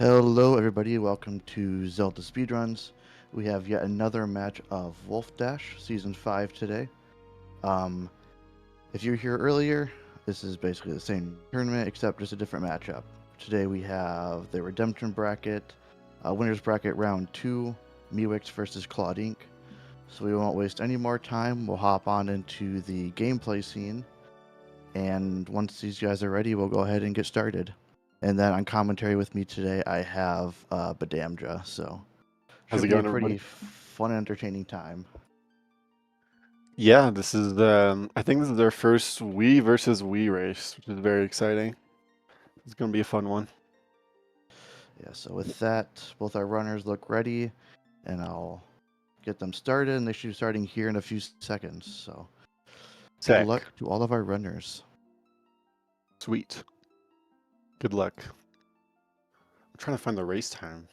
Hello everybody, welcome to Zelda Speedruns. We have yet another match of Wolfdash Season 5 today. If you were here earlier, this is basically the same tournament except just a different matchup. Today we have the Redemption Bracket, Winners Bracket Round 2, meewix versus ClawedInk. So we won't waste any more time, we'll hop on into the gameplay scene. And once these guys are ready, we'll go ahead and get started. And then on commentary with me today, I have Badamja. So How's should it be a going, pretty everybody? fun and entertaining time. Yeah, this is I think this is their first Wii versus Wii race, which is very exciting. It's gonna be a fun one. Yeah. So with that, both our runners look ready, and I'll get them started. And they should be starting here in a few seconds. So good Sick. luck to all of our runners. Sweet. Good luck. I'm trying to find the race time.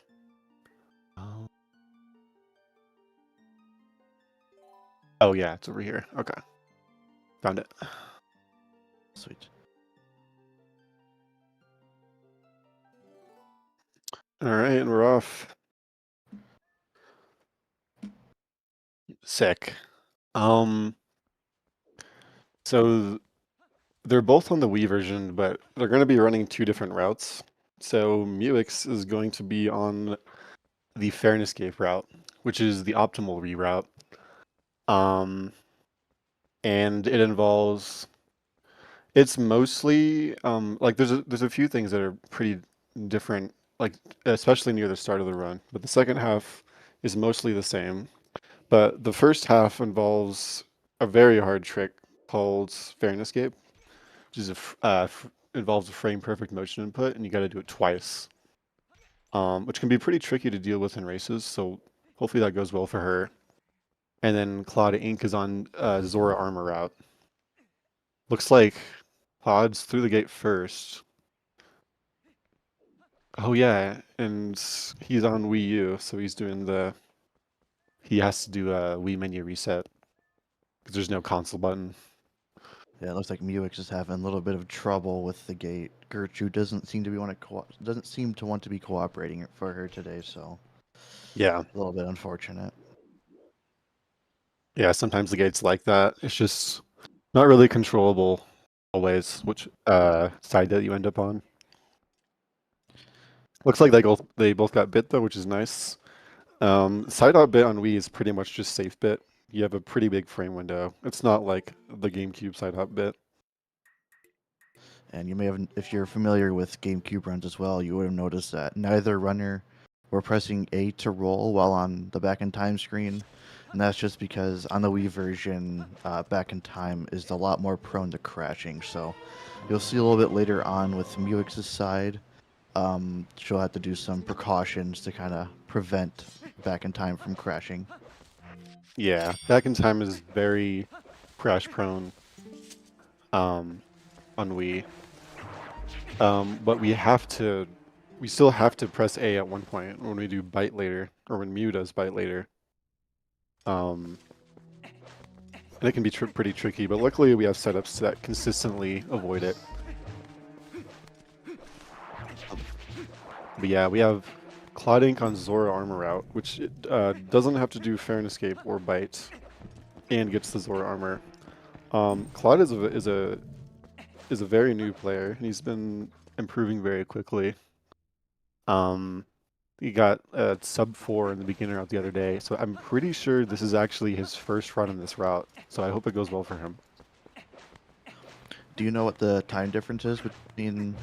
Oh yeah, it's over here. Okay. Found it. Sweet. Alright, and we're off. Sick. So they're both on the Wii version, but they're gonna be running two different routes. So meewix is going to be on the Fairness Gate route, which is the optimal reroute. And it involves, it's mostly like there's a few things that are pretty different, like especially near the start of the run, but the second half is mostly the same. But the first half involves a very hard trick called Fairness Gate, which is involves a frame perfect motion input, and you got to do it twice, which can be pretty tricky to deal with in races. So hopefully that goes well for her. And then ClawedInk is on Zora Armor route. Looks like Pod's through the gate first. Oh yeah, and he's on Wii U, so he's doing he has to do a Wii menu reset because there's no console button. Yeah, it looks like meewix is having a little bit of trouble with the gate. Gertrude doesn't seem to want to be cooperating for her today, so Yeah, a little bit unfortunate. yeah. Sometimes the gate's like that. It's just not really controllable always, which side that you end up on. Looks like they both got bit though, which is nice. Side out bit on Wii is pretty much just safe bit. You have a pretty big frame window. It's not like the GameCube side out bit. And you may have, if you're familiar with GameCube runs as well, you would have noticed that neither runner were pressing A to roll while on the back in time screen. And that's just because on the Wii version, back in time is a lot more prone to crashing. So you'll see a little bit later on with meewix's side, she'll have to do some precautions to kind of prevent back in time from crashing. Yeah, back in time is very crash prone on Wii. But we still have to press A at one point when we do bite later, or when Mew does bite later. And it can be pretty tricky, but luckily we have setups that consistently avoid it. But yeah, we have ClawedInk on Zora Armor route, which doesn't have to do Fairness Escape or bite, and gets the Zora Armor. Claude is a very new player, and he's been improving very quickly. He got a sub 4 in the beginner route the other day, so I'm pretty sure this is actually his first run in this route. So I hope it goes well for him. Do you know what the time difference is between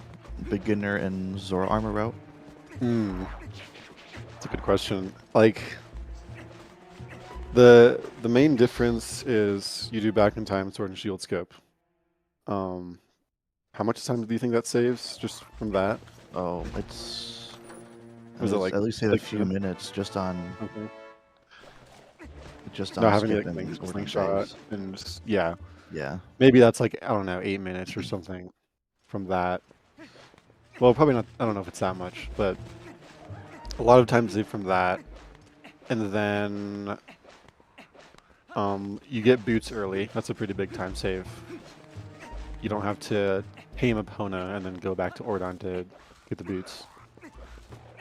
beginner and Zora Armor route? That's a good question. Like, the main difference is you do back in time sword and shield skip. How much time do you think that saves just from that? Oh, it's Was it like at least say a 6 few minutes just on not having to skipping like order slingshot phase. and just, yeah, Yeah. maybe that's like, I don't know, 8 minutes or something from that. Well, probably not. I don't know if it's that much, but a lot of times from that, and then you get boots early. That's a pretty big time save. You don't have to tame Epona and then go back to Ordon to get the boots.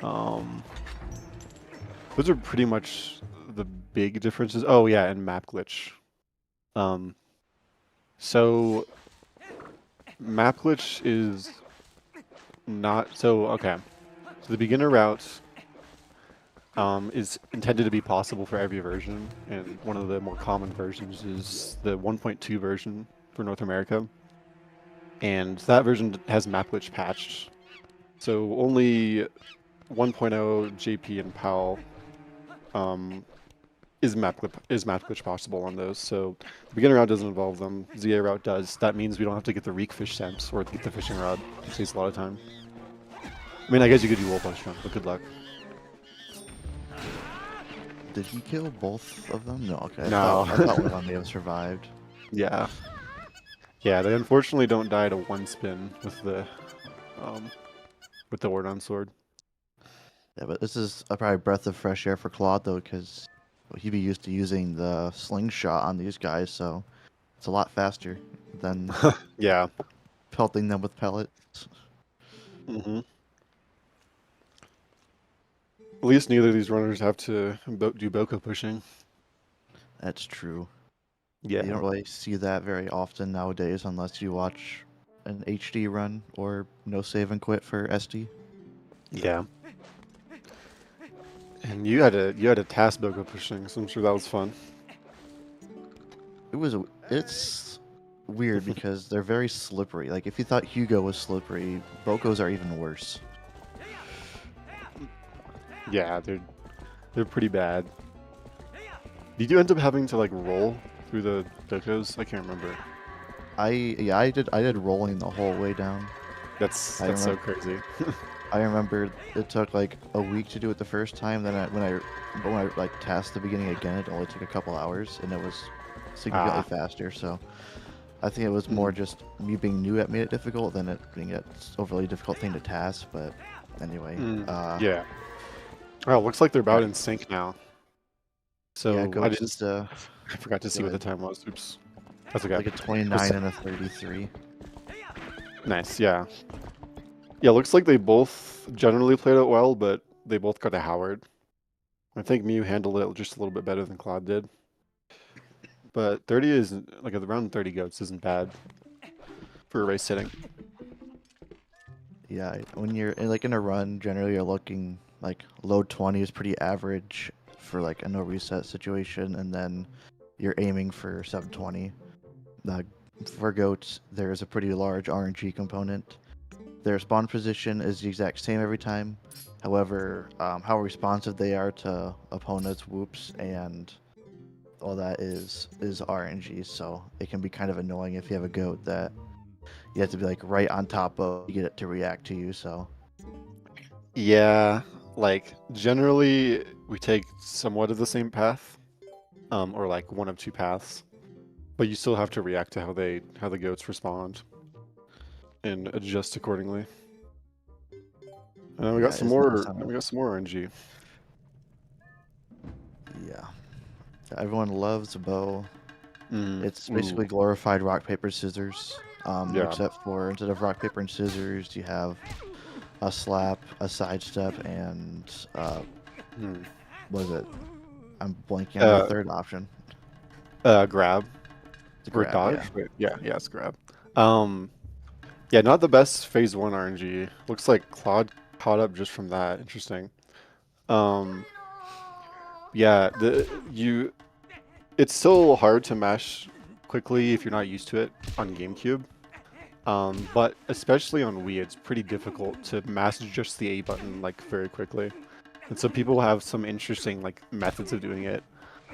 Um, those are pretty much the big differences. Oh yeah, and map glitch. Um, so map glitch is not so okay. So the beginner route is intended to be possible for every version, and one of the more common versions is the 1.2 version for North America, and that version has map glitch patched. So only 1.0 JP and PAL is map glitch possible on those. So the beginner route doesn't involve them. ZA route does. That means we don't have to get the reek fish sense or get the fishing rod. It saves a lot of time. I mean, I guess you could do Wolfdash run, but good luck. Did he kill both of them? No, okay. No. I thought one of them may have survived. Yeah. Yeah, they unfortunately don't die to one spin with the Ordon sword. Yeah, but this is a probably breath of fresh air for Claude, though, because he'd be used to using the slingshot on these guys, so it's a lot faster than Yeah. pelting them with pellets. Mm-hmm. At least neither of these runners have to do Boko pushing. That's true. Yeah. You don't really see that very often nowadays unless you watch an HD run or no save and quit for SD. Yeah. And you had a task Boko pushing, so I'm sure that was fun. It's weird because they're very slippery. Like if you thought Hugo was slippery, Bokos are even worse. Yeah, they're pretty bad. Did you end up having to like roll through the Bokos? I can't remember. I did rolling the whole way down. That's so crazy. I remember it took like a week to do it the first time. Then when I like tasked the beginning again, it only took a couple hours, and it was significantly faster. So I think it was more just me being new that made it difficult than it being an overly difficult thing to task. But anyway, yeah. Oh, looks like they're about in sync now. So yeah, I forgot to see what the time was. Oops. That's okay. Like a 29 and a 33. Nice, yeah. Yeah, looks like they both generally played it well, but they both got a Howard. I think Mew handled it just a little bit better than Claude did. But 30 isn't, like around 30 goats isn't bad for a race setting. Yeah, when you're in a run, generally you're looking like low 20 is pretty average for like a no reset situation, and then you're aiming for 720. For goats, there is a pretty large RNG component. Their spawn position is the exact same every time. However, how responsive they are to opponents' whoops and all that is RNG. So it can be kind of annoying if you have a goat that you have to be like right on top of to get it to react to you. So yeah, like generally we take somewhat of the same path, or like one of two paths, but you still have to react to how the goats respond and adjust accordingly. And we got some more. We got some more RNG. Yeah, everyone loves bow. It's Ooh. basically glorified rock paper scissors. Yeah. Except for instead of rock paper and scissors, you have a slap, a sidestep, and what is it? I'm blanking on the third option. Grab. Or dodge. Yeah, it's grab. Yeah, not the best phase 1 RNG. Looks like Claude caught up just from that. Interesting. Yeah, it's still hard to mash quickly if you're not used to it on GameCube. But especially on Wii, it's pretty difficult to mash just the A button like very quickly. And so people have some interesting like methods of doing it.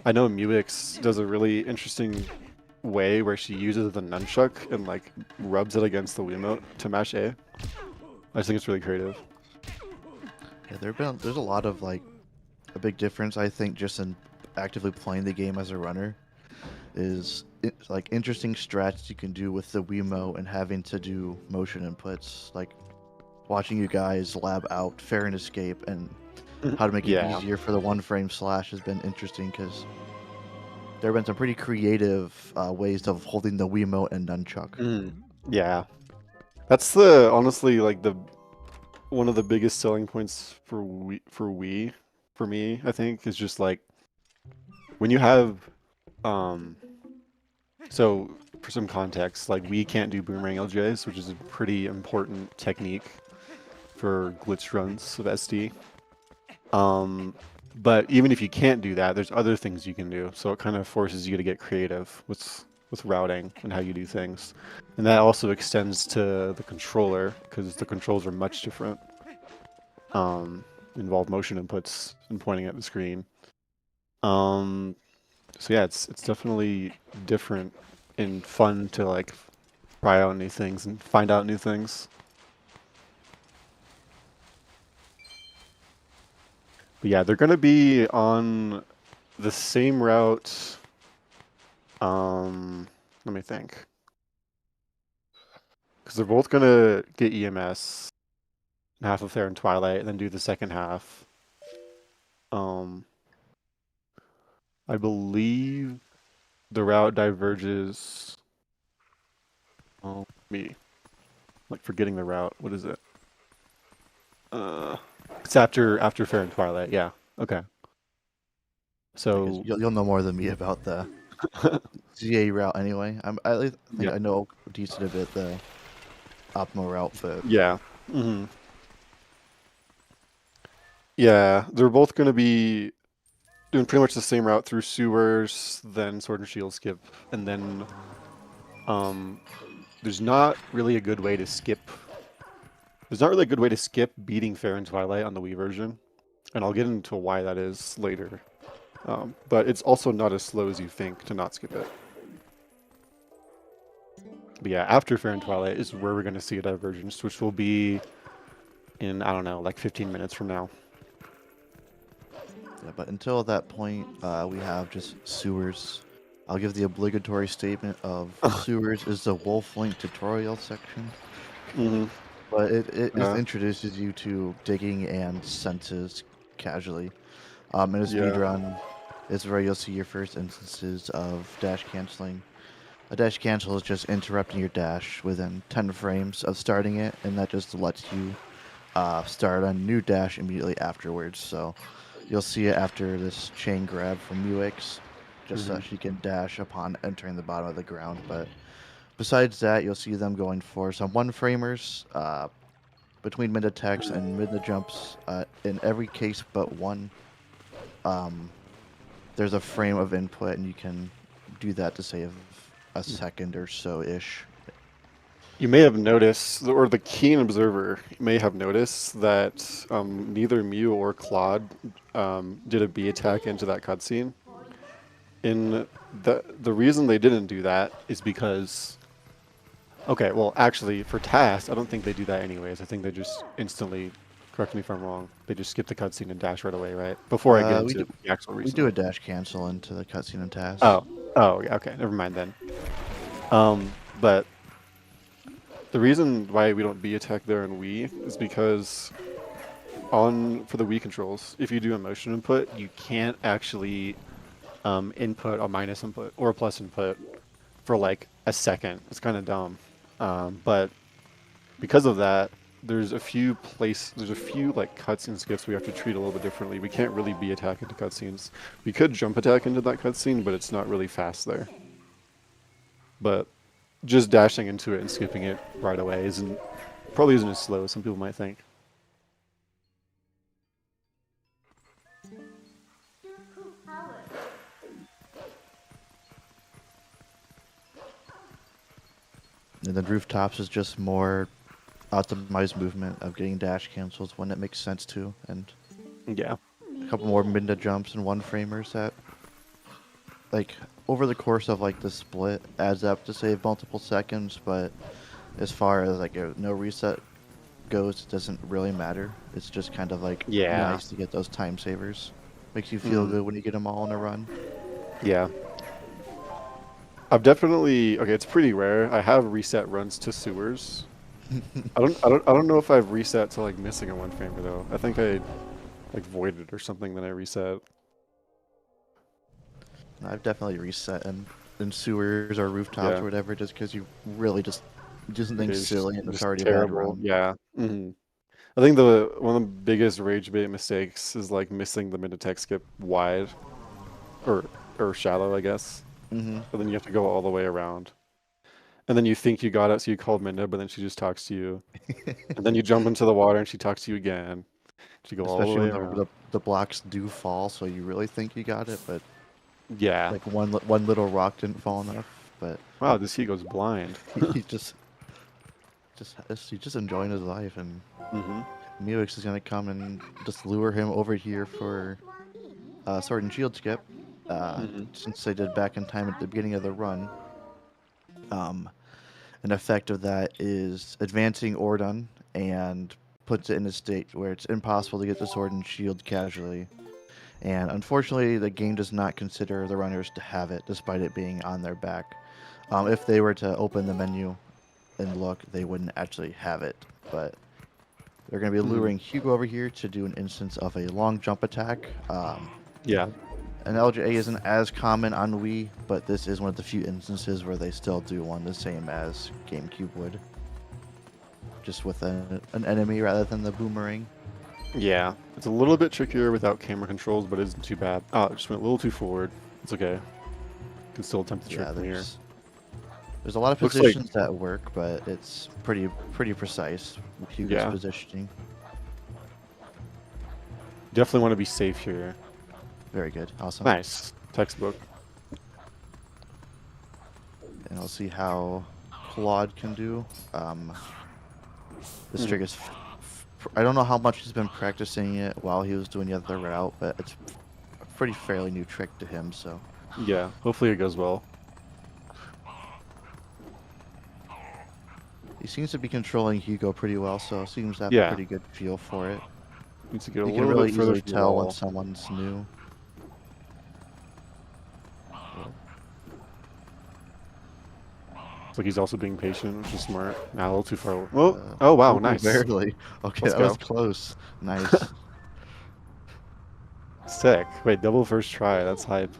I know meewix does a really interesting way where she uses the nunchuck and like rubs it against the Wiimote to mash A. I just think it's really creative. Yeah, there's a lot of like a big difference I think just in actively playing the game as a runner is like interesting strats you can do with the Wiimote and having to do motion inputs, like watching you guys lab out fair and escape and how to make it easier for the one frame slash has been interesting because there have been some pretty creative ways of holding the Wiimote and nunchuck. Yeah, that's honestly like one of the biggest selling points for Wii, for me, I think, is just like when you have um so for some context, like we can't do boomerang LJs, which is a pretty important technique for glitch runs of SD. But even if you can't do that, there's other things you can do. So it kind of forces you to get creative with routing and how you do things. And that also extends to the controller because the controls are much different. Involve motion inputs and pointing at the screen. So yeah, it's definitely different and fun to like try out new things and find out new things. But yeah, they're gonna be on the same route. Let me think. Because they're both gonna get EMS, half of Fair and Twilight, and then do the second half. I believe the route diverges. Oh, me, like forgetting the route. What is it? It's after Fair and Twilight. Yeah. Okay. So You'll know more than me about the ZA route anyway. I think yeah, I know a decent bit the optimal route, but yeah. Yeah, they're both going to be doing pretty much the same route through sewers, then Sword and Shield skip, and then there's not really a good way to skip. There's not really a good way to skip beating Fair and Twilight on the Wii version, and I'll get into why that is later. But it's also not as slow as you think to not skip it. But yeah, after Fair and Twilight is where we're going to see a divergence, which will be in, I don't know, like 15 minutes from now. yeah, but until that point, we have just sewers. I'll give the obligatory statement of sewers is the Wolflink tutorial section. But it introduces you to digging and senses casually. In a speedrun, it's where you'll see your first instances of dash canceling. A dash cancel is just interrupting your dash within 10 frames of starting it, and that just lets you start a new dash immediately afterwards. So you'll see it after this chain grab from meewix, just so she can dash upon entering the bottom of the ground. But besides that, you'll see them going for some one-framers between mid-attacks and mid-jumps. In every case but one, there's a frame of input, and you can do that to save a second or so-ish. You may have noticed, or the keen observer may have noticed that neither Mew or Claude did a B attack into that cutscene. And the reason they didn't do that is because, okay, well, actually, for tasks, I don't think they do that anyways. I think they just instantly, correct me if I'm wrong, they just skip the cutscene and dash right away, right? Before I get into the actual reason. We do a dash cancel into the cutscene and tasks. Oh, yeah, okay, never mind then. But the reason why we don't B attack there in Wii is because for the Wii controls, if you do a motion input, you can't actually input a minus input or a plus input for like a second. It's kind of dumb. But because of that, there's a few like cutscene skips we have to treat a little bit differently. We can't really B attack into cutscenes. We could jump attack into that cutscene, but it's not really fast there. But just dashing into it and skipping it right away probably isn't as slow as some people might think. And then rooftops is just more optimized movement of getting dash cancels when it makes sense to, and yeah, a couple more mid jumps and one framers that, like, over the course of like the split adds up to save multiple seconds. But as far as like a no reset goes, it doesn't really matter. It's just kind of like nice to get those time savers. Makes you feel good when you get them all in a run. Yeah. I've definitely, okay, it's pretty rare. I have reset runs to sewers. I don't know if I've reset to like missing a one framer though. I think I like voided or something, then I reset. I've definitely reset in sewers or rooftops or whatever, just because you really just think silly and it's already terrible. a bad run. Yeah. I think the one of the biggest rage bait mistakes is like missing the mid-attack skip wide or shallow, I guess. Mm-hmm. But then you have to go all the way around. And then you think you got it, so you call Minda, but then she just talks to you. And then you jump into the water and she talks to you again. You go all the Especially way when around. the blocks do fall, so you really think you got it, but Yeah. like one little rock didn't fall enough. But Wow, this he goes blind. he he's just enjoying his life, and Hmm. Meewix is gonna come and just lure him over here for sword and shield skip. Hmm. Since they did back in time at the beginning of the run, um, an effect of that is advancing Ordon and puts it in a state where it's impossible to get the sword and shield casually. And unfortunately, the game does not consider the runners to have it, despite it being on their back. If they were to open the menu and look, they wouldn't actually have it. But they're going to be Hmm. luring Hugo over here to do an instance of a long jump attack. Yeah. An LJA isn't as common on Wii, but this is one of the few instances where they still do one the same as GameCube would. Just with an enemy rather than the boomerang. Yeah. It's a little bit trickier without camera controls, but it isn't too bad. Oh, it just went a little too forward. It's okay. Can still attempt the trick Yeah, from here. there's a lot of Looks like, positions that work, but it's pretty precise with Hugo's yeah. positioning. Definitely want to be safe here. Very good, awesome. Nice. Textbook. And I'll see how Claude can do. This trick is. I don't know how much he's been practicing it while he was doing the other route, but it's a pretty fairly new trick to him. So Yeah. Hopefully it goes well. he seems to be controlling Hugo pretty well. So seems to have a Yeah. pretty good feel for it. Needs to get a You can little really bit further easily from the tell when wall. someone's new. Looks like he's also being patient, which is smart. Nah, a little too far. Whoa. Uh, Oh, wow. ooh, Nice. barely. Okay, Let's that was go. close. Nice. Sick. Wait, double first try. That's hype.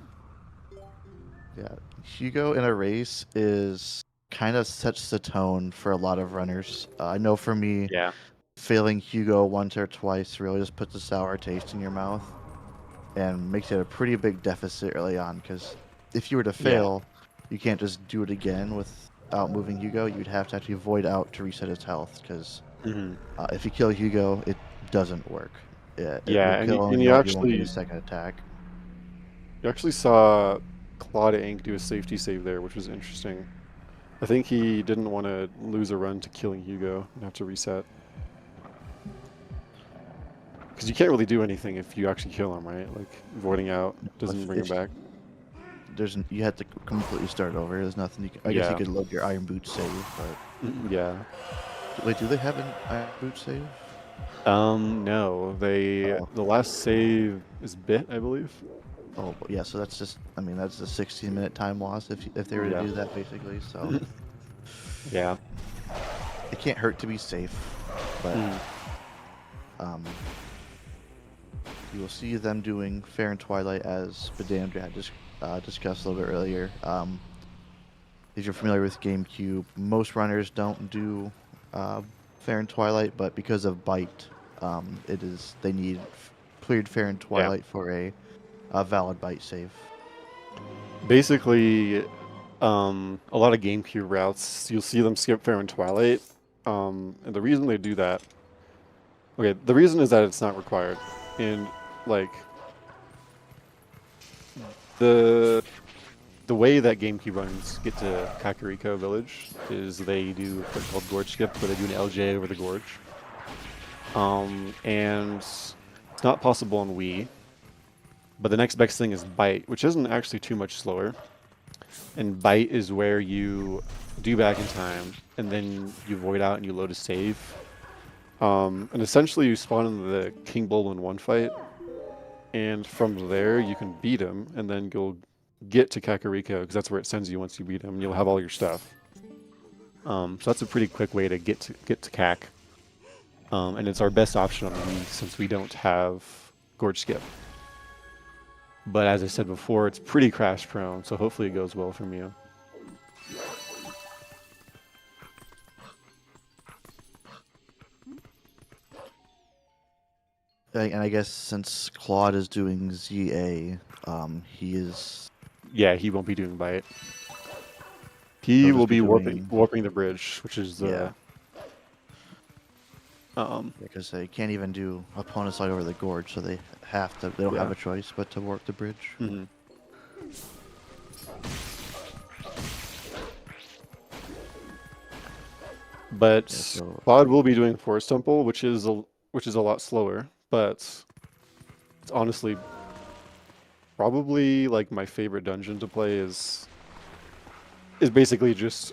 Yeah, Hugo in a race is kind of sets the tone for a lot of runners. I know for me, Yeah. failing Hugo once or twice really just puts a sour taste in your mouth and makes it a pretty big deficit early on. Because if you were to Yeah. fail, you can't just do it again without moving Hugo. You'd have to actually void out to reset his health. Because Hmm. if you kill Hugo, it doesn't work. It will Yeah, and kill him. and You won't get a second attack. you actually saw ClawedInk do a safety save there, which was interesting. I think he didn't want to lose a run to killing Hugo and have to reset. Because you can't really do anything if you actually kill him, right? Like, voiding out doesn't bring him back. You had to completely start over. There's nothing you can, I guess you Yeah. could load your Iron Boot save, but Yeah. wait, do they have an Iron Boot save? No. The Oh, last save is bit, I believe. oh, yeah. So that's just, I mean, that's a 16-minute time loss if they were to Yeah. do that basically. So Yeah. it can't hurt to be safe, but Mhm. um, you will see them doing Fair and Twilight as Badandra had discussed a little bit earlier. If you're familiar with GameCube, most runners don't do Fair and Twilight, but because of Bite, they need cleared Fair and Yeah. Twilight for a valid Bite save. Basically, a lot of GameCube routes, you'll see them skip Fair and Twilight. And the reason they do that, okay, the reason is that it's not required. And like the way that GameCube runs get to Kakariko Village is they do what's called Gorge Skip, where they do an LJ over the gorge. And it's not possible on Wii. But the next best thing is Bite, which isn't actually too much slower. And Bite is where you do back in time, and then you void out and you load a save. And essentially you spawn in the King Bulblin 1 fight, and from there you can beat him, and then go get to Kakariko, because that's where it sends you once you beat him, and you'll have all your stuff. So that's a pretty quick way to get to Kak. And it's our best option on the Wii, since we don't have Gorge Skip. But as I said before, it's pretty crash prone, so hopefully it goes well from you. And I guess since Claude is doing ZA, he is Yeah, he won't be doing bite. he'll He will just be be doing warping the bridge, which is yeah. the um Because they can't even do opponent slide over the gorge, so they don't have yeah. a choice but to warp the bridge. Hmm. But Yeah, so Claude will be doing Forest Temple, which is a lot slower, but it's honestly probably like my favorite dungeon to play is basically just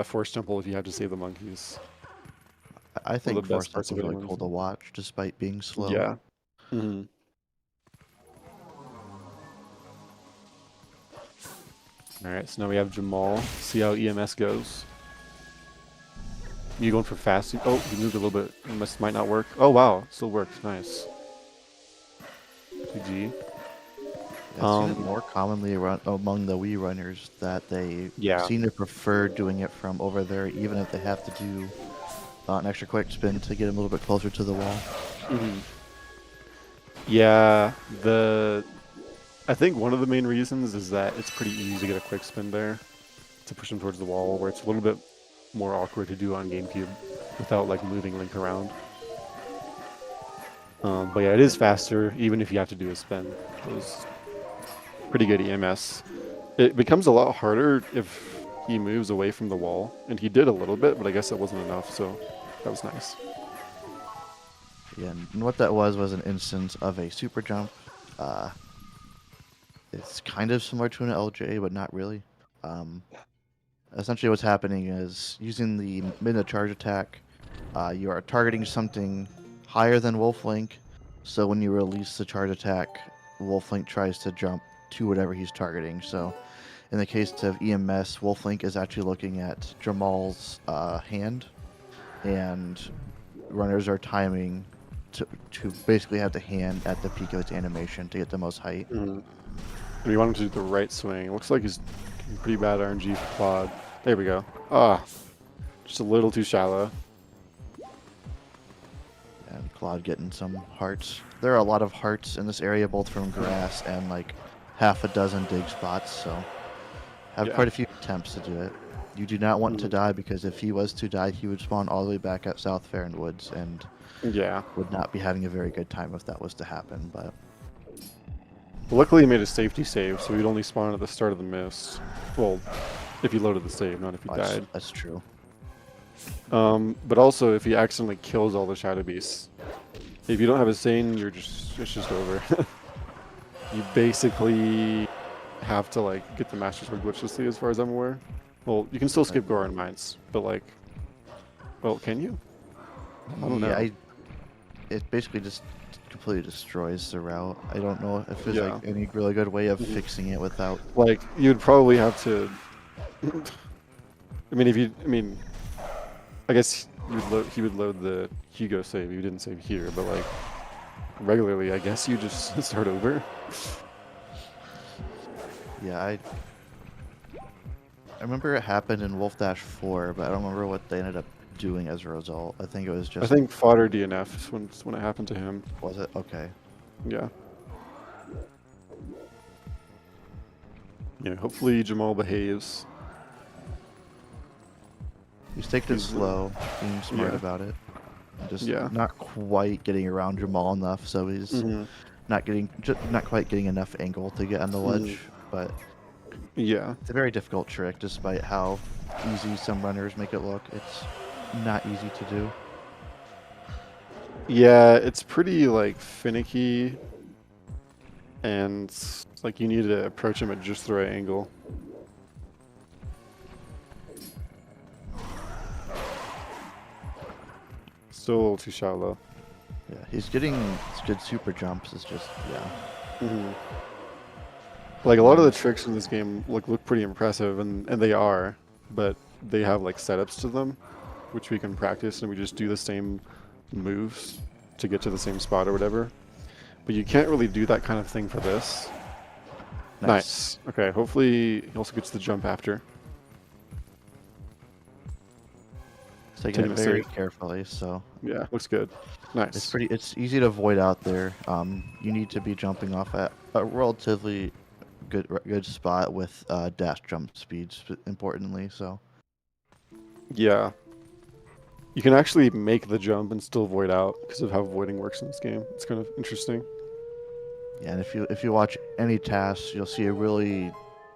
Forest Temple if you have to save the monkeys. I One of think the best Force parts Temple of is it, really cool to watch, despite being slow. yeah. Hmm. All right, so now we have Jamal. See how EMS goes. You going for fast? Oh, you moved a little bit. Might not work. Oh wow, still worked. Nice. GG. Yeah, I've seen it more commonly around among the Wii runners that they Yeah. seem to prefer doing it from over there, even if they have to do an extra quick spin to get them a little bit closer to the wall. Hmm. Yeah. I think one of the main reasons is that it's pretty easy to get a quick spin there to push him towards the wall, where it's a little bit more awkward to do on GameCube without like moving Link around. But yeah, it is faster, even if you have to do a spin. It was pretty good EMS. It becomes a lot harder if he moves away from the wall, and he did a little bit, but I guess it wasn't enough, so that was nice. Yeah, and what that was an instance of a super jump. It's kind of similar to an LJ, but not really. Um, Essentially, what's happening is using the mid charge attack, you are targeting something higher than Wolf Link. So when you release the charge attack, Wolf Link tries to jump to whatever he's targeting. So in the case of EMS, Wolf Link is actually looking at Jamal's hand, and runners are timing to basically have the hand at the peak of its animation to get the most height. Mm. And we want him to do the right swing. It looks like he's pretty bad RNG for Claude. There we go. Ah, just a little too shallow. And Claude getting some hearts. There are a lot of hearts in this area, both from grass and like half a dozen dig spots, so have Yeah. quite a few attempts to do it. You do not want to die, because if he was to die, he would spawn all the way back at South Farron Woods and Yeah. would not be having a very good time if that was to happen. But Luckily, he made a safety save, so he'd only spawn at the start of the mist. Well, if he loaded the save, not if he died. that's true. But also, if he accidentally kills all the Shadow Beasts, if you don't have a Sane, it's just over. You basically have to like get the Master Sword glitchlessly, as far as I'm aware. Well, you can still skip Goron Mines, but like, well, can you? I don't know. It basically just completely destroys the route. I don't know if there's Yeah. like any really good way of fixing it without. Like, you'd probably have to. I mean, I guess he would load the Hugo save. You didn't save here, but like regularly, I guess you just start over. Yeah, I remember it happened in Wolfdash 4, but I don't remember what they ended up doing as a result. I think it was just. I think fodder DNF is when it happened to him. Was it? Okay. Yeah. Yeah. Hopefully Jamal behaves. He's taking it slow, being smart about it. Just not quite getting around Jamal enough, so he's not quite getting enough angle to get on the ledge. But yeah, it's a very difficult trick, despite how easy some runners make it look. It's not easy to do. Yeah, it's pretty like finicky, and like you need to approach him at just the right angle. Still a little too shallow. Yeah, he's getting good super jumps. It's just Like a lot of the tricks in this game look pretty impressive, and they are, but they have like setups to them, which we can practice, and we just do the same moves to get to the same spot or whatever. But you can't really do that kind of thing for this. Nice. Okay, hopefully he also gets the jump after. taking it Taking it very safe. carefully. So Yeah, looks good. Nice. it's easy to avoid out there. You need to be jumping off at a relatively good spot with dash jump speeds, importantly. So Yeah. You can actually make the jump and still void out because of how voiding works in this game. It's kind of interesting. yeah, and if you watch any tasks, you'll see a really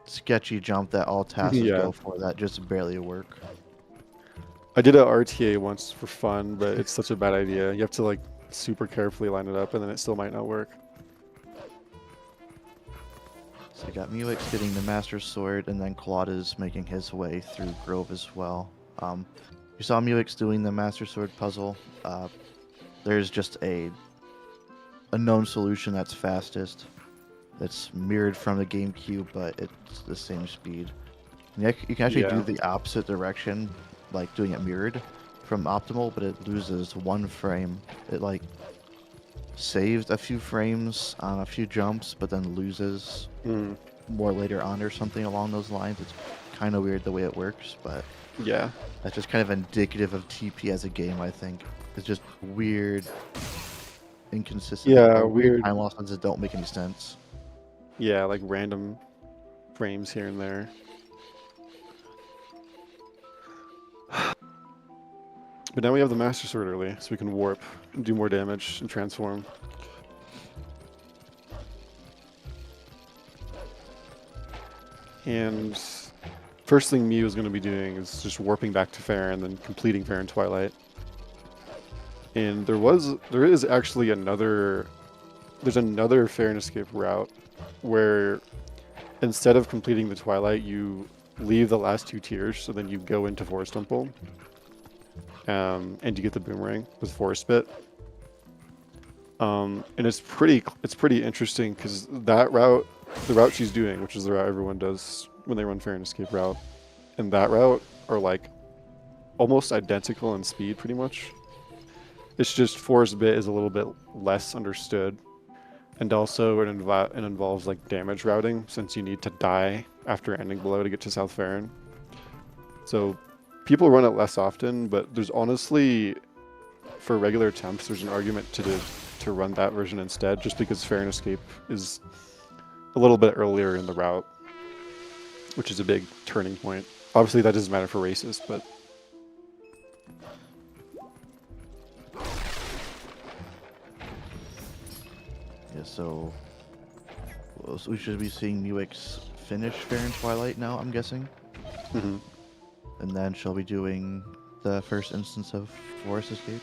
sketchy jump that all tasks Yeah. go for that just barely work. I did a RTA once for fun, but it's such a bad idea. You have to like super carefully line it up and then it still might not work. So you got meewix getting the Master Sword, and then Claude is making his way through Grove as well. You saw meewix doing the Master Sword puzzle. There's just a known solution that's fastest. That's mirrored from the GameCube, but it's the same speed. And you can actually do Yeah. the opposite direction, like doing it mirrored from optimal, but it loses 1 frame. It like saves a few frames on a few jumps, but then loses Mm. more later on or something along those lines. It's kind of weird the way it works, but Yeah. that's just kind of indicative of TP as a game, I think. It's just weird, inconsistent, Yeah, or weird weird. time losses that don't make any sense. Yeah, like random frames here and there. But now we have the Master Sword early, so we can warp and do more damage and transform. And first thing Mew is going to be doing is just warping back to Fair and then completing Fair and Twilight. And there is actually there's another Fair and Escape route where instead of completing the Twilight, you leave the last 2 tiers, so then you go into Forest Temple, and you get the boomerang with Forest Bit. And it's pretty interesting because that route, the route she's doing, which is the route everyone does when they run Fair and Escape route, and that route are like almost identical in speed, pretty much. It's just Forest Bit is a little bit less understood, and also it involves like damage routing since you need to die after ending below to get to South Farron. So people run it less often, but there's honestly, for regular attempts, there's an argument to run that version instead, just because Fair and Escape is a little bit earlier in the route, which is a big turning point. Obviously, that doesn't matter for races, but Yeah, so we should be seeing meewix finish Fair and Twilight now, I'm guessing. mhm. And then she'll be doing the first instance of Forest Escape.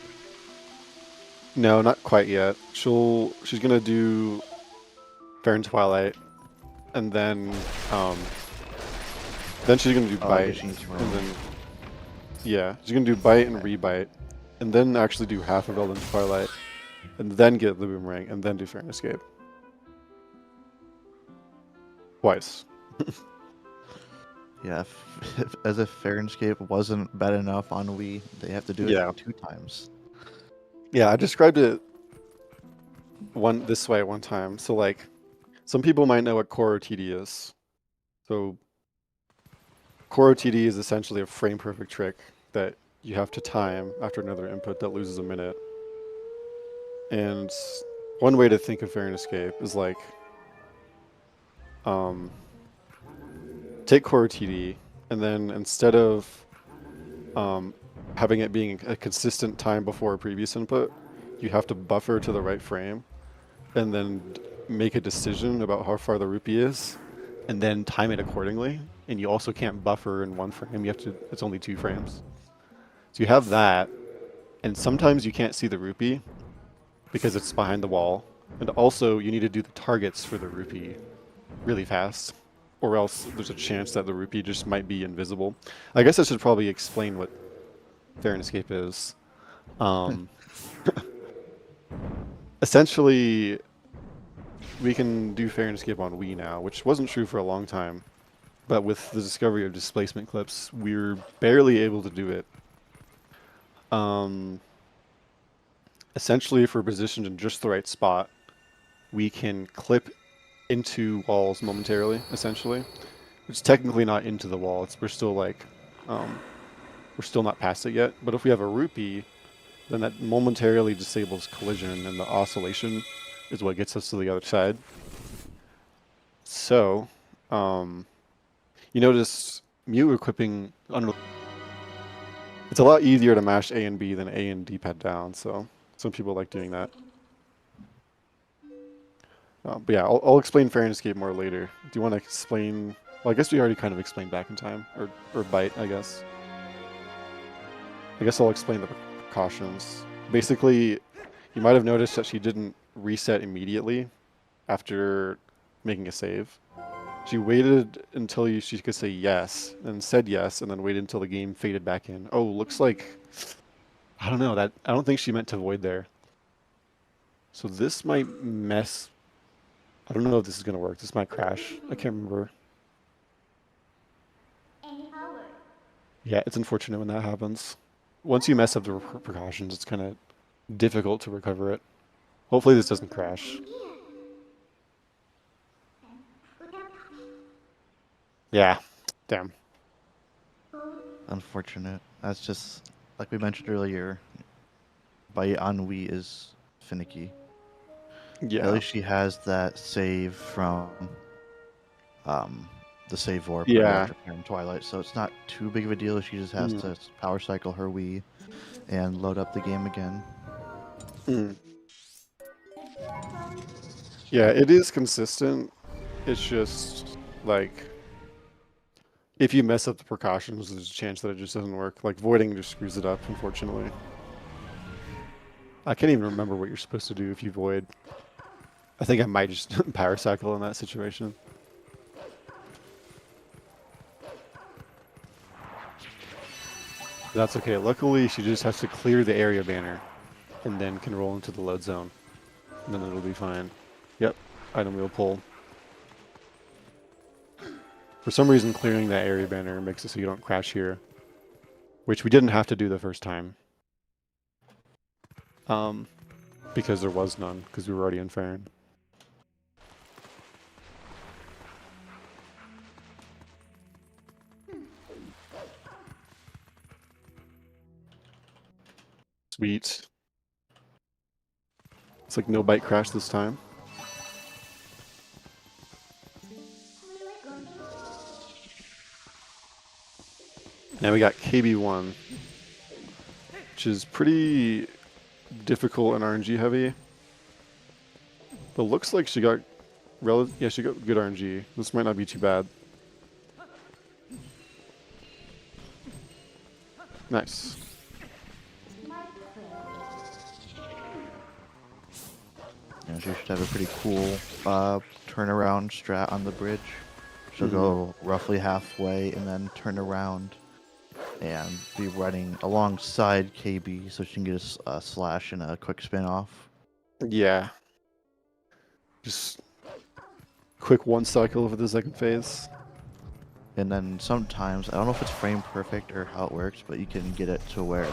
No, not quite yet. She's gonna do Fair and Twilight, and then she's gonna do Oh, I Bite, guess she's and wrong. then yeah, she's gonna do Bite and Rebite, and then actually do half of Elden Twilight, and then get the boomerang, and then do Fair and Escape. Twice. Yeah, as if Fair and Escape wasn't bad enough on Wii, they have to do it Yeah. 2 times. Yeah, I described it this way at one time. So like, some people might know what Core OTD is. So Core OTD is essentially a frame perfect trick that you have to time after another input that loses a minute. And one way to think of Fair and Escape is like, take Core OTD, and then instead of having it being a consistent time before a previous input, you have to buffer to the right frame, and then make a decision about how far the rupee is, and then time it accordingly. And you also can't buffer in 1 frame. You have to. It's only 2 frames. So you have that, and sometimes you can't see the rupee because it's behind the wall, and also you need to do the targets for the rupee really fast, or else there's a chance that the rupee just might be invisible. I guess I should probably explain what Fair and Escape is. Essentially, we can do Fair and Escape on Wii now, which wasn't true for a long time. But with the discovery of displacement clips, we're barely able to do it. Essentially, if we're positioned in just the right spot, we can clip into walls momentarily, essentially. It's technically not into the wall. We're still like we're still not past it yet. But if we have a rupee, then that momentarily disables collision, and the oscillation is what gets us to the other side. So, you notice Mew equipping, it's a lot easier to mash A and B than A and D-pad down, so some people like doing that. But yeah, I'll explain Fair and Escape more later. Do you want to explain? Well, I guess we already kind of explained Back in Time, or Bite, I guess. I guess I'll explain the precautions. Basically, you might have noticed that she didn't reset immediately after making a save. She waited until she could say yes, and said yes, and then waited until the game faded back in. Oh, looks like, I don't know, I don't think she meant to void there. So this might mess. I don't know if this is going to work. This might crash. I can't remember. Yeah, it's unfortunate when that happens. Once you mess up the precautions, it's kind of difficult to recover it. Hopefully this doesn't crash. Yeah, damn. Unfortunate. That's just, like we mentioned earlier, Bite on Wii is finicky. Yeah. At least she has that save from the save warp Yeah. after playing Twilight, so it's not too big of a deal. She just has to power cycle her Wii and load up the game again. Yeah, it is consistent. It's just like if you mess up the precautions, there's a chance that it just doesn't work. Like voiding just screws it up, unfortunately. I can't even remember what you're supposed to do if you void. I think I might just power cycle in that situation. That's okay. Luckily, she just has to clear the area banner and then can roll into the load zone. And then it'll be fine. Yep, item wheel pull. For some reason, clearing that area banner makes it so you don't crash here, which we didn't have to do the first time. Because there was none, because we were already in Farron. Sweet. It's like no bite crash this time. Now we got KB1, which is pretty difficult and RNG heavy. But looks like she got yeah, she got good RNG. This might not be too bad. Nice. Yeah, she should have a pretty cool turnaround strat on the bridge. She'll go roughly halfway and then turn around and be running alongside KB so she can get a slash and a quick spin off. Yeah. Just quick one cycle over the second phase. And then sometimes, I don't know if it's frame perfect or how it works, but you can get it to where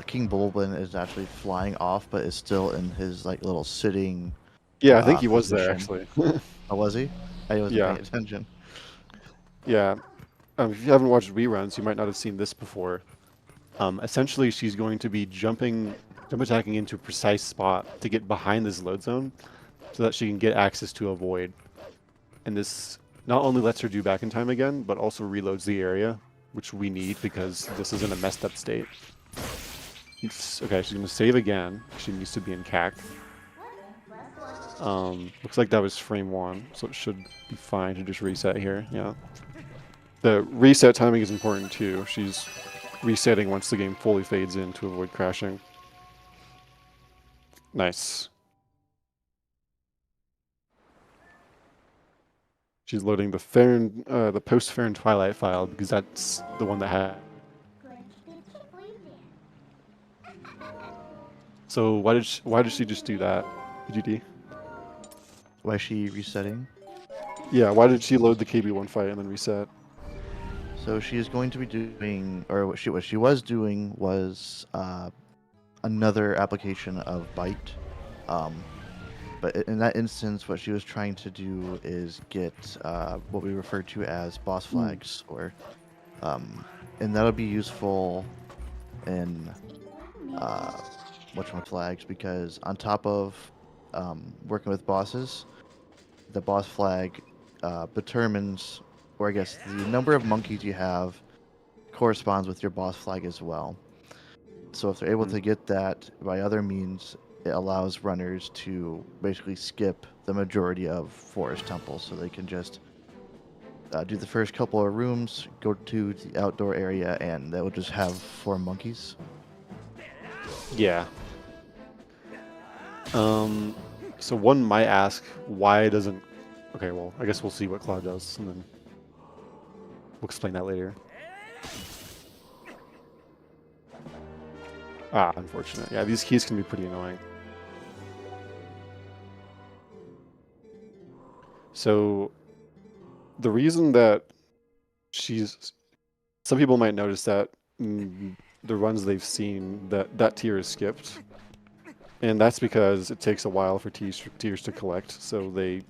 King Bulblin is actually flying off, but is still in his like little sitting. Yeah, I think he was position. there actually. Oh, was he? I wasn't paying attention. Yeah. If you haven't watched reruns, you might not have seen this before. Essentially, she's going to be jump attacking into a precise spot to get behind this load zone so that she can get access to a void. And this not only lets her do back in time again, but also reloads the area, which we need because this is in a messed up state. Okay, she's going to save again. She needs to be in CAC. Looks like that was frame 1, so it should be fine to just reset here. Yeah. The reset timing is important too. She's resetting once the game fully fades in to avoid crashing. Nice. She's loading the post-Farron Twilight file because that's the one that had. So why did she just do that, PGD? Why is she resetting? Yeah, why did she load the KB1 fight and then reset? So she is going to be doing, or what she was doing was another application of Bite. But in that instance, what she was trying to do is get what we refer to as boss flags, or and that'll be useful in flags, because on top of working with bosses, the boss flag determines, or I guess the number of monkeys you have corresponds with your boss flag as well. So if they're able to get that by other means, it allows runners to basically skip the majority of forest temples, so they can just do the first couple of rooms, go to the outdoor area, and they will just have 4 monkeys. Yeah. So one might ask, why doesn't... Okay, well, I guess we'll see what Claude does, and then we'll explain that later. Ah, unfortunate. Yeah, these keys can be pretty annoying. So, the reason that some people might notice that the runs they've seen, that tier is skipped. And that's because it takes a while for tiers to collect, so they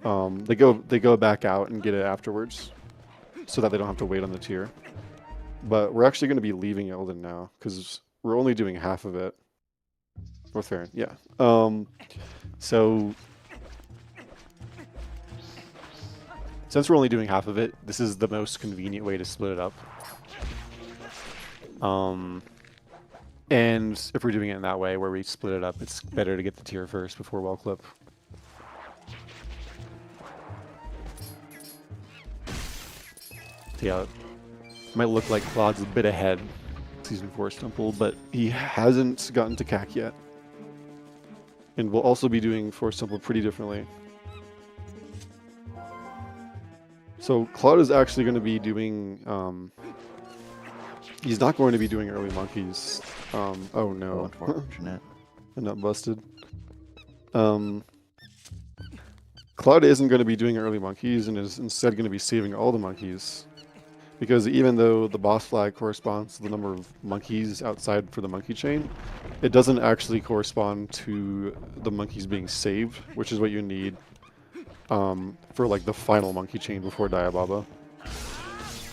go back out and get it afterwards, so that they don't have to wait on the tier. But we're actually going to be leaving Elden now, because we're only doing half of it. North Faron, yeah. So since we're only doing half of it, this is the most convenient way to split it up. And if we're doing it in that way, where we split it up, it's better to get the tier first before wall clip. So yeah, it might look like Claude's a bit ahead Season 4's Temple, but he hasn't gotten to CAC yet. And we'll also be doing Forest Temple pretty differently. So Claude is actually going to be doing... he's not going to be doing early monkeys. Oh no. Unfortunate. I'm not busted. Claude isn't going to be doing early monkeys, and is instead going to be saving all the monkeys. Because even though the boss flag corresponds to the number of monkeys outside for the monkey chain, it doesn't actually correspond to the monkeys being saved, which is what you need for like the final monkey chain before Diababa.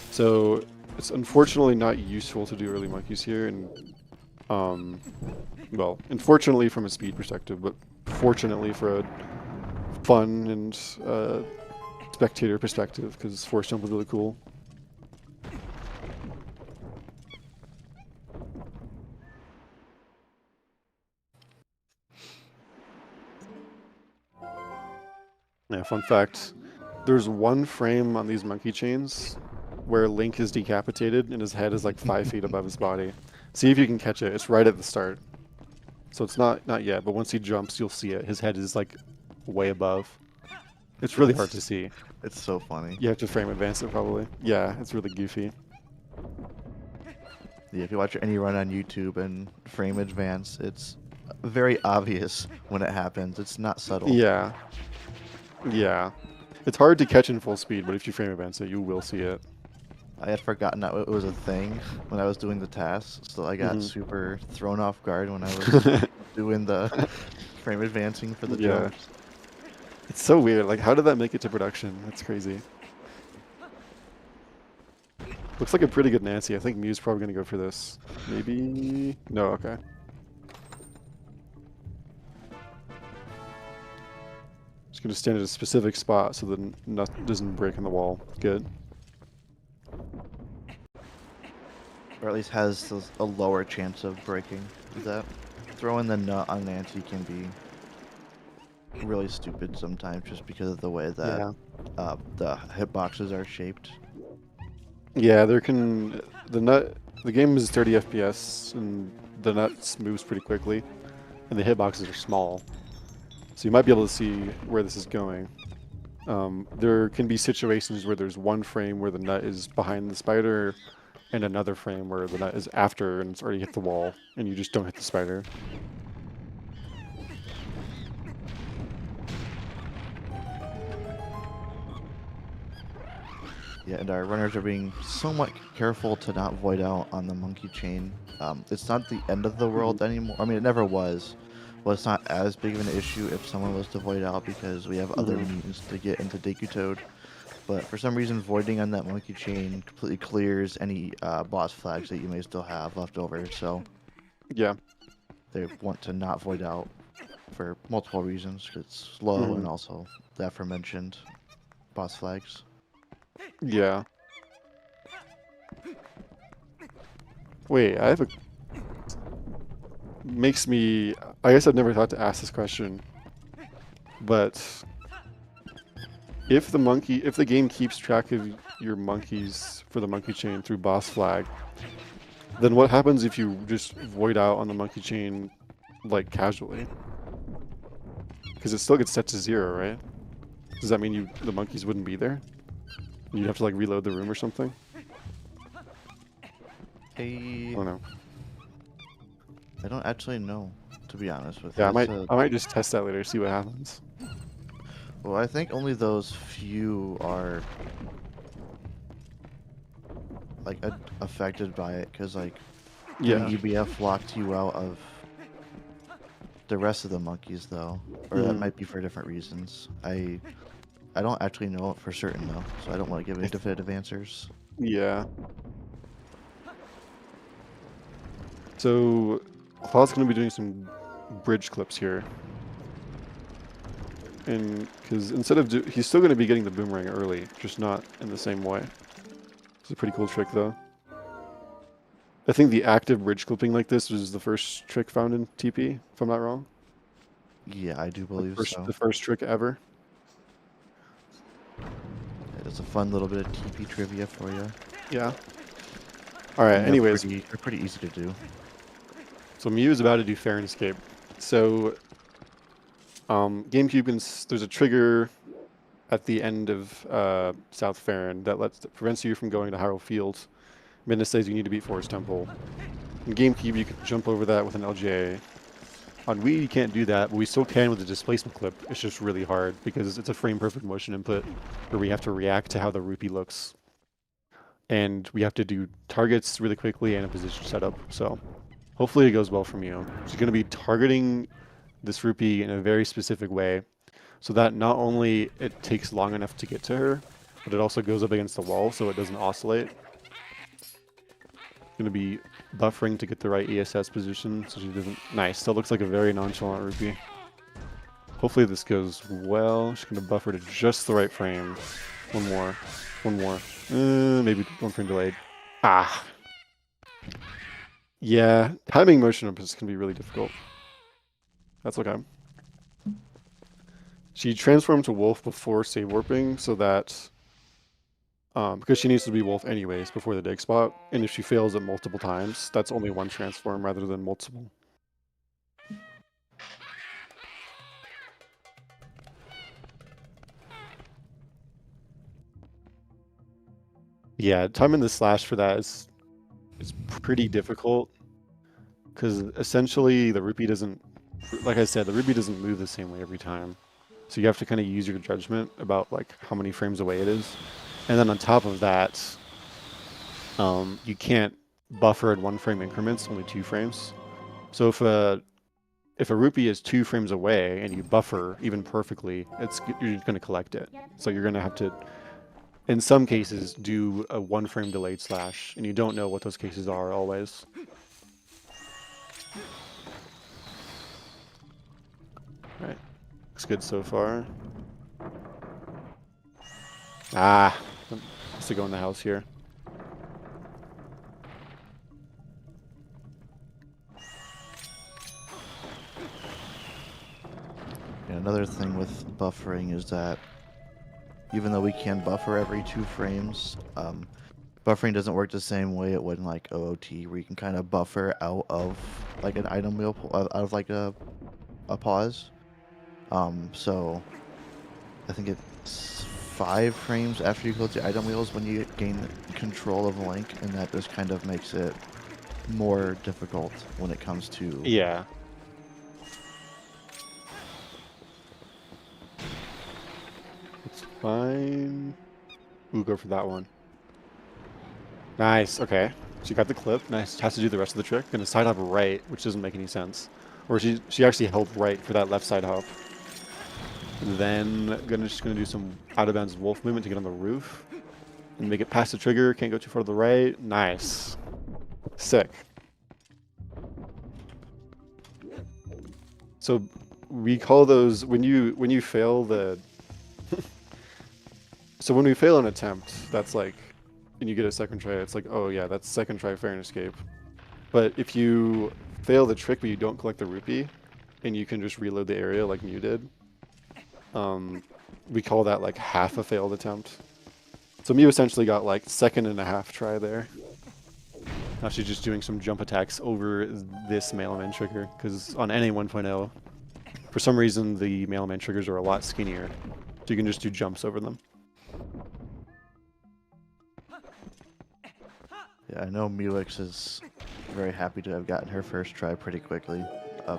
So it's unfortunately not useful to do early monkeys here, and well, unfortunately from a speed perspective, but fortunately for a fun and spectator perspective, because Forest Jump was really cool. Yeah, fun fact, there's one frame on these monkey chains where Link is decapitated and his head is like 5 feet above his body. See if you can catch it. It's right at the start. So it's not yet, but once he jumps, you'll see it. His head is like way above. It's really hard to see. It's so funny. You have to frame advance it probably. Yeah, it's really goofy. Yeah, if you watch any run on YouTube and frame advance, it's very obvious when it happens. It's not subtle. Yeah. Yeah. It's hard to catch in full speed, but if you frame advance it, you will see it. I had forgotten that it was a thing when I was doing the tasks, so I got super thrown off guard when I was doing the frame advancing for the jumps. It's so weird. Like, how did that make it to production? That's crazy. Looks like a pretty good Nancy. I think Mew's probably going to go for this. Maybe... No, okay. Just going to stand at a specific spot so that nothing doesn't break in the wall. Good. Or at least has a lower chance of breaking. That throwing the nut on Nancy can be really stupid sometimes, just because of the way that the hitboxes are shaped. Yeah, the game is 30 FPS, and the nut moves pretty quickly, and the hitboxes are small. So you might be able to see where this is going. There can be situations where there's one frame where the nut is behind the spider, and another frame where the nut is after and it's already hit the wall, and you just don't hit the spider. Yeah, and our runners are being somewhat careful to not void out on the monkey chain. It's not the end of the world anymore. I mean, it never was. Well, it's not as big of an issue if someone was to void out, because we have other means to get into Deku Toad. but for some reason, voiding on that monkey chain completely clears any boss flags that you may still have left over. So Yeah. they want to not void out for multiple reasons. 'Cause it's slow and also the aforementioned boss flags. Yeah. Wait, I have a... Makes me... I guess I've never thought to ask this question. But... If the game keeps track of your monkeys for the monkey chain through boss flag, then what happens if you just void out on the monkey chain, like, casually? Because it still gets set to 0, right? Does that mean the monkeys wouldn't be there? You'd have to, like, reload the room or something? I don't know. I don't actually know, to be honest with Yeah, you. I might just test that later, see what happens. Well, I think only those few are like affected by it, because like Yeah. EBF locked you out of the rest of the monkeys, though, or that might be for different reasons. I don't actually know it for certain though, so I don't want to give any definitive answers. Yeah. So, Claw's going to be doing some bridge clips here. And, because instead of he's still going to be getting the boomerang early, just not in the same way. It's a pretty cool trick, though. I think the active bridge clipping like this was the first trick found in TP, if I'm not wrong. Yeah, I do believe so. The first trick ever. It's a fun little bit of TP trivia for you. Yeah. All right. Anyways, they're pretty easy to do. So Mew is about to do Fair and Escape. So GameCube, there's a trigger at the end of South Farron that prevents you from going to Hyrule Field. Midna says you need to beat Forest Temple. In GameCube, you can jump over that with an LGA. On Wii, you can't do that, but we still can with the displacement clip. It's just really hard because it's a frame-perfect motion input where we have to react to how the rupee looks. And we have to do targets really quickly and a position setup. So hopefully it goes well from you. She's going to be targeting this rupee in a very specific way so that not only it takes long enough to get to her, but it also goes up against the wall so it doesn't oscillate. Going to be buffering to get the right ESS position so she doesn't... Nice. Still looks like a very nonchalant rupee. Hopefully this goes well. She's going to buffer to just the right frame. One more. One more. Maybe one frame delayed. Ah. Yeah. Timing motion up is going to be really difficult. That's okay. She transformed to Wolf before save warping so that... because she needs to be Wolf anyways before the dig spot, and if she fails it multiple times, that's only one transform rather than multiple. Yeah, timing the slash for that is pretty difficult, because essentially the rupee doesn't, like I said, the rupee doesn't move the same way every time. So you have to kind of use your judgment about like how many frames away it is. And then on top of that, you can't buffer in 1 frame increments, only 2 frames. So if a rupee is 2 frames away and you buffer even perfectly, you're going to collect it. So you're going to have to, in some cases, do a 1 frame delayed slash, and you don't know what those cases are always. All right, looks good so far. Ah. Has to go in the house here. Yeah, another thing with buffering is that even though we can buffer every 2 frames, buffering doesn't work the same way it would in like OOT, where you can kind of buffer out of like an item wheel, out of like a pause. So I think it's 5 frames after you close the item wheels when you gain control of Link, and that just kind of makes it more difficult when it comes to... Yeah. It's fine. Ooh, go for that one. Nice, okay. She got the clip. Nice. Has to do the rest of the trick. Gonna side hop right, which doesn't make any sense. Or she actually held right for that left side hop. Then just gonna do some out of bounds wolf movement to get on the roof and make it past the trigger. Can't go too far to the right. Nice, sick. So we call those when you fail the. So when we fail an attempt, that's like, and you get a second try, it's like, oh yeah, that's second try fair and escape. But if you fail the trick but you don't collect the rupee, and you can just reload the area like Mew did, we call that like half a failed attempt. So Mew essentially got like second and a half try there. Now she's just doing some jump attacks over this mailman trigger, because on NA 1.0, for some reason the mailman triggers are a lot skinnier, so you can just do jumps over them. Yeah, I know meewix is very happy to have gotten her first try pretty quickly.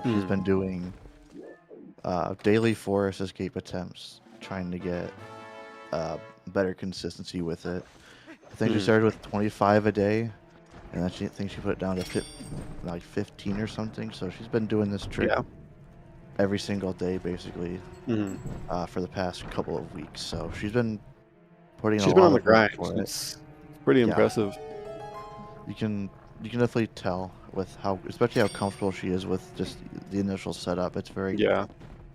She's been doing daily forest escape attempts, trying to get better consistency with it. I think she started with 25 a day, and then she thinks she put it down to like 15 or something. So she's been doing this trick every single day, basically, for the past couple of weeks. So she's been putting a lot on the of work grind. for it. It's pretty impressive. You can definitely tell with especially how comfortable she is with just the initial setup. It's very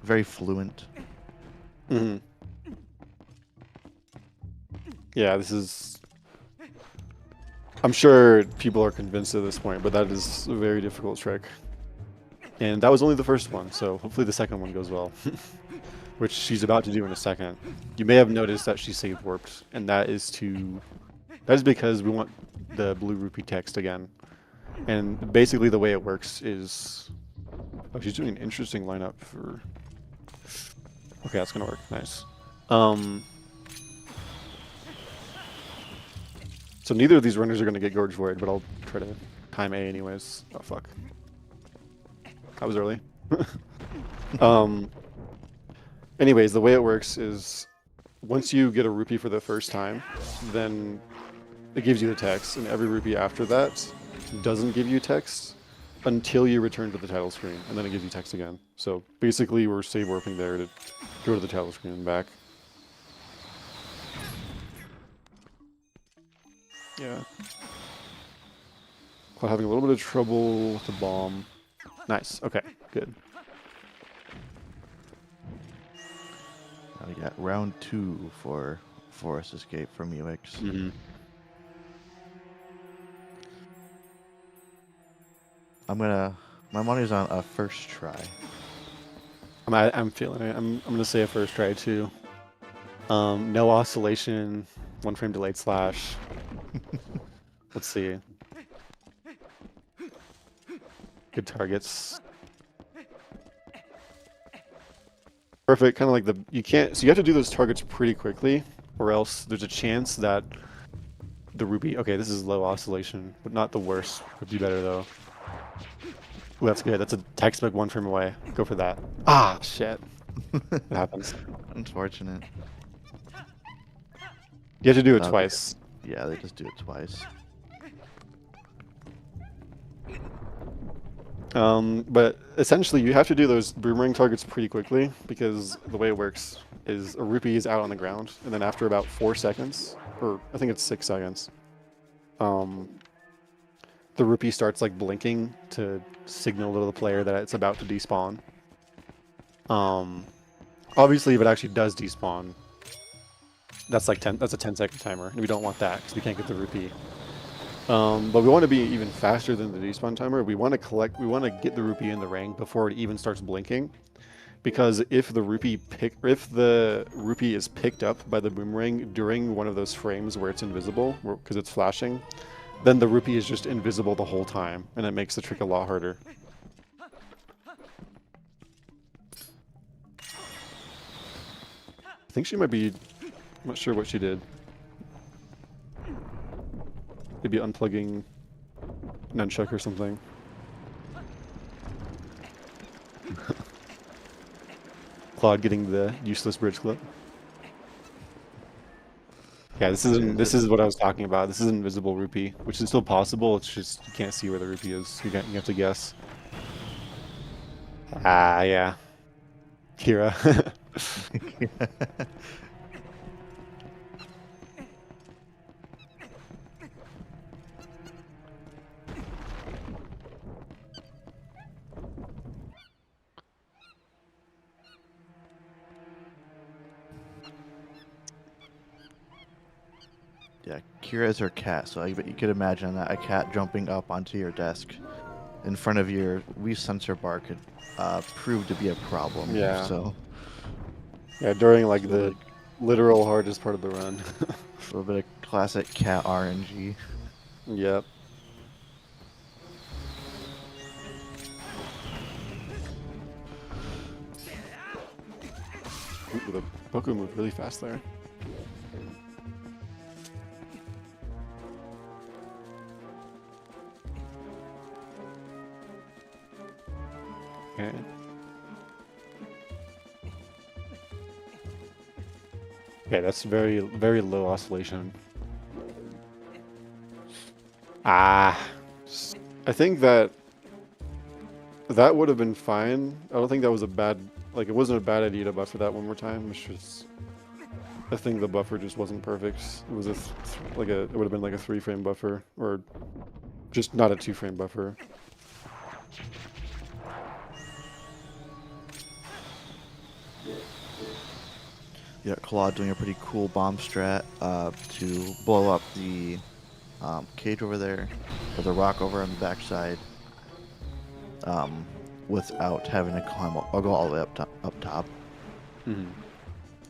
very fluent. Yeah, this is. I'm sure people are convinced at this point, but that is a very difficult trick. And that was only the first one, so hopefully the second one goes well. Which she's about to do in a second. You may have noticed that she saved warped, and that is because we want the blue rupee text again. And basically the way it works is... Oh, she's doing an interesting lineup for... Okay, that's gonna work. Nice. So neither of these runners are gonna get Gorge Void, but I'll try to time A anyways. Oh, fuck. That was early. Anyways, the way it works is once you get a rupee for the first time, then it gives you the text, and every rupee after that doesn't give you text until you return to the title screen, and then it gives you text again. So basically we're save warping there to go to the title screen and back. Yeah. Cloud having a little bit of trouble with the bomb. Nice. Okay, good. Now we got round 2 for forest escape from meewix. My money's on a first try. I'm feeling it. I'm gonna say a first try too. No oscillation, 1 frame delayed slash. Let's see. Good targets. Perfect. Kind of like so you have to do those targets pretty quickly, or else there's a chance that the rupee. Okay, this is low oscillation, but not the worst. Would be better though. Ooh, that's good. That's a textbook 1 frame away. Go for that. Ah, shit. It happens. Unfortunate. You have to do it twice. Yeah, they just do it twice. But essentially you have to do those boomerang targets pretty quickly, because the way it works is a rupee is out on the ground, and then after about 4 seconds, or I think it's 6 seconds, the rupee starts like blinking to signal to the player that it's about to despawn. Obviously if it actually does despawn, that's like that's a 10-second timer, and we don't want that because we can't get the rupee. But we want to be even faster than the despawn timer. We want to get the rupee in the ring before it even starts blinking, because if the rupee is picked up by the boomerang during one of those frames where it's invisible, because it's flashing, then the rupee is just invisible the whole time, and it makes the trick a lot harder. I think she might be... I'm not sure what she did. Maybe unplugging nunchuck or something. Claude getting the useless bridge clip. Yeah, this is what I was talking about. This is invisible rupee, which is still possible. It's just you can't see where the rupee is. You have to guess. Ah, yeah. Kira. Yeah, Kira is her cat, so you could imagine that a cat jumping up onto your desk in front of your Wii sensor bar could prove to be a problem. Yeah. So, Yeah, during like a the literal hardest part of the run. little bit of classic cat RNG. Yep. Ooh, the Boku moved really fast there. Okay. Okay, that's very, very low oscillation. Ah, I think that would have been fine. I don't think that was a bad, like, it wasn't a bad idea to buffer that one more time. It's just, I think the buffer just wasn't perfect. It was it would have been like a 3-frame buffer, or just not a 2-frame buffer. Yeah, Claude doing a pretty cool bomb strat to blow up the cage over there, or the rock over on the backside, without having to climb. I'll go all the way up top, Mm-hmm. and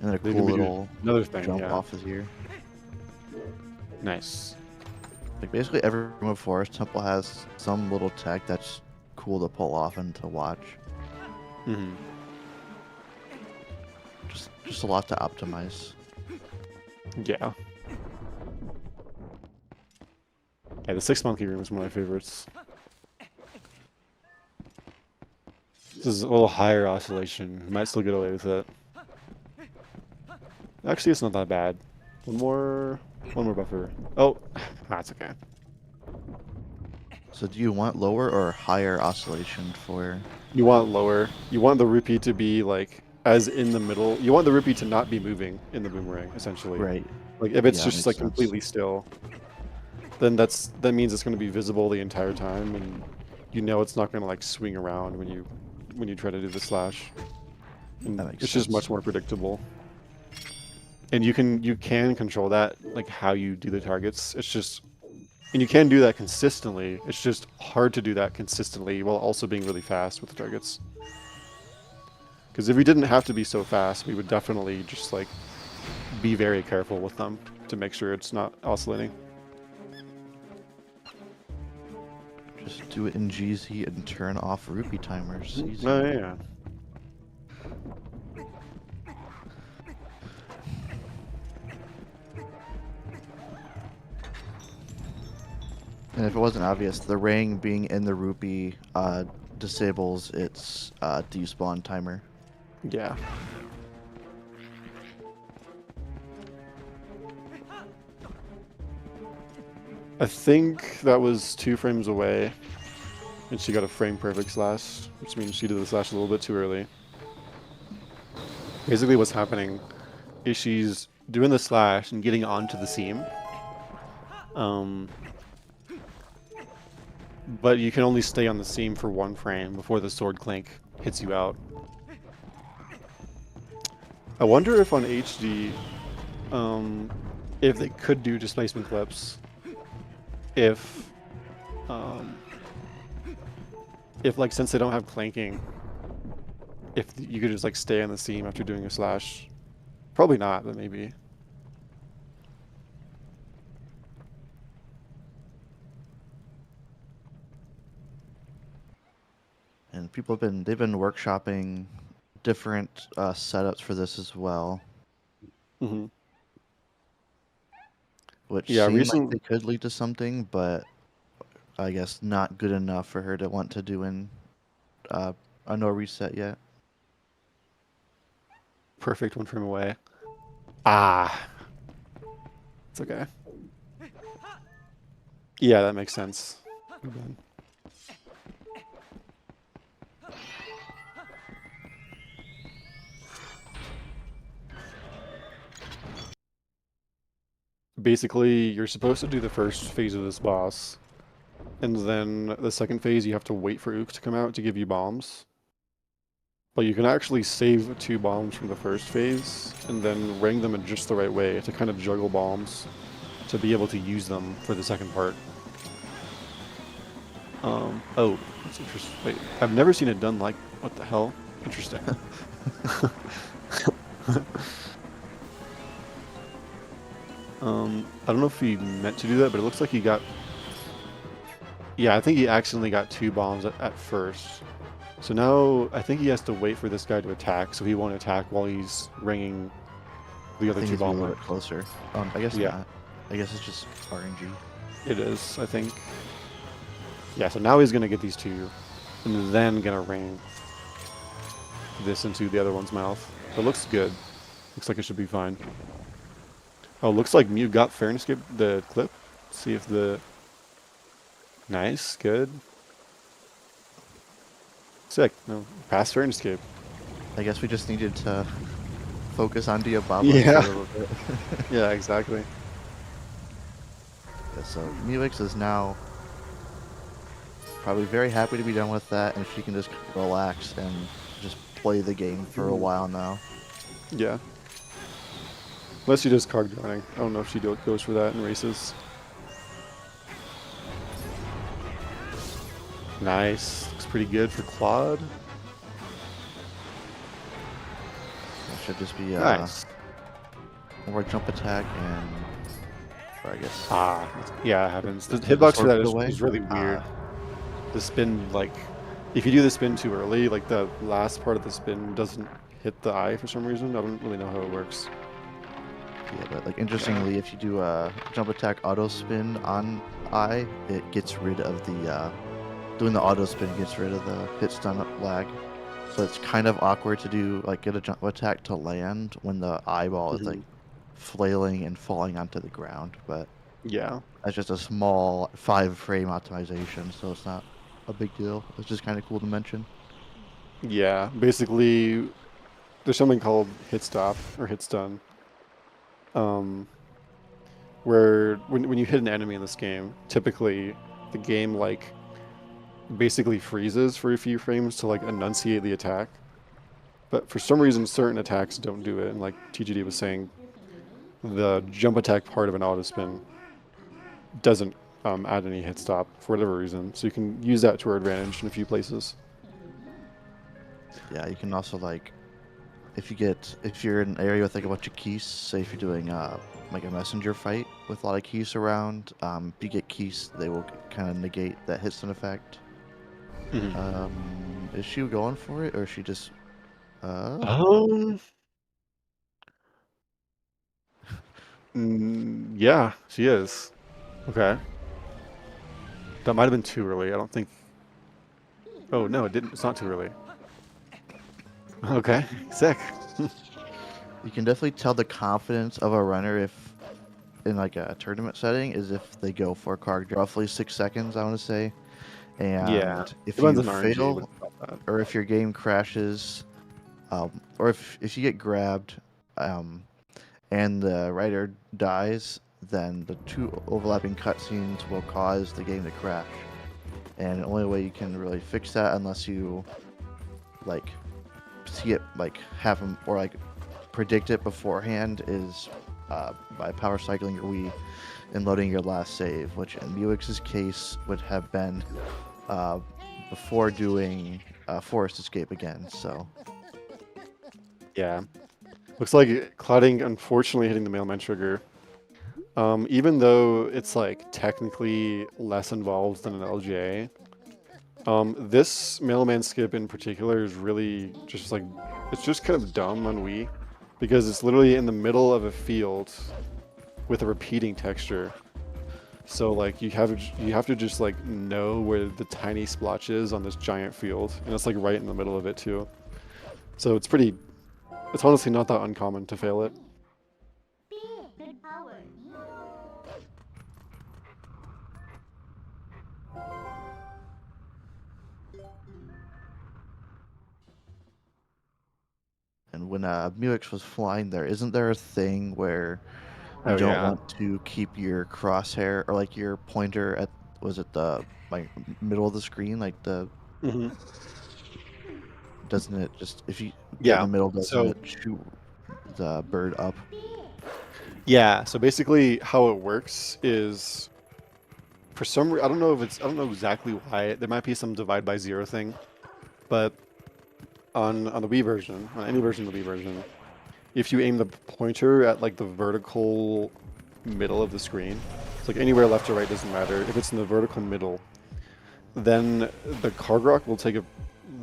then a They cool can be doing little another thing, jump yeah. off his ear. Nice. Like basically every room of Forest Temple has some little tech that's cool to pull off and to watch. Mm-hmm. Just a lot to optimize. Yeah. Yeah, the 6 monkey room is one of my favorites. This is a little higher oscillation. Might still get away with it. Actually, it's not that bad. One more buffer. Oh, that's okay. So do you want lower or higher oscillation for? You want lower. You want the rupee to be like as in the middle. You want the rupee to not be moving in the boomerang, essentially. Right. Like if it's Yeah, just makes like sense. completely still, then that means it's going to be visible the entire time, and you know it's not going to like swing around when you try to do the slash. And That makes it's just sense. much more predictable. And you can control that, like how you do the targets. It's just, and you can do that consistently. It's just hard to do that consistently while also being really fast with the targets. Because if we didn't have to be so fast, we would definitely just like be very careful with them to make sure it's not oscillating. Just do it in GZ and turn off rupee timers. Easy. Oh yeah. And if it wasn't obvious, the ring being in the rupee disables its despawn timer. Yeah. I think that was 2 frames away, and she got a frame perfect slash, which means she did the slash a little bit too early. Basically what's happening is she's doing the slash and getting onto the seam. But you can only stay on the seam for 1 frame before the sword clink hits you out. I wonder if on HD, if they could do displacement clips, if like since they don't have clanking, if you could just like stay on the seam after doing a slash. Probably not, but maybe. And people they've been workshopping different setups for this as well, Mm-hmm. which Yeah, seem like they could lead to something, but I guess not good enough for her to want to do in a no reset yet. Perfect 1 frame away. Ah. It's okay. Yeah, that makes sense. basically you're supposed to do the first phase of this boss, and then the second phase you have to wait for Ook to come out to give you bombs. But you can actually save 2 bombs from the first phase, and then ring them in just the right way to kind of juggle bombs to be able to use them for the second part. Oh, that's interesting. Wait, I've never seen it done like, what the hell? Interesting. I don't know if he meant to do that, but it looks like he got... Yeah, I think he accidentally got 2 bombs at first. So now I think he has to wait for this guy to attack, so he won't attack while he's ringing the I other think two he's a little bombs. bit closer. I guess Yeah, not. I guess it's just RNG. it is, I think. Yeah, so now he's gonna get these 2, and then gonna ring this into the other one's mouth. It looks good. Looks like it should be fine. Oh, looks like Mew got fair and skip the clip. See if the... Nice, good. Sick. No, pass fair and escape. I guess we just needed to focus on Diababa Yeah. for a little bit. Yeah, exactly. Yeah, so meewix is now probably very happy to be done with that, and she can just relax and just play the game for a while now. Yeah. Unless she does card drowning. I don't know if she goes for that in races. Nice. Looks pretty good for Claude. It should just be Nice. more jump attack and, or I guess. Ah, yeah, it happens. The Is hitbox sword for that put away? is really weird. The spin, like, if you do the spin too early, like the last part of the spin doesn't hit the eye for some reason. I don't really know how it works. Yeah, but like interestingly, if you do a jump attack auto spin on I, it gets rid of the doing the auto spin gets rid of the hit stun lag. So it's kind of awkward to do like get a jump attack to land when the eyeball is like flailing and falling onto the ground. But Yeah. that's just a small 5-frame optimization, so it's not a big deal. It's just kind of cool to mention. Yeah. Basically, there's something called hit stop or hit stun. Where when you hit an enemy in this game, typically the game like basically freezes for a few frames to like enunciate the attack. But for some reason, certain attacks don't do it. And like TGD was saying, the jump attack part of an auto spin doesn't add any hit stop for whatever reason. So you can use that to our advantage in a few places. Yeah, you can also like if you're in an area with like a bunch of keys, say if you're doing like a messenger fight with a lot of keys around, if you get keys, they will kind of negate that hit stun effect. Is she going for it, or is she just Yeah, she is. Okay. That might have been too early. I don't think. Oh no, it didn't. It's not too early. Okay, sick. You can definitely tell the confidence of a runner if in like a tournament setting is if they go for a card roughly 6 seconds, I want to say. And Yeah, if depends you on RNG. fail or if your game crashes, or if you get grabbed, and the writer dies, then the 2 overlapping cutscenes will cause the game to crash. And the only way you can really fix that, unless you like see it, like have them or like predict it beforehand, is by power cycling your Wii and loading your last save, which in Muix's case would have been before doing Forest Escape again. So Yeah. Looks like ClawedInk unfortunately hitting the mailman trigger. Even though it's like technically less involved than an LGA, this mailman skip in particular is really just like, it's just kind of dumb on Wii because it's literally in the middle of a field with a repeating texture. So like you have to just like know where the tiny splotch is on this giant field, and it's like right in the middle of it too. So it's honestly not that uncommon to fail it. and when Muix was flying there, isn't there a thing where You Oh don't yeah. want to keep your crosshair or like your pointer at, was it the like middle of the screen, like the, Hmm. doesn't it just, if you get in Yeah. the middle, doesn't So it shoot the bird up? yeah. So basically, how it works is for some I don't know if it's I don't know exactly why. There might be some divide by zero thing, but on the Wii version, on any version of the Wii version, if you aim the pointer at like the vertical middle of the screen, it's like anywhere left or right doesn't matter. If it's in the vertical middle, then the card rock will take a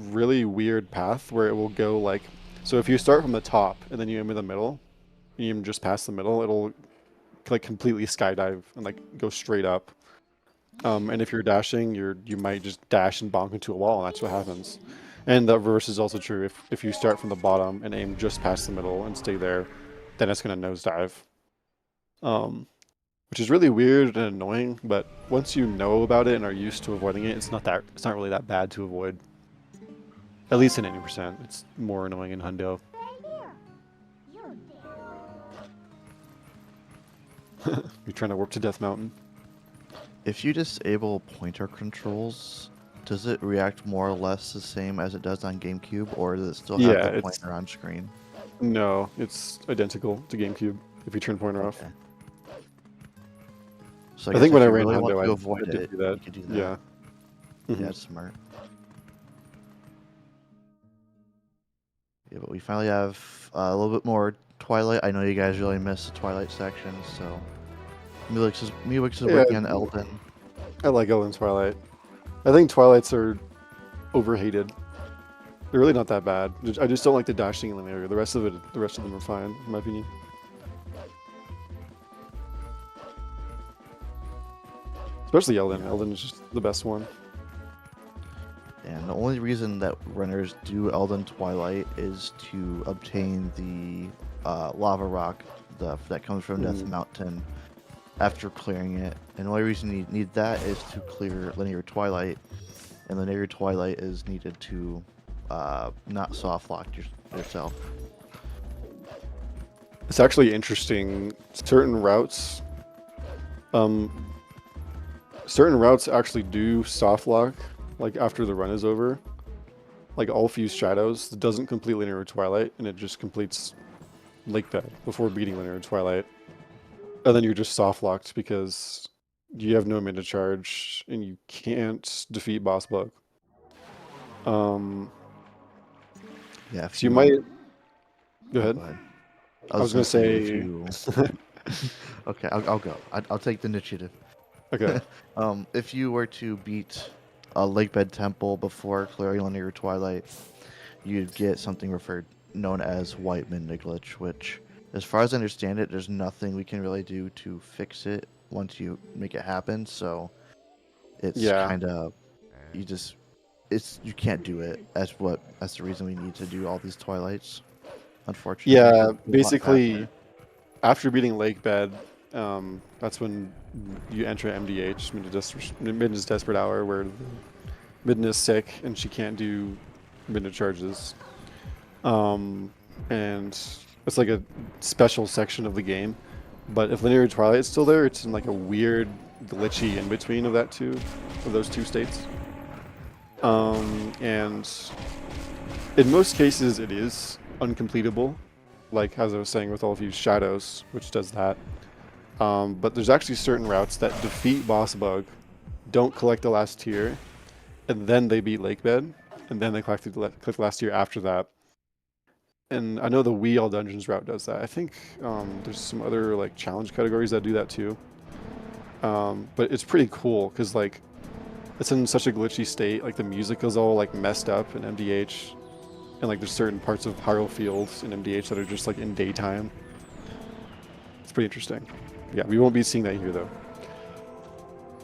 really weird path where it will go like, so if you start from the top and then you aim in the middle, you aim just past the middle, it'll like completely skydive and like go straight up. And if you're dashing, you might just dash and bonk into a wall, and that's what happens. And the reverse is also true. If you start from the bottom and aim just past the middle and stay there, then it's gonna nosedive. Um, which is really weird and annoying. But once you know about it and are used to avoiding it, it's not really that bad to avoid. At least in 80%. It's more annoying in Hundo. You're trying to warp to Death Mountain. If you disable pointer controls, does it react more or less the same as it does on GameCube, or does it still have Yeah, the it's pointer on screen? no, it's identical to GameCube if you turn pointer off. Okay. So I guess think when if I you ran really want Hundo, to I avoid did it, do that. you could do that. Yeah. Yeah, Mhm. that's smart. Yeah, but we finally have a little bit more Twilight. I know you guys really miss the Twilight section, so meewix is Yeah, working on Elden. I like Elden Twilight. I think Twilights are overhated. They're really not that bad. I just don't like the dashing in the area. The rest of them are fine, in my opinion. Especially Elden. Yeah. Elden is just the best one. And the only reason that runners do Elden Twilight is to obtain the lava rock that comes from Death Mountain after clearing it. And the only reason you need that is to clear Linear Twilight. And Linear Twilight is needed to not soft lock yourself. It's actually interesting. Certain routes actually do soft lock, like after the run is over. Like all Fused Shadows doesn't complete Linear Twilight, and it just completes Lake Bed before beating Linear Twilight. And then you're just soft locked because you have no mana charge and you can't defeat Boss Bug. Yeah, So you might go ahead. Go ahead. I was gonna say if you... Okay, I'll go. I'll take the initiative. okay. If you were to beat a Lakebed Temple before clearing Linear Twilight, you'd get something known as White Midna Glitch, which, as far as I understand it, there's nothing we can really do to fix it once you make it happen. So it's kind of you can't do it. That's the reason we need to do all these Twilights. Unfortunately. Yeah, basically, after beating Lakebed, that's when you enter MDH, Midna's Desperate Hour, where Midna is sick and she can't do Midna charges. And it's like a special section of the game. But if Linear Twilight is still there, it's in like a weird, glitchy in between of those two states. And in most cases, it is uncompletable, like as I was saying with all of you Shadows, which does that. But there's actually certain routes that defeat Boss Bug, don't collect the last tier, and then they beat Lakebed, and then they collect the last tier after that. And I know the Wii All Dungeons route does that. I think there's some other like challenge categories that do that too. But it's pretty cool because like it's in such a glitchy state. Like the music is all like messed up in MDH. And like there's certain parts of Hyrule Fields in MDH that are just like in daytime. It's pretty interesting. Yeah, we won't be seeing that here though.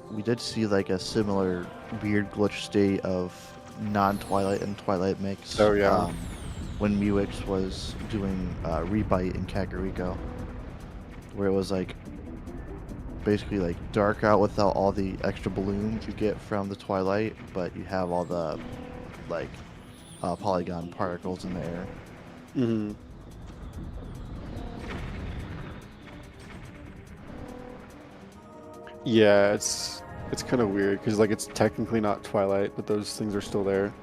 We did see like a similar weird glitch state of non-Twilight and Twilight mix. Oh yeah. When meewix was doing Rebite in Kakariko, where it was like basically like dark out without all the extra balloons you get from the Twilight, but you have all the like polygon particles in the air. Mm-hmm. Yeah, it's kind of weird because like it's technically not Twilight, but those things are still there.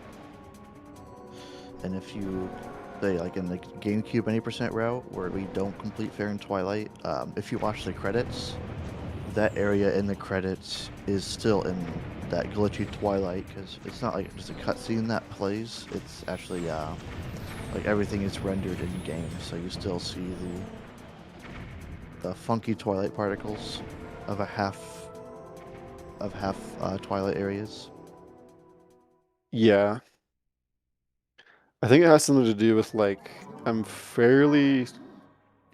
And if you say like in the GameCube any percent route where we don't complete Fair and Twilight, if you watch the credits, that area in the credits is still in that glitchy Twilight because it's not like just a cutscene that plays. It's actually like everything is rendered in game, so you still see the funky Twilight particles of half Twilight areas. Yeah, I think it has something to do with like I'm fairly, I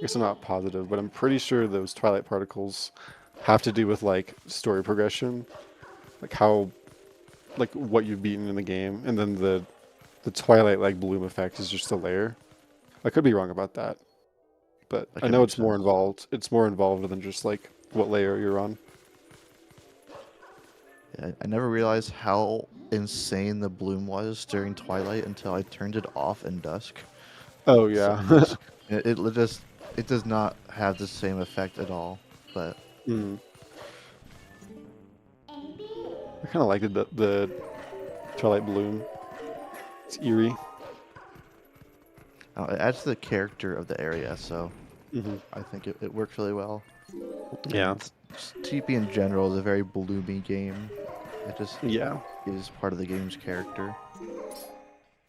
guess I'm not positive, but I'm pretty sure those Twilight particles have to do with like story progression, like how like what you've beaten in the game, and then the Twilight like bloom effect is just a layer. I could be wrong about that, but That I could know make it's more sense. involved. It's more involved than just like what layer you're on. Yeah, I never realized how insane the bloom was during Twilight until I turned it off in Dusk. Oh So yeah. it does not have the same effect at all. But Mm. I kind of like the Twilight bloom. It's eerie. it adds to the character of the area, so Hmm. I think it works really well. Yeah. And TP in general is a very bloomy game. It just Yeah. is part of the game's character.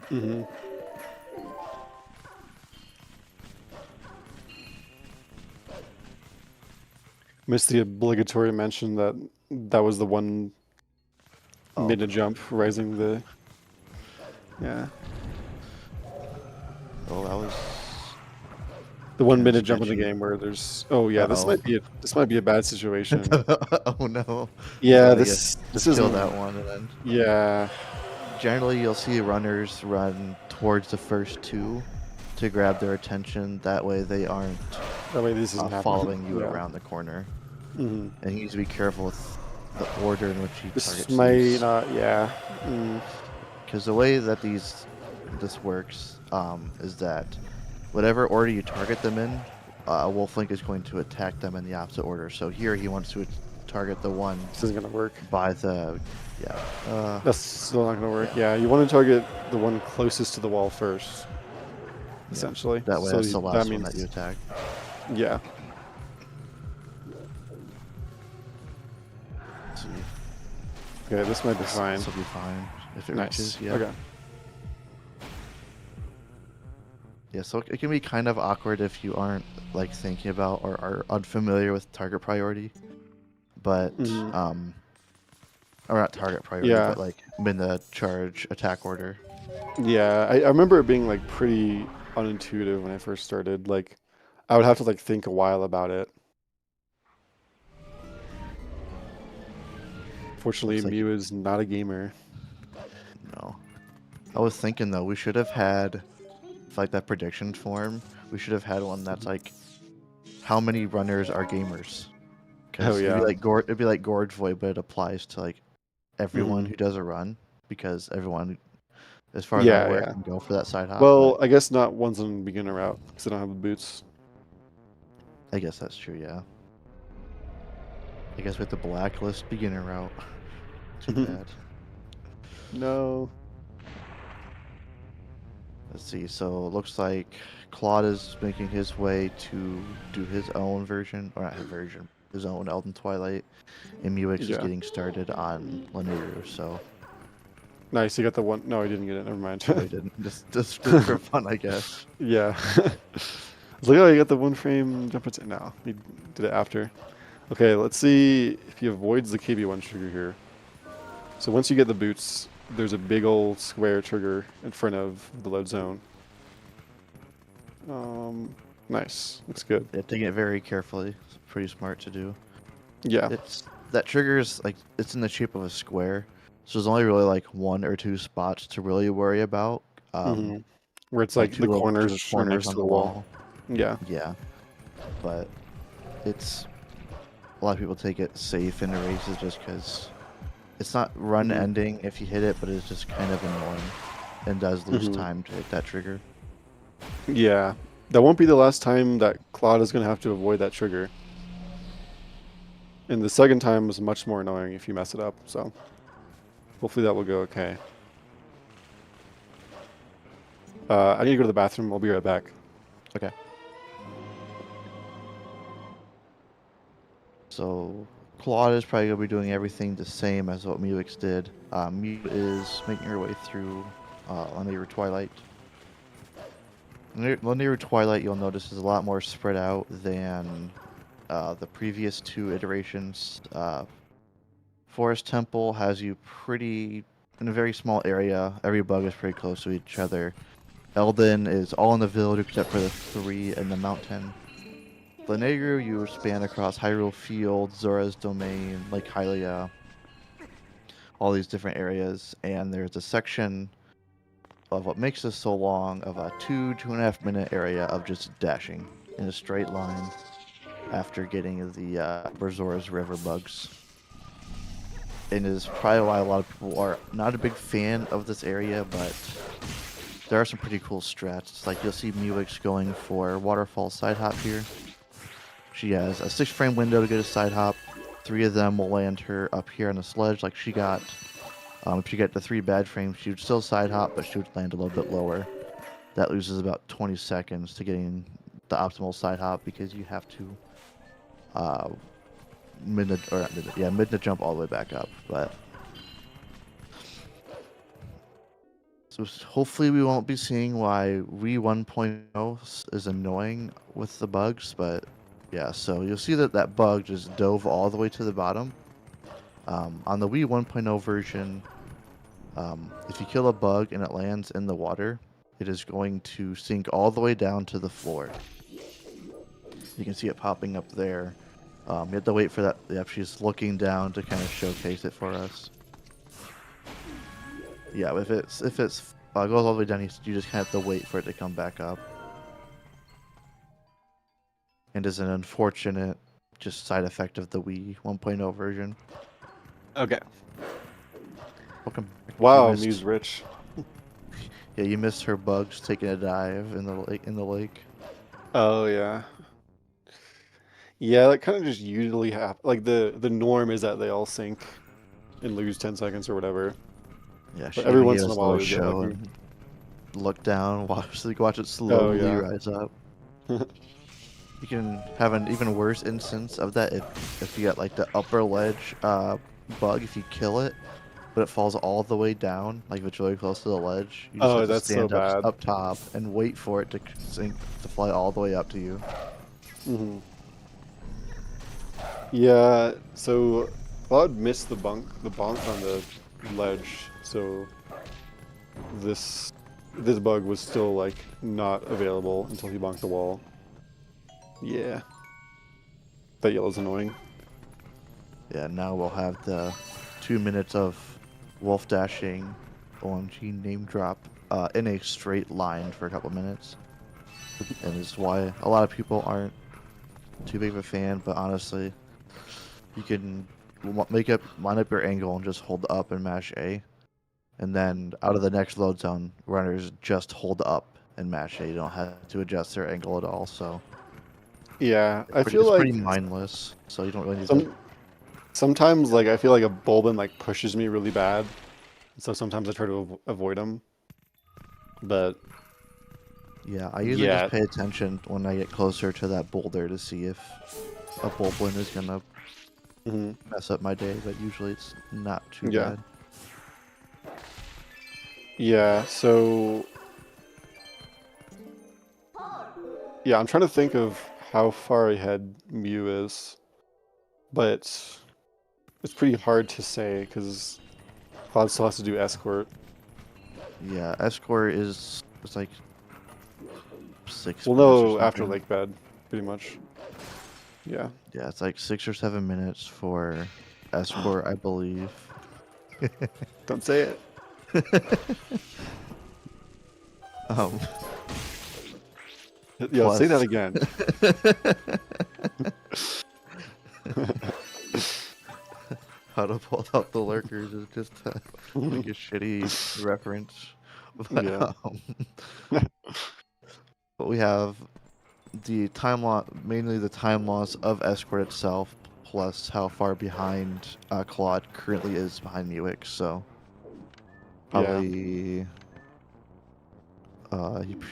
Hmm. Missed the obligatory mention that that was the one Oh, mid jump rising the. Yeah. oh, that was The one kind of minute jump in the sketchy. game where there's. Oh yeah, Uh-oh. this might be a bad situation. Oh no. Yeah, I guess this just kill isn't. that one and then Yeah. generally you'll see runners run towards the first two to grab their attention. That way they aren't That way this isn't happening. following you Yeah. around the corner. Hmm. And you need to be careful with the order in which you This target might these. not. Yeah. Mm. Because the way that this works is that whatever order you target them in, Wolflink is going to attack them in the opposite order. So here he wants to target the one This isn't gonna work. by the That's still not gonna work. Yeah, you want to target the one closest to the wall first, yeah. essentially. That way So that's the that last one that you means. attack. Yeah. Let's see. Okay, this might be fine. This will be fine if it Nice. reaches. Yeah. Okay. Yeah, so it can be kind of awkward if you aren't like thinking about or are unfamiliar with target priority. But Hmm. or not target priority, Yeah. but like in the charge attack order. Yeah. I remember it being like pretty unintuitive when I first started. Like, I would have to like think a while about it. Fortunately, Looks like Mew is not a gamer. no. I was thinking though, we should have had like that prediction form. We should have had one that's like how many runners are gamers. Oh Because yeah. it'd be like Gorge Void, but it applies to like everyone Hmm. who does a run because everyone, as far as I'm Yeah. aware, Yeah. can go for that side hop. But Well, I guess not ones on beginner route because I don't have the boots. I guess that's true. Yeah. I guess with the blacklist beginner route. Too bad. No. Let's see. So it looks like Claude is making his way to do his own version, or not his version, his own Elden Twilight, and meewix is Yeah. getting started on Lanayru. So Nice. You got the one. No, I didn't get it. Never mind. no, he didn't. Just for fun, I guess. Yeah. I was like, oh, you got the one frame jump attack. No, he did it after. Okay, let's see if he avoids the KB1 trigger here. So once you get the boots, there's a big old square trigger in front of the load zone. Nice. Looks good. Yeah, taking it very carefully. It's pretty smart to do. Yeah. It's that trigger is like it's in the shape of a square, so there's only really like one or two spots to really worry about. Hmm. Where it's Like like the two corners are corners next on to the the wall. wall. Yeah. Yeah, but it's a lot of people take it safe in the races just because it's not run Hmm. ending if you hit it, but it's just kind of annoying and does lose Hmm. time to hit that trigger. Yeah. That won't be the last time that Claude is going to have to avoid that trigger. And the second time was much more annoying if you mess it up, so hopefully that will go okay. I need to go to the bathroom. I'll be right back. Okay. So Claude is probably gonna be doing everything the same as what meewix did. Mew is making her way through Linear Twilight. Linear Twilight, you'll notice, is a lot more spread out than the previous two iterations. Forest Temple has you pretty in a very small area. Every bug is pretty close to each other. Elden is all in the village except for the three in the mountain. Lanegru, you span across Hyrule Field, Zora's Domain, Lake Hylia, all these different areas, and there's a section of what makes this so long of a 2.5 minute area of just dashing in a straight line after getting the Berzora's River bugs. And it is probably why a lot of people are not a big fan of this area, but there are some pretty cool strats. Like you'll see meewix going for waterfall side hop here. She has a 6-frame window to get a side hop. 3 of them will land her up here on the sledge like she got. If you get the 3 bad frames, she would still side hop, but she would land a little bit lower. That loses about 20 seconds to getting the optimal side hop because you have to mid to jump all the way back up. But so hopefully we won't be seeing why Wii 1.0 is annoying with the bugs, but yeah, so you'll see that that bug just dove all the way to the bottom. On the Wii 1.0 version, if you kill a bug and it lands in the water, it is going to sink all the way down to the floor. You can see it popping up there. You have to wait for that. Yep, she's looking down to kind of showcase it for us. Yeah, if it goes all the way down, you just kind of have to wait for it to come back up. And is an unfortunate just side effect of the Wii 1.0 version. Okay. Welcome back. Wow, Mew's rich. Yeah, you missed her bugs taking a dive in the lake. Oh yeah. Yeah, that kind of just usually happens. Like the norm is that they all sink and lose 10 seconds or whatever. Yeah, But she every even once gave in a us a while little you get show lucky. and look down, watch it Oh slowly yeah. rise up. You can have an even worse instance of that if you got like the upper ledge bug. If you kill it, but it falls all the way down, like if it's really close to the ledge, you just Oh, have to that's so stand bad. up top and wait for it to sink to fly all the way up to you. Hmm. Yeah, so Claude missed the bonk on the ledge, so this bug was still like not available until he bonked the wall. Yeah. That yellow's annoying. Yeah, now we'll have the 2 minutes of wolf dashing, OMG name drop in a straight line for a couple minutes, and it's why a lot of people aren't too big of a fan. But honestly, you can line up your angle and just hold up and mash A, and then out of the next load zone, runners just hold up and mash A. You don't have to adjust their angle at all. So Yeah, I feel it's pretty like mindless. So you don't really need to. sometimes like I feel like a Bulbin like pushes me really bad, so sometimes I try to avoid him. But Yeah, I usually yeah, just pay attention when I get closer to that boulder to see if a Bulblin is gonna mhm, mess up my day, but usually it's not too yeah, bad. yeah. So yeah, I'm trying to think of how far ahead Mew is, but it's pretty hard to say because Cloud still has to do escort. Yeah, Escort is it's like 6 We'll minutes or know after something. Lake Bed, pretty much. Yeah. Yeah, it's like 6 or 7 minutes for Escort, I believe. Don't say it. um, Yo, say that plus, again. how to pull out the lurkers is just like a shitty reference. But, Yeah. but we have the time loss, mainly the time loss of Escort itself, plus how far behind Claude currently is behind meewix. So probably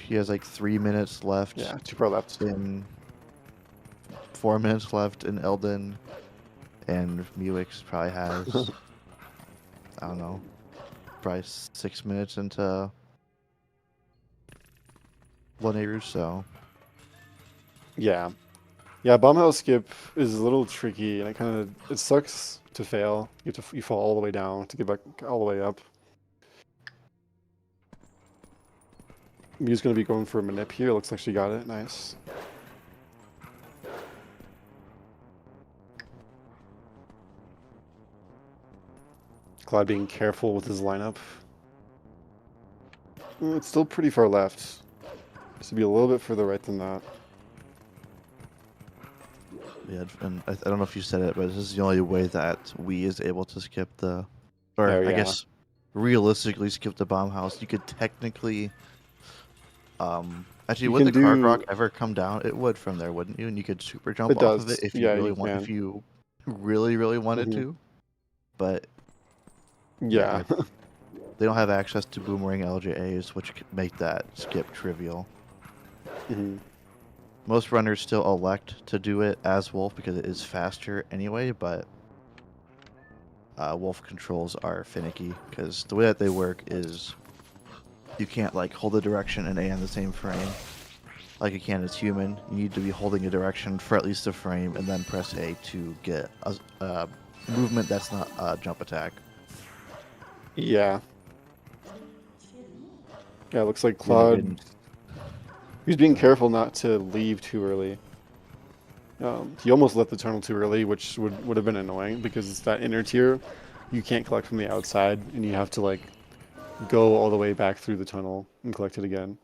he has like 3 minutes left. Yeah, 2 pro left. In 4 minutes left in Elden, and meewix probably has I don't know, probably 6 minutes into Laneru, so Yeah. Yeah, bomb house skip is a little tricky, and it sucks to fail. You fall all the way down to get back all the way up. Mew's gonna be going for a manip here. Looks like she got it. Nice. Cloud being careful with his lineup. It's still pretty far left. Needs to be a little bit further right than that. yeah. And I don't know if you said it, but this is the only way that Wii is able to skip the, or Oh, I yeah. guess realistically skip the bomb house. You could technically, actually, You would the can card do- rock ever come down? It would from there, wouldn't you? And you could super jump It off of does. it if you Yeah, really you want, can. if you really wanted Mhm. to. But Yeah. they don't have access to boomerang LJAs, which could make that skip trivial. Mhm. Most runners still elect to do it as Wolf because it is faster anyway, but Wolf controls are finicky because the way that they work is you can't like hold the direction and A in the same frame like you can as human. You need to be holding a direction for at least a frame and then press A to get a movement that's not a jump attack. Yeah. Yeah, it looks like Yeah, Claude. and- He's being careful not to leave too early. He almost left the tunnel too early, which would have been annoying because it's that inner tier you can't collect from the outside, and you have to like go all the way back through the tunnel and collect it again.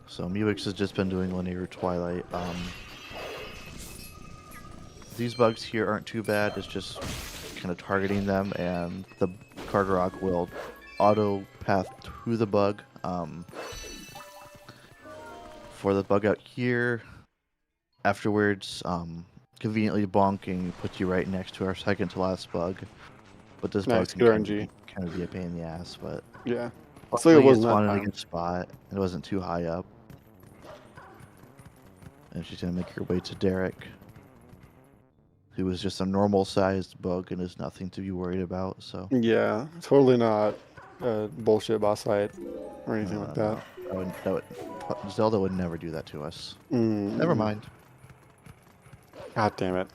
So meewix has just been doing linear Twilight. These bugs here aren't too bad. It's just kind of targeting them, and the card rock will auto path to the bug. For the bug out here, afterwards, conveniently bonking puts you right next to our second to last bug. But this Nice, bug good can RNG. kind of be a pain in the ass. But Yeah. Looks luckily like it it wasn't that spawned in a time. good spot. It wasn't too high up. And she's gonna make her way to Derek, who is just a normal-sized bug and is nothing to be worried about. So Yeah, totally not a bullshit boss fight or anything like that. Zelda would never do that to us. Mm. Never mind. God damn it.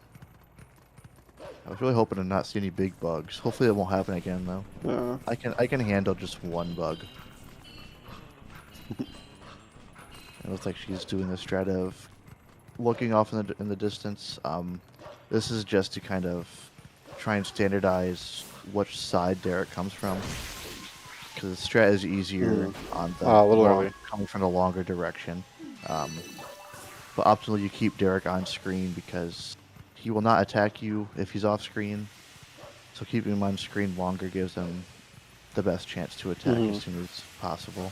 I was really hoping to not see any big bugs. Hopefully it won't happen again though. I can handle just one bug. It looks like she's doing a strat of looking off in the distance. This is just to kind of try and standardize which side Derek comes from, because the strat is easier on the a little early. coming from the longer direction. But optimally, you keep Derek on screen because he will not attack you if he's off screen. So keeping him on screen longer gives him the best chance to attack as soon as possible.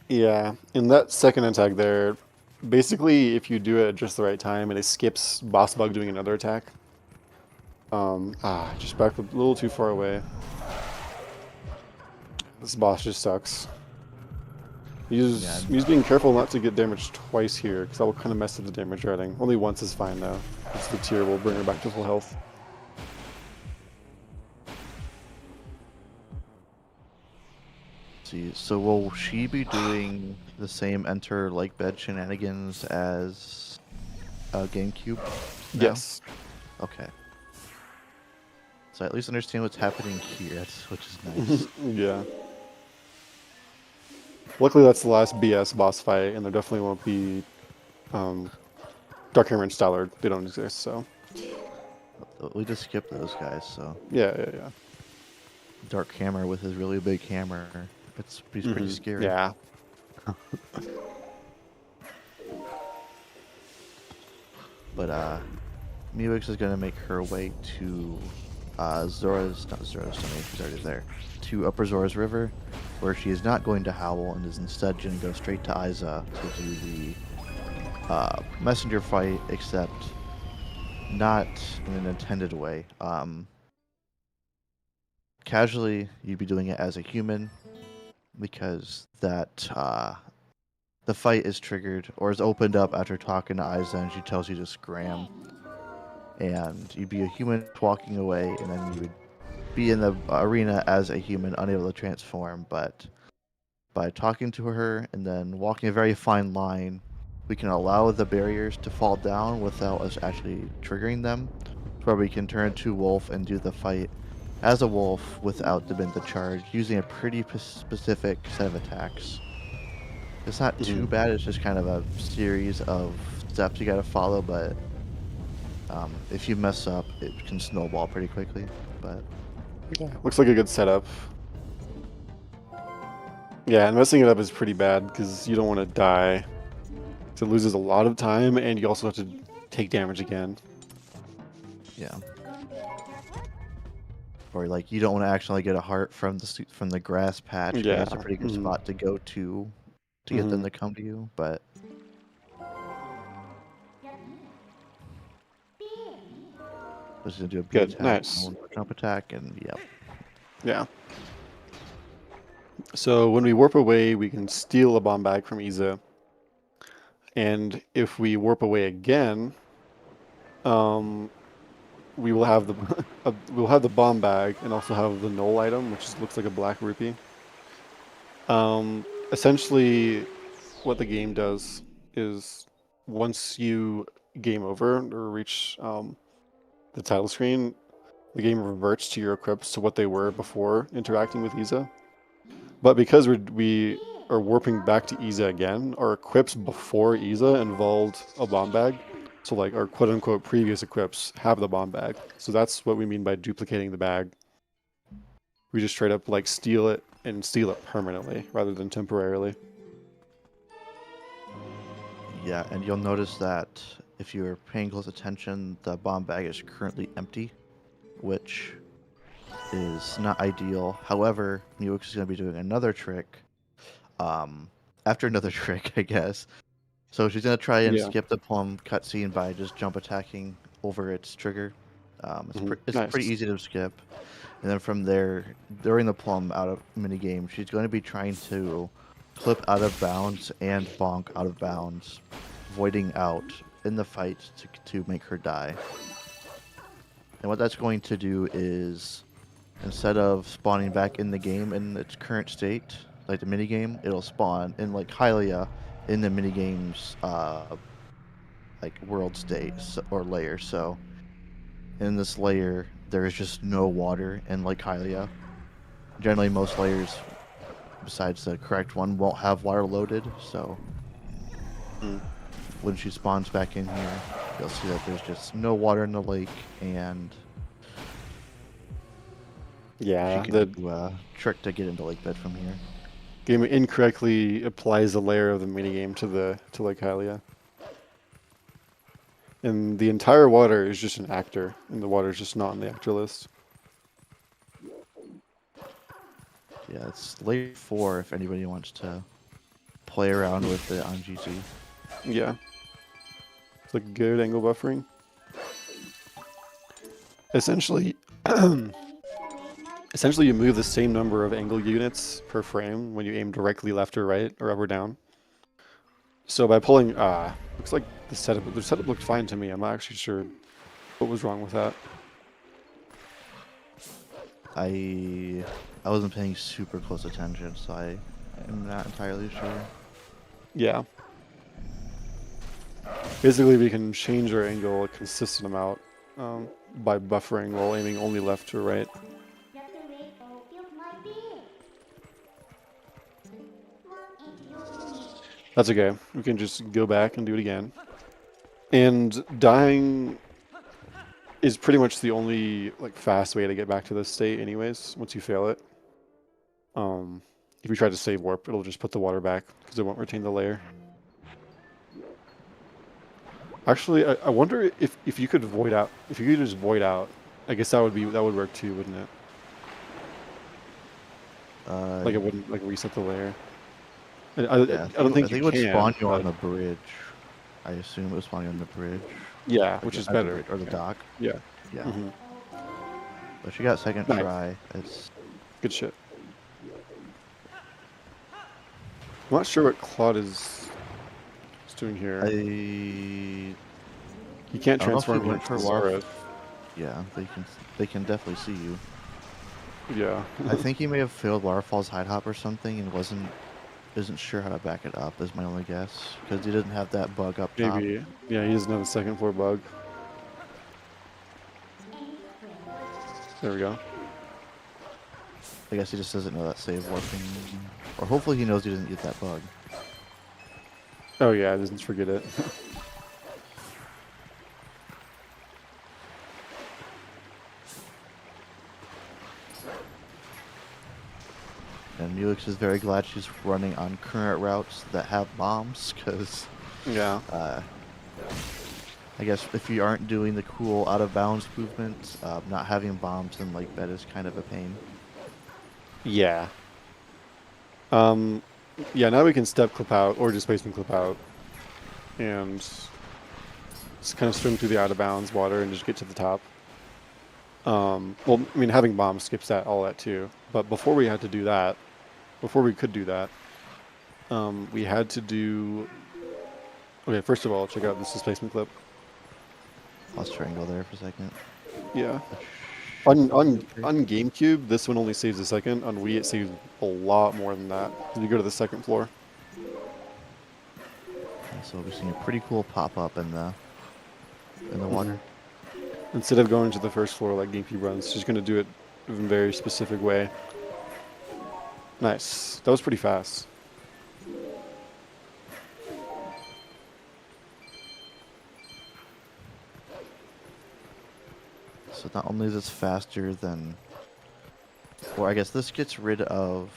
Yeah, in that second attack there, basically if you do it at just the right time, it skips boss bug doing another attack. Just back a little too far away. This boss just sucks. He's being careful not to get damaged twice here, because that will kind of mess up the damage rating. Only once is fine though. It's the tier will bring her back to full health. See, so will she be doing the same enter like bed shenanigans as GameCube? now? Yes. Okay. So I at least understand what's happening here, which is nice. Yeah. Luckily, that's the last BS boss fight, and there definitely won't be Dark Hammer and Stallard. They don't exist, so. We just skipped those guys, so. Yeah. Dark Hammer with his really big hammer. He's pretty scary. Yeah. But meewix is gonna make her way to Zora's she's already there. To Upper Zora's River, where she is not going to howl and is instead gonna go straight to Isa to do the messenger fight, except not in an intended way. Casually, you'd be doing it as a human because the fight is triggered or is opened up after talking to Aiza and she tells you to scram. And you'd be a human walking away, and then you would be in the arena as a human, unable to transform. But by talking to her and then walking a very fine line, we can allow the barriers to fall down without us actually triggering them, where we can turn to wolf and do the fight as a wolf without the charge, using a pretty specific set of attacks. It's not too bad, it's just kind of a series of steps you gotta follow, but if you mess up, it can snowball pretty quickly. But yeah, looks like a good setup. Yeah, and messing it up is pretty bad because you don't want to die. So it loses a lot of time, and you also have to take damage again. yeah. Or like you don't want to actually get a heart from the grass patch. 'Cause Yeah. that's a pretty good spot to go to get them to come to you. But this is gonna do a good, attack, nice jump attack, and yep. Yeah. So when we warp away, we can steal a bomb bag from Iza. And if we warp away again, we will have the we'll have the bomb bag and also have the null item, which looks like a black rupee. Essentially, what the game does is once you game over or reach the title screen, the game reverts to your equips to what they were before interacting with Iza. But because we are warping back to Iza again, our equips before Iza involved a bomb bag. So like our quote-unquote previous equips have the bomb bag. So that's what we mean by duplicating the bag. We just straight up like steal it and steal it permanently rather than temporarily. Yeah, and you'll notice that if you're paying close attention, the bomb bag is currently empty, which is not ideal. However, meewix is going to be doing another trick. After another trick, I guess. So she's going to try and skip the plum cutscene by just jump attacking over its trigger. It's Nice. pretty easy to skip. And then from there, during the plum out of minigame, she's going to be trying to clip out of bounds and bonk out of bounds, voiding out in the fight to make her die. And what that's going to do is, instead of spawning back in the game in its current state, like the minigame, it'll spawn in like Hylia in the minigame's like world state or layer. So in this layer, there is just no water in Lake Hylia. Generally, most layers, besides the correct one, won't have water loaded. So when she spawns back in here, you'll see that there's just no water in the lake, and yeah, she can do a trick to get into lake bed from here. Game incorrectly applies a layer of the minigame to Lake Hylia. And the entire water is just an actor, and the water is just not on the actor list. Yeah, it's layer 4 if anybody wants to play around with it on GC. Yeah. It's like good angle buffering. Essentially, essentially you move the same number of angle units per frame when you aim directly left or right or up or down. So by pulling, looks like the setup looked fine to me. I'm not actually sure what was wrong with that. I wasn't paying super close attention, so I am not entirely sure. Yeah. Basically, we can change our angle a consistent amount by buffering while aiming only left or right. That's okay. We can just go back and do it again. And dying is pretty much the only like fast way to get back to this state anyways, once you fail it. If you try to save warp, it'll just put the water back because it won't retain the layer. Actually, I wonder if you could void out. If you could just void out, I guess that would work too, wouldn't it? Like it wouldn't like reset the layer. I don't think it you would can, spawn you on but the bridge. I assume it was spawning on the bridge. Yeah, Like, which is at the better. bridge, or the Yeah. dock. Yeah. Yeah. Hmm. But she got second Nice. try. It's Good shit. I'm not sure what Claude is doing here. I He can't don't know if she transform went into for Zora. Yeah, they can definitely see you. Yeah. I think he may have failed Waterfall's hide hop or something and isn't sure how to back it up. Is my only guess because he didn't have that bug up top. Maybe. Yeah, he doesn't have a second floor bug. There we go. I guess he just doesn't know that save warping, or hopefully he knows he didn't get that bug. Oh yeah, doesn't forget it. And meewix is very glad she's running on current routes that have bombs, because Yeah. I guess if you aren't doing the cool out of bounds movement, not having bombs in like bed is kind of a pain. Yeah. Yeah, now we can step clip out or displacement clip out and just kind of swim through the out of bounds water and just get to the top. Well, I mean, having bombs skips all that too. But before we could do that, we had to do. Okay, first of all, check out this displacement clip. Lost triangle there for a second. Yeah. On GameCube, this one only saves a second. On Wii, it saves a lot more than that. If you go to the second floor. And so we're seeing a pretty cool pop up in the water. Instead of going to the first floor like GameCube runs, she's going to do it in a very specific way. Nice. That was pretty fast. So not only is this faster than, or I guess this gets rid of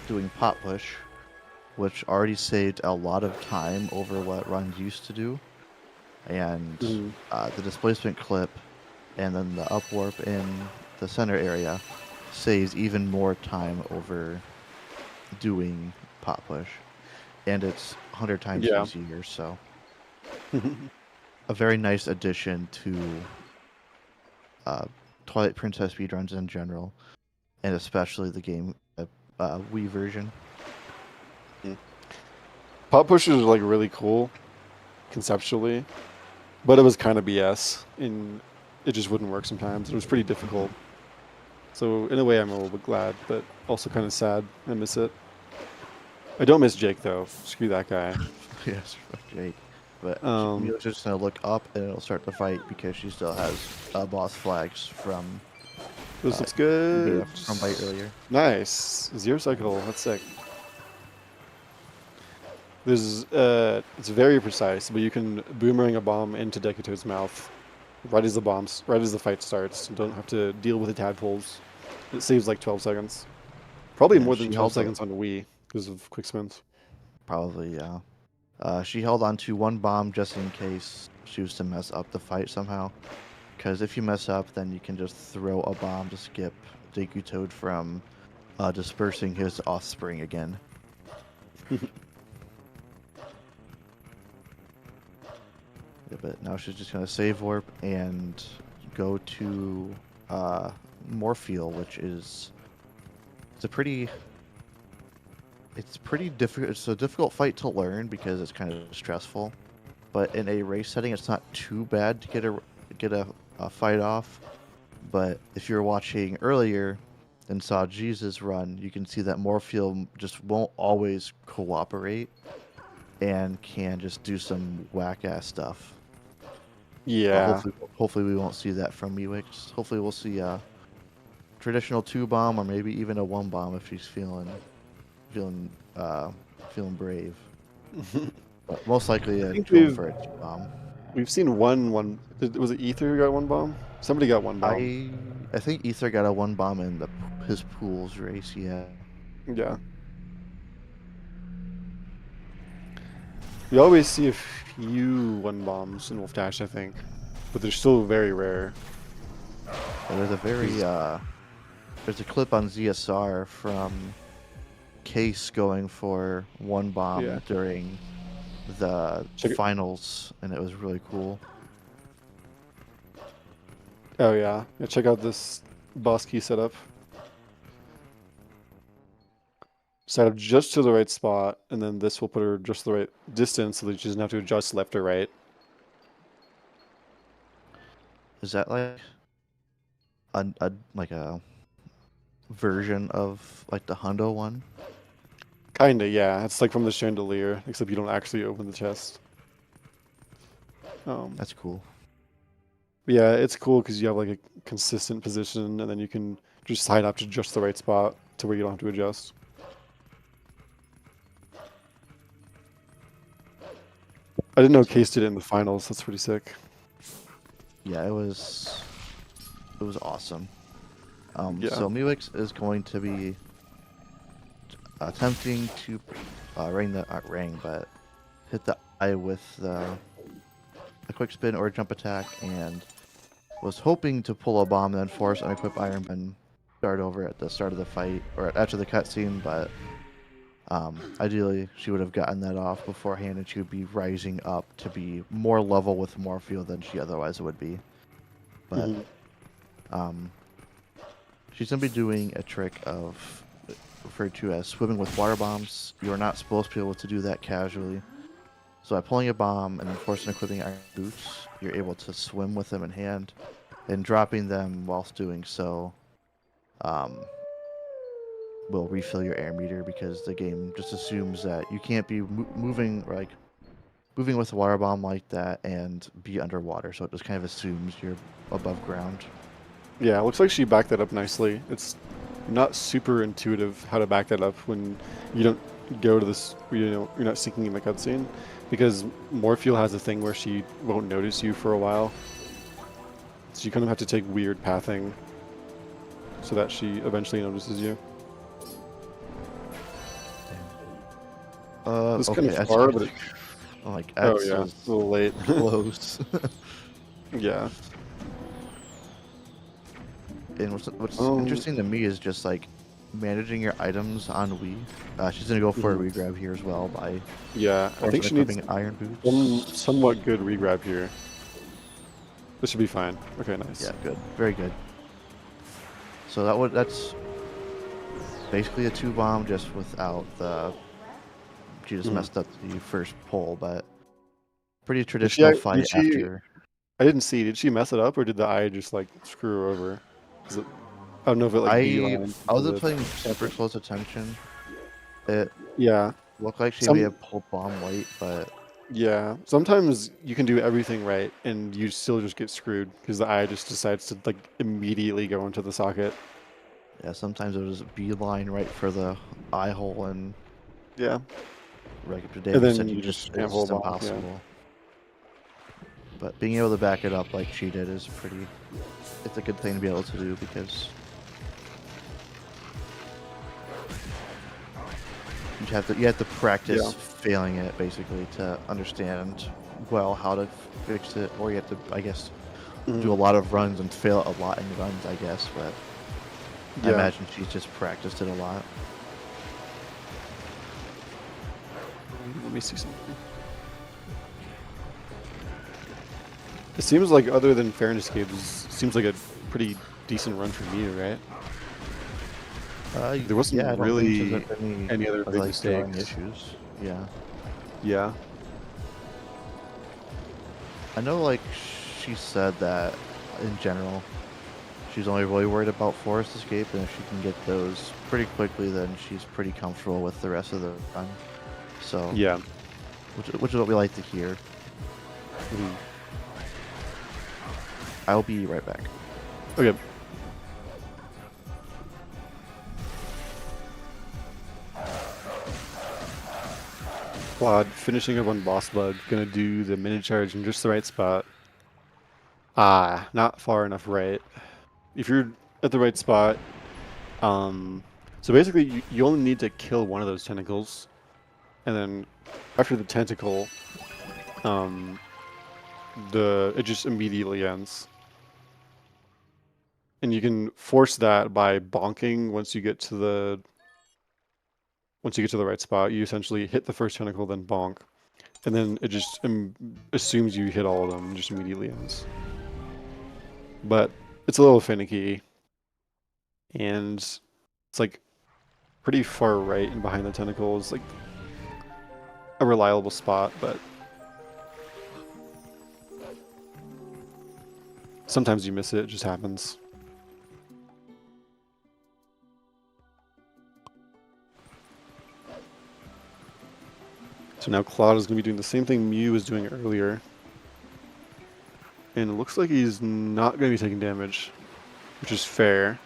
doing pot push, which already saved a lot of time over what runs used to do, and the displacement clip, and then the up warp in the center area saves even more time over doing pot push, and it's 100 times easier. So a very nice addition to Twilight Princess speedruns in general, and especially the game Wii version. Pot push is like really cool conceptually, but it was kind of BS, and it just wouldn't work sometimes. It was pretty difficult. So in a way, I'm a little bit glad, but also kind of sad. I miss it. I don't miss Jake though. Screw that guy. Yes, fuck Jake. But she's just gonna look up and it'll start the fight because she still has boss flags from. This looks good. Yeah, from fight earlier. Nice. Zero cycle. That's sick. There's it's very precise, but you can boomerang a bomb into Decatoad's mouth right as the fight starts. You don't have to deal with the tadpoles. It saves like 12 seconds. Probably more than 12 seconds on Wii because of quick spins. Probably, yeah. She held on to one bomb just in case she was to mess up the fight somehow. Because if you mess up, then you can just throw a bomb to skip Decatoad from dispersing his offspring again. Yeah, but now she's just going to save warp and go to Morpheal, which is it's pretty difficult. It's a difficult fight to learn because it's kind of stressful. But in a race setting, it's not too bad to get a fight off. But if you're watching earlier and saw Jesus run, you can see that Morpheal just won't always cooperate and can just do some whack-ass stuff. Yeah. Hopefully we won't see that from meewix. Hopefully we'll see a traditional 2-bomb or maybe even a 1-bomb if she's feeling brave. But most likely a drone for a 2-bomb. We've seen one. Was it Ether who got 1 bomb? Somebody got 1 bomb. I think Ether got a 1-bomb in his pools race. Yeah. Yeah. We always see a few 1 bombs in Wolfdash, I think, but they're still very rare. And there's a clip on ZSR from Case going for 1 bomb during the Check it. finals, and it was really cool. Oh yeah. Yeah, check out this boss key setup. Set up just to the right spot, and then this will put her just the right distance so that she doesn't have to adjust left or right. Is that like a version of like the Hundo one? Kinda, yeah. It's like from the chandelier, except you don't actually open the chest. That's cool. Yeah, it's cool because you have like a consistent position, and then you can just side up to just the right spot to where you don't have to adjust. I didn't know Case did it in the finals. That's pretty sick. Yeah, it was awesome. Yeah. So meewix is going to be attempting to hit the eye with a quick spin or a jump attack, and was hoping to pull a bomb and then force unequip Iron Man start over at the start of the fight or after the cutscene, but ideally she would have gotten that off beforehand, and she would be rising up to be more level with Morpheal than she otherwise would be. But she's going to be doing a trick of referred to as swimming with water bombs. You are not supposed to be able to do that casually. So by pulling a bomb and then forcing equipping Iron Boots, you're able to swim with them in hand, and dropping them whilst doing so will refill your air meter, because the game just assumes that you can't be moving with a water bomb like that and be underwater. So it just kind of assumes you're above ground. Yeah, it looks like she backed that up nicely. It's not super intuitive how to back that up when you don't go to this, you're not syncing in the cutscene, because Morpheal has a thing where she won't notice you for a while. So you kind of have to take weird pathing so that she eventually notices you. It's okay, kind of far, but oh yeah, a little late. Close. Yeah. And what's interesting to me is just like managing your items on Wii. She's gonna go for a regrab here as well by I think she needs Iron Boots. somewhat good regrab here. This should be fine. Okay, nice. Yeah, good, very good. So that's basically a 2-bomb, just without the. She just messed up the first pull, but pretty traditional fight after. I didn't see. Did she mess it up, or did the eye just like screw her over? I don't know if it like I wasn't paying super close attention. It looked like she may have pulled bomb late, but yeah, sometimes you can do everything right and you still just get screwed because the eye just decides to like immediately go into the socket. Yeah, sometimes it was a beeline right for the eye hole, and yeah, like today you said, it's impossible. Yeah. But being able to back it up like she did is it's a good thing to be able to do, because you have to practice failing it basically to understand well how to fix it, or you have to, I guess, do a lot of runs and fail a lot in runs, I guess, but I imagine she's just practiced it a lot. Let me see something. It seems like, other than Fair and Escape, seems like a pretty decent run for me, right? There wasn't really any other big mistakes. Issues. Yeah. Yeah. I know, like, she said that in general, she's only really worried about Forest Escape, and if she can get those pretty quickly, then she's pretty comfortable with the rest of the run. So yeah, which is what we like to hear. I'll be right back. Okay. Claude, finishing up on Boss Bug, gonna do the mini charge in just the right spot. Not far enough right. If you're at the right spot, so basically you only need to kill one of those tentacles, and then after the tentacle, it just immediately ends. And you can force that by bonking once you get to the right spot. You essentially hit the first tentacle, then bonk. and then it just assumes you hit all of them and just immediately ends. But it's a little finicky, and it's like pretty far right and behind the tentacles, like a reliable spot, but sometimes you miss it. It just happens. So now Claude is going to be doing the same thing Mew was doing earlier. And it looks like he's not going to be taking damage, which is fair,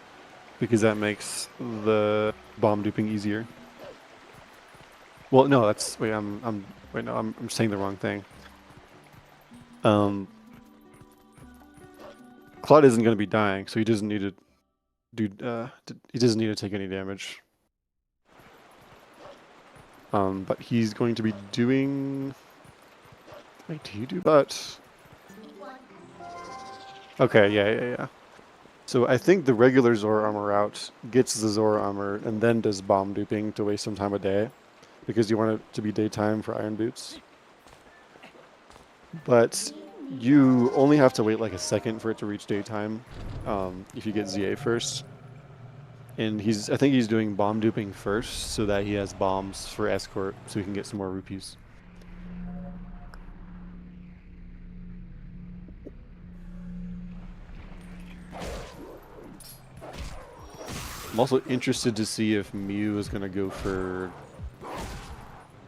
because that makes the bomb duping easier. Well, no, that's wait. I'm saying the wrong thing. Claude isn't going to be dying, so he doesn't need to do. He doesn't need to take any damage. But he's going to be doing. Wait, do you do but? Okay, yeah. So I think the regular Zora armor route gets the Zora armor and then does bomb duping to waste some time a day, because you want it to be daytime for iron boots. But you only have to wait like a second for it to reach daytime if you get ZA first. And I think he's doing bomb duping first so that he has bombs for escort so he can get some more rupees. I'm also interested to see if Mew is going to go for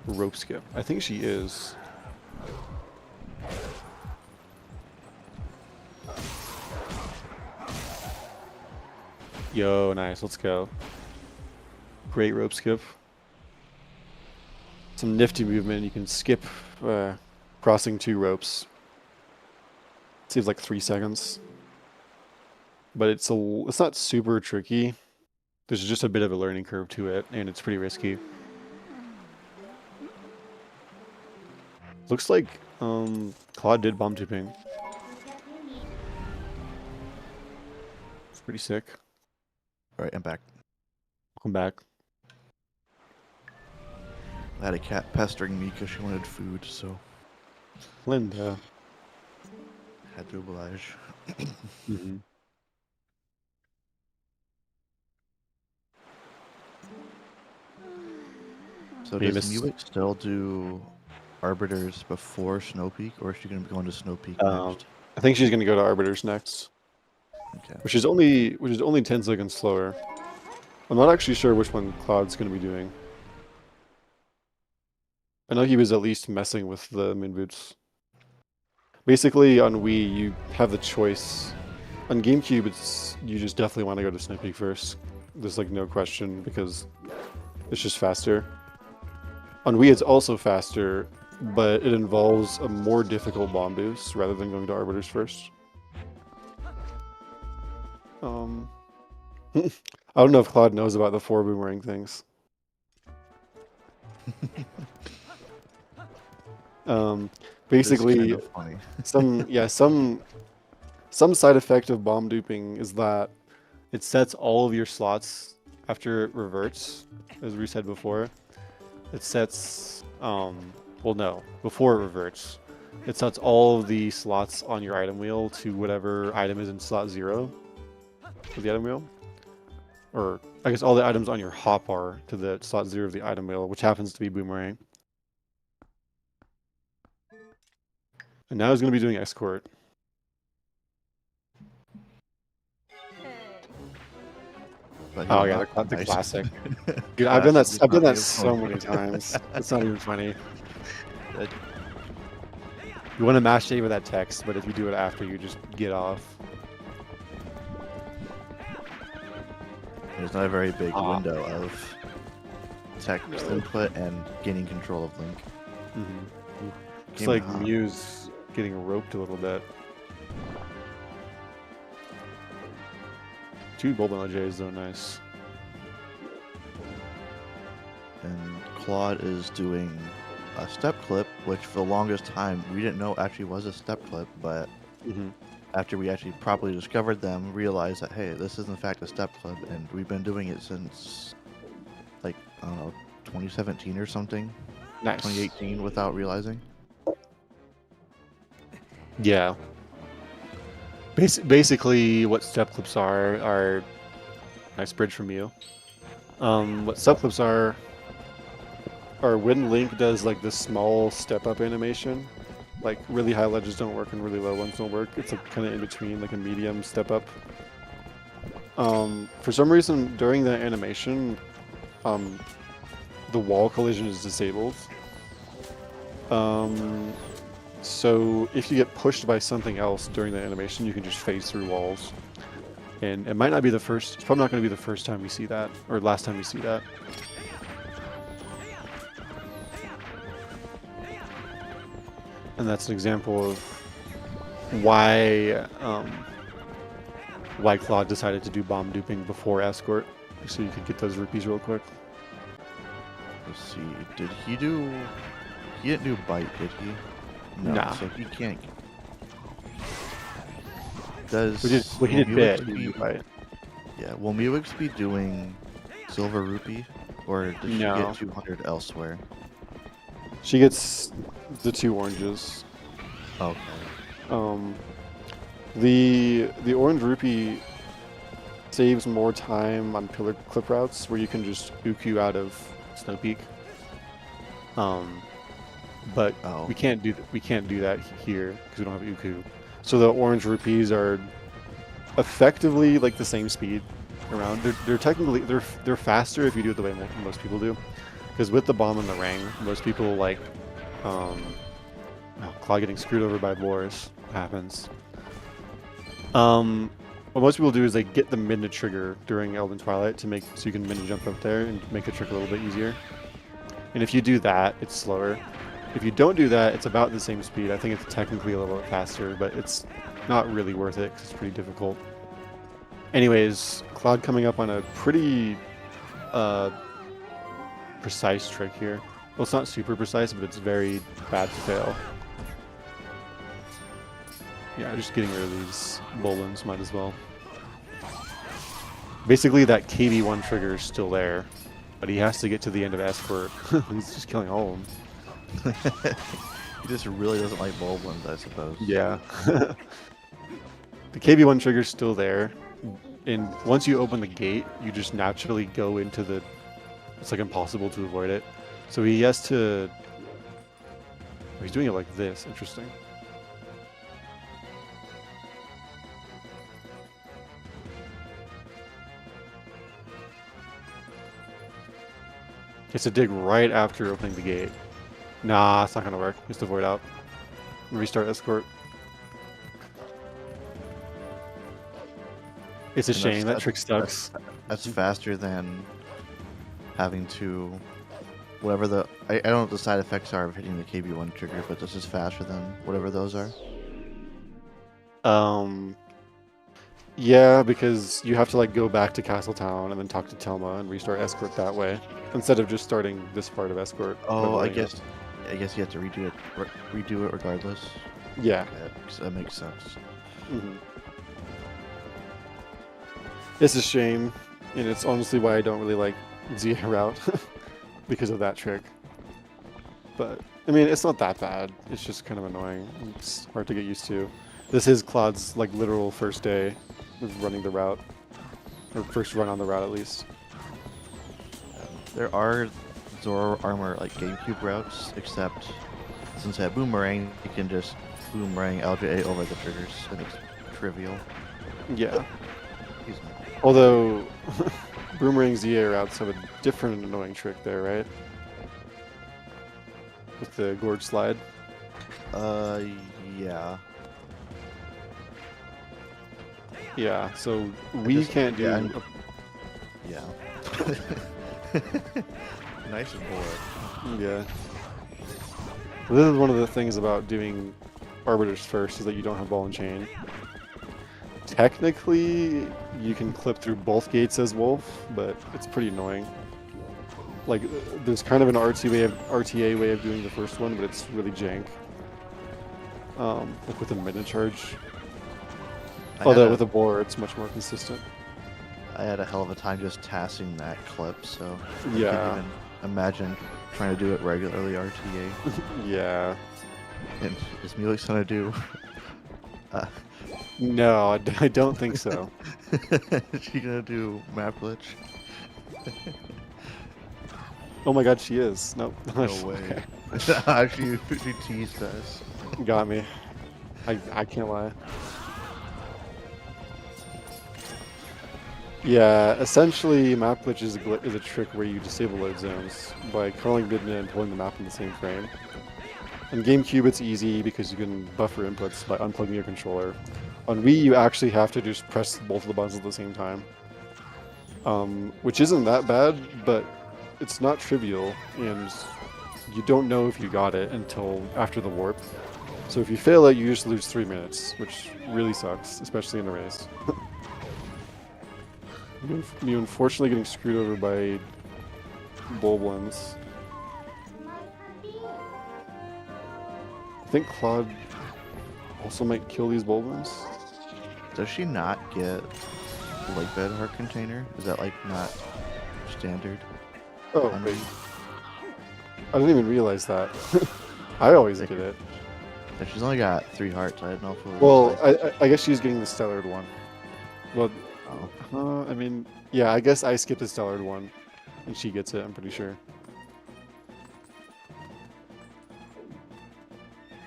rope skip. I think she is. Yo, nice. Let's go. Great rope skip. Some nifty movement. You can skip crossing 2 ropes. Saves like 3 seconds. But it's not super tricky. There's just a bit of a learning curve to it, and it's pretty risky. Looks like Claude did bomb duping. It's pretty sick. Alright, I'm back. Welcome back. I had a cat pestering me because she wanted food, so Linda. had to oblige. Mm-hmm. So does meewix still do Arbiters before Snow Peak, or is she going to be going to Snow Peak next? I think she's going to go to Arbiters next. Okay. Which is only 10 seconds slower. I'm not actually sure which one Cloud's going to be doing. I know he was at least messing with the moon boots. Basically, on Wii, you have the choice. On GameCube, you just definitely want to go to Snow Peak first. There's like no question, because it's just faster. On Wii, it's also faster, but it involves a more difficult bomb boost rather than going to Arbiters first. I don't know if Claude knows about the 4 boomerang things. Basically, kind of some side effect of bomb duping is that it sets all of your slots after it reverts, as we said before. It sets before it reverts, it sets all of the slots on your item wheel to whatever item is in slot 0 of the item wheel. Or, I guess all the items on your hotbar to the slot 0 of the item wheel, which happens to be boomerang. And now he's going to be doing escort. Oh yeah, the classic. Dude, I've done that so many times. It's not even funny. You want to mash save with that text, but if you do it after, you just get off. There's not a very big window of text input and gaining control of Link. Mm-hmm. It's like Mew's getting roped a little bit. 2 golden LJs though, nice. And Claude is doing a step clip, which for the longest time we didn't know actually was a step clip, but after we actually properly discovered them, realized that, hey, this is in fact a step clip, and we've been doing it since, like, I don't know, 2017 or something? Nice. 2018 without realizing. Yeah. Basically, what step clips are nice bridge from you. What step clips are when Link does like this small step up animation. Like really high ledges don't work and really low ones don't work. It's like kind of in between, like a medium step up. For some reason during that animation, the wall collision is disabled. So if you get pushed by something else during the animation, you can just phase through walls. And it might not be the first, it's probably not going to be the first time we see that, or last time we see that. And that's an example of why Claude decided to do bomb duping before escort, so you could get those rupees real quick. Let's see. Did he do? He didn't do bite, did he? No. Nah. So he can't. Does he did bit. Bite? Yeah. Will meewix be doing silver rupee, or does she get 200 elsewhere? She gets the 2 oranges. Okay. The orange rupee saves more time on pillar clip routes where you can just uku out of Snow Peak. But we can't do that here because we don't have uku. So the orange rupees are effectively like the same speed around. They're technically they're faster if you do it the way most people do. Because with the bomb and the ring, most people like Claude getting screwed over by Boris happens. What most people do is they get the mid to trigger during Elden Twilight so you can mini jump up there and make the trick a little bit easier. And if you do that, it's slower. If you don't do that, it's about the same speed. I think it's technically a little bit faster, but it's not really worth it because it's pretty difficult. Anyways, Claude coming up on a pretty precise trick here. Well, it's not super precise, but it's very bad to fail. Yeah, just getting rid of these Bolins might as well. Basically, that KB1 trigger is still there, but he has to get to the end of Escort. He's just killing all of them. He just really doesn't like Bolins, I suppose. Yeah. The KB1 trigger's still there, and once you open the gate, you just naturally go into the... It's like impossible to avoid it. So he has to... Oh, he's doing it like this. Interesting. He has to dig right after opening the gate. Nah, it's not gonna work. He has to avoid out. Restart escort. It's a shame that trick sucks. That's faster than having to... Whatever the... I don't know what the side effects are of hitting the KB1 trigger, but this is faster than whatever those are. Yeah, because you have to like go back to Castletown and then talk to Telma and restart escort that way, instead of just starting this part of escort. Oh, I guess you have to redo it regardless. Yeah, that makes sense. Mm-hmm. It's a shame, and it's honestly why I don't really like Zia route because of that trick. But I mean, it's not that bad. It's just kind of annoying. It's hard to get used to. This is Claude's like literal first day of running the route, or first run on the route at least. There are Zoro armor like GameCube routes, except since I have Boomerang, you can just Boomerang LJA over the triggers, and it's trivial. Yeah. Although Boomerang ZA routes have a different annoying trick there, right? With the gorge slide. Yeah. Yeah, so we can't do... Yeah. Nice and bored. Yeah. This is one of the things about doing Arbiters first, is that you don't have ball and chain. Technically, you can clip through both gates as Wolf, but it's pretty annoying. Like, there's kind of an RTA way of doing the first one, but it's really jank. Like with a minute charge. Although with a boar, it's much more consistent. I had a hell of a time just tassing that clip, so yeah. I can't even imagine trying to do it regularly RTA. Yeah. And is meewix gonna do Uh, No, I don't think so. is she gonna do map glitch? Oh my god, she is. Nope. No Okay. way. she teased us. Got me. I can't lie. Yeah, essentially, map glitch is a trick where you disable load zones by calling midna and pulling the map in the same frame. On GameCube, it's easy because you can buffer inputs by unplugging your controller. On Wii, you actually have to just press both of the buttons at the same time, which isn't that bad, but it's not trivial, and you don't know if you got it until after the warp. So if you fail it, you just lose 3 minutes, which really sucks, especially in a race. You unfortunately getting screwed over by Bulblins. I think Claude also might kill these Bulblins. Does she not get like bed heart container? Is that like not standard? Oh, wait. I didn't even realize that. I always get it. Yeah, she's only got 3 hearts. I didn't know if it was Well, like... I guess she's getting the Stellar one. Well, I mean, yeah, I guess I skipped the Stellar one, and she gets it, I'm pretty sure.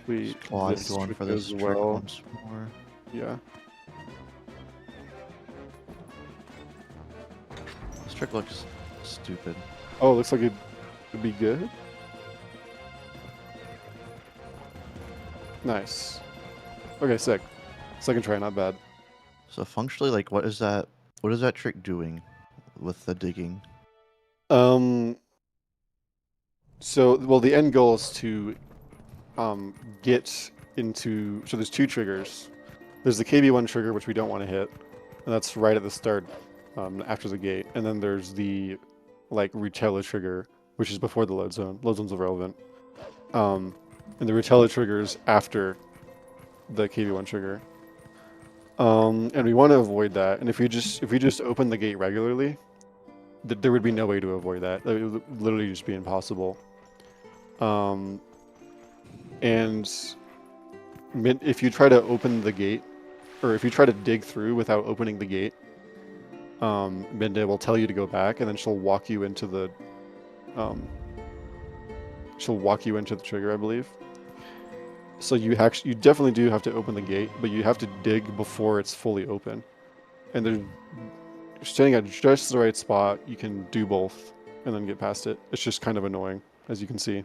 We Claude going for this trick once more. Yeah. This trick looks stupid. Oh, it looks like it would be good. Nice. Okay, sick. Second try, not bad. So functionally, like, what is that trick doing with the digging? So, well, the end goal is to get into... So there's 2 triggers. There's the KB1 trigger, which we don't want to hit, and that's right at the start, after the gate. And then there's the, like, Rutella trigger, which is before the load zone. Load zone's irrelevant. And the Rutella trigger is after the KB1 trigger. And we want to avoid that. And if we just open the gate regularly, there would be no way to avoid that. It would literally just be impossible. And if you try to open the gate, or if you try to dig through without opening the gate, Minda will tell you to go back, and then she'll walk you into the trigger, I believe. So you definitely do have to open the gate, but you have to dig before it's fully open. And they're standing at just the right spot. You can do both and then get past it. It's just kind of annoying, as you can see.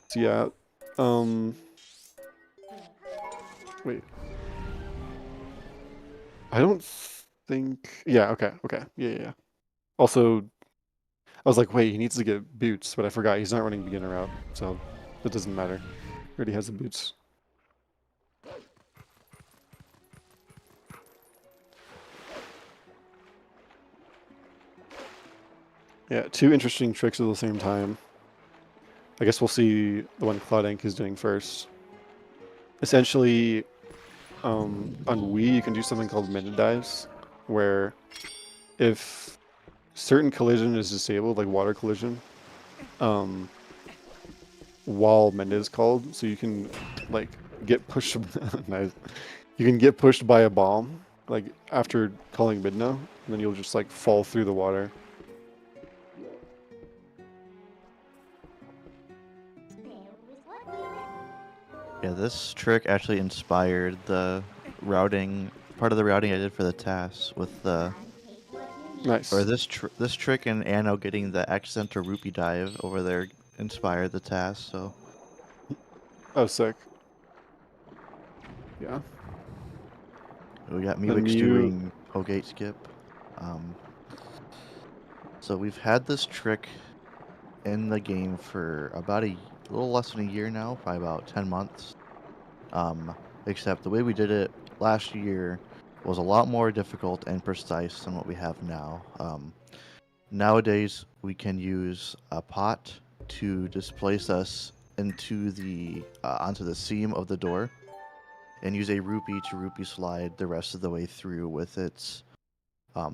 So yeah, wait. I don't think... Yeah, okay. Yeah. Also, I was like, wait, he needs to get boots, but I forgot he's not running beginner route, so it doesn't matter. He already has the boots. Yeah, 2 interesting tricks at the same time. I guess we'll see the one ClawedInk is doing first. Essentially, on Wii, you can do something called minute dives, where if certain collision is disabled, like water collision, while Menda is called, so you can like get pushed. Nice. You can get pushed by a bomb, like after calling Midna, and then you'll just like fall through the water. Yeah, this trick actually inspired the routing, part of the routing I did for the tasks with the... Nice. Or this trick and Anno getting the accent or rupee dive over there inspired the task, so... Oh, sick. Yeah. We got meewix doing Hogate skip. So we've had this trick in the game for about a little less than a year now, probably about 10 months. Except the way we did it last year was a lot more difficult and precise than what we have now. Nowadays, we can use a pot to displace us into the onto the seam of the door, and use a rupee to rupee slide the rest of the way through with its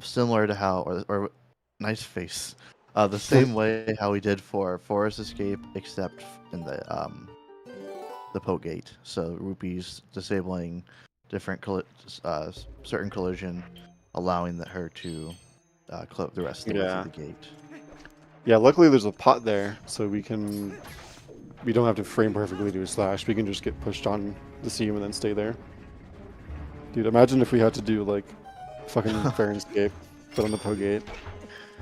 similar to how or nice face. The same way how we did for Forest Escape, except in the poke gate. So rupees disabling different certain collision, allowing her to clip the rest of the way through Yeah. the gate. Yeah, luckily there's a pot there, so we don't have to frame perfectly do a slash. We can just get pushed on the seam and then stay there. Dude, imagine if we had to do like fucking fair and escape, but on the poke gate.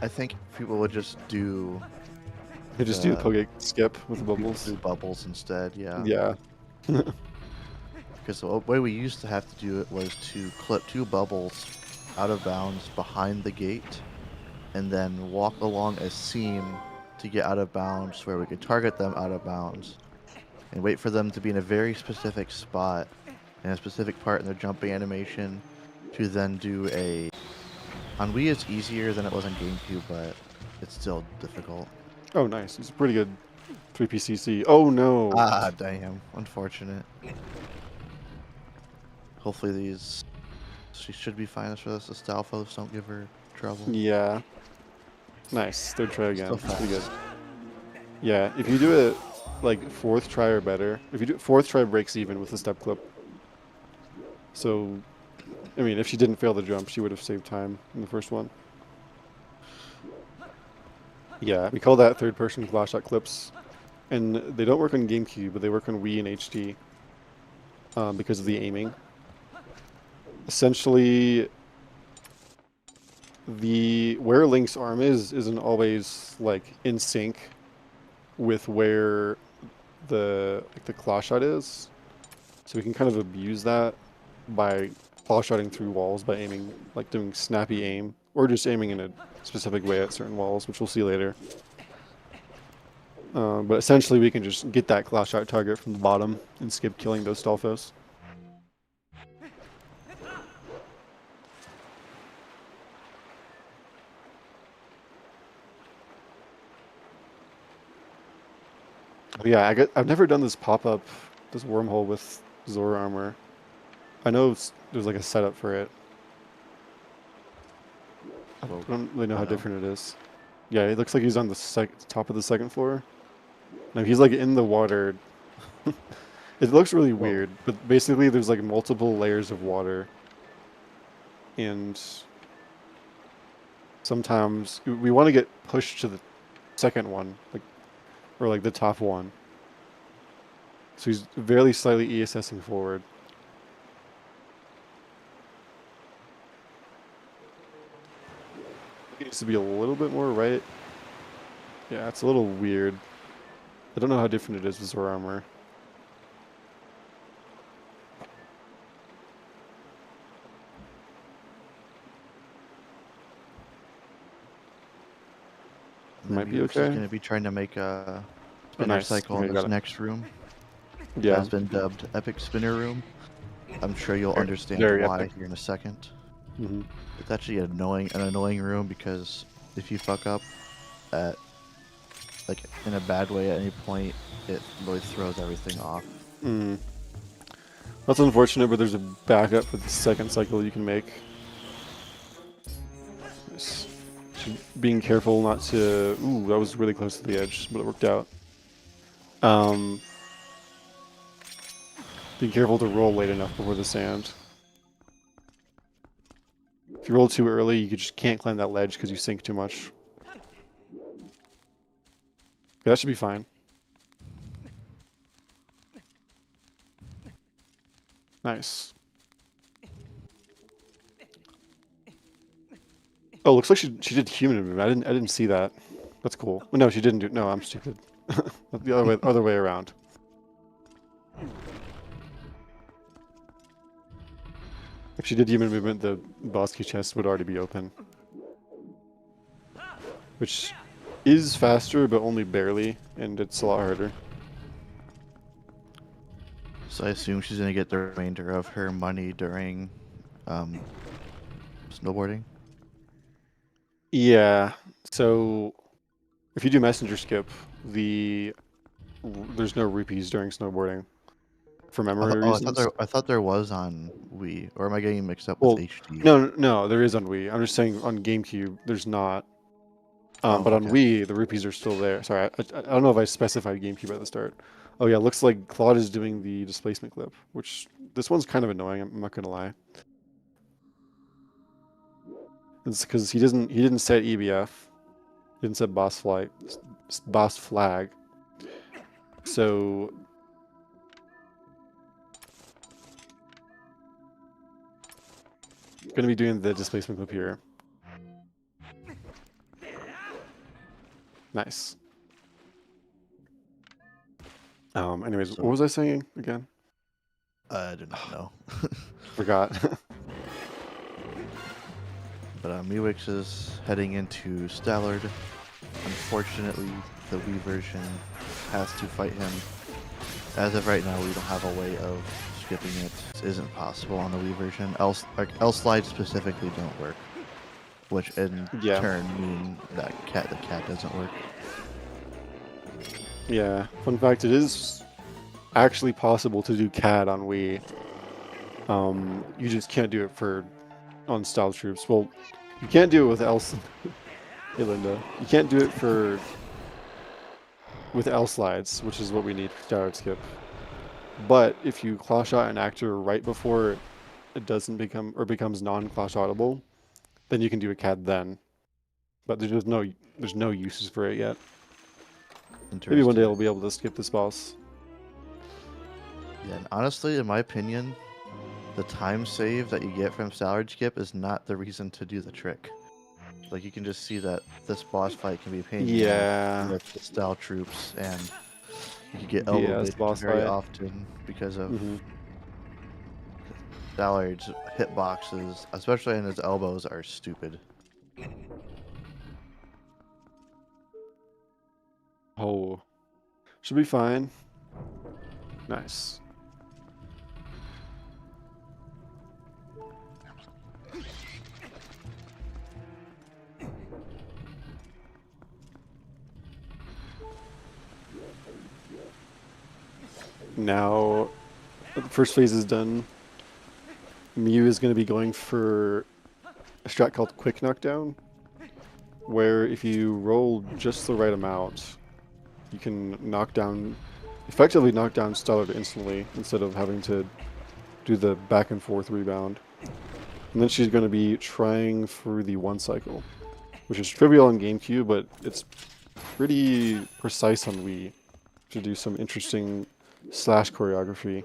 I think people would just do They just do the poke gate skip with the bubbles. do bubbles instead. Yeah. Yeah. Because the way we used to have to do it was to clip 2 bubbles out of bounds behind the gate, and then walk along a seam to get out of bounds where we could target them out of bounds, and wait for them to be in a very specific spot, in a specific part in their jumping animation, to then do a... On Wii it's easier than it was on GameCube, but it's still difficult. Oh, nice. It's a pretty good 3PCC. Oh, no. Ah, damn. Unfortunate. Hopefully she should be fine for this. The Stalfos don't give her trouble. Yeah. Nice. Third try again. Still That's pretty good. fast. Yeah, if you do it like 4th try or better, if you do 4th try breaks even with the step clip. So, I mean, if she didn't fail the jump, she would have saved time in the first one. Yeah, we call that third person flash shot clips. And they don't work on GameCube, but they work on Wii and HD because of the aiming. Essentially, where Link's arm isn't always like in sync with where the claw shot is. So we can kind of abuse that by claw shotting through walls by aiming, like doing snappy aim, or just aiming in a specific way at certain walls, which we'll see later. But essentially we can just get that claw shot target from the bottom and skip killing those Stalfos. Yeah, I've never done this pop-up, this wormhole with Zora armor. I know there's like a setup for it. I don't really know how different it is. Yeah, it looks like he's on the top of the 2nd floor. No, he's like in the water. It looks really weird, but basically there's like multiple layers of water. And sometimes we want to get pushed to the 2nd one, or like the top one. So he's very slightly ESSing forward. It needs to be a little bit more right. Yeah, it's a little weird. I don't know how different it is with Zora armor. Might be okay. She's going to be trying to make a spinner cycle in this next room. Yeah. It has been dubbed Epic Spinner Room. I'm sure you'll understand why here in a second. Mm-hmm. It's actually an annoying room because if you fuck up at in a bad way at any point, it really throws everything off. Mm. That's unfortunate, but there's a backup for the 2nd cycle you can make. Just being careful not to... Ooh, that was really close to the edge, but it worked out. Be careful to roll late enough before the sand. If you roll too early, you just can't climb that ledge because you sink too much. Yeah, that should be fine. Nice. Oh, looks like she did human movement. I didn't see that. That's cool. Well, no, she didn't do. No, I'm stupid. The other way around. If she did human movement, the boss key chest would already be open. Which is faster, but only barely, and it's a lot harder. So I assume she's going to get the remainder of her money during snowboarding? Yeah, so if you do messenger skip, there's no rupees during snowboarding. For memory reasons. I thought there was on Wii, or am I getting mixed up with HD? No, there is on Wii. I'm just saying on GameCube, there's not. But on okay. Wii, the rupees are still there. Sorry, I don't know if I specified GameCube at the start. Oh yeah, looks like Claude is doing the displacement clip, which this one's kind of annoying. I'm not gonna lie. It's because he didn't set EBF, he didn't set boss flag. So gonna be doing the displacement clip here. Nice. Anyways, So what was I saying again? I do not know. Forgot. But meewix is heading into Stallard. Unfortunately, the Wii version has to fight him. As of right now, we don't have a way of skipping it. This isn't possible on the Wii version. L slides specifically don't work, which in Yeah. turn mean that the cat doesn't work. Yeah. Fun fact: it is actually possible to do CAD on Wii. You just can't do it on Style Troops. Well, you can't do it with Hey Linda, you can't do it with L slides, which is what we need for Style Skip. But if you claw shot an actor right before it doesn't becomes non-claw shotable, then you can do a CAD then. But there's no uses for it yet. Maybe one day I'll be able to skip this boss. Yeah, and honestly, in my opinion, the time save that you get from salad skip is not the reason to do the trick. Like, you can just see that this boss fight can be a pain in the ass with the style troops, and you can get elbowed very often because of Sallard's hitboxes, especially in his elbows, are stupid. Oh, should be fine. Nice. Now, the first phase is done. Mew is going to be going for a strat called Quick Knockdown, where if you roll just the right amount, you can effectively knock down Stallard instantly instead of having to do the back and forth rebound. And then she's going to be trying for the one cycle, which is trivial on GameCube, but it's pretty precise on Wii to do some interesting slash choreography.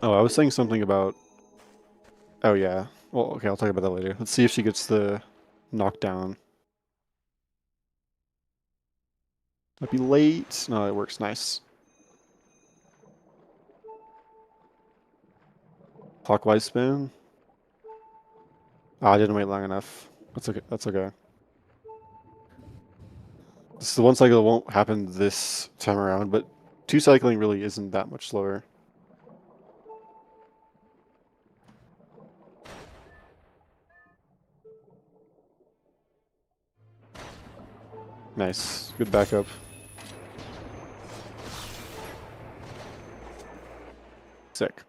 Oh, I was saying something about... Oh, yeah. Well, okay, I'll talk about that later. Let's see if she gets the knockdown. Might be late. No, it works. Nice. Clockwise spin. Oh, I didn't wait long enough. That's okay. That's okay. This is the one cycle that won't happen this time around, but two cycling really isn't that much slower. Nice. Good backup. Sick.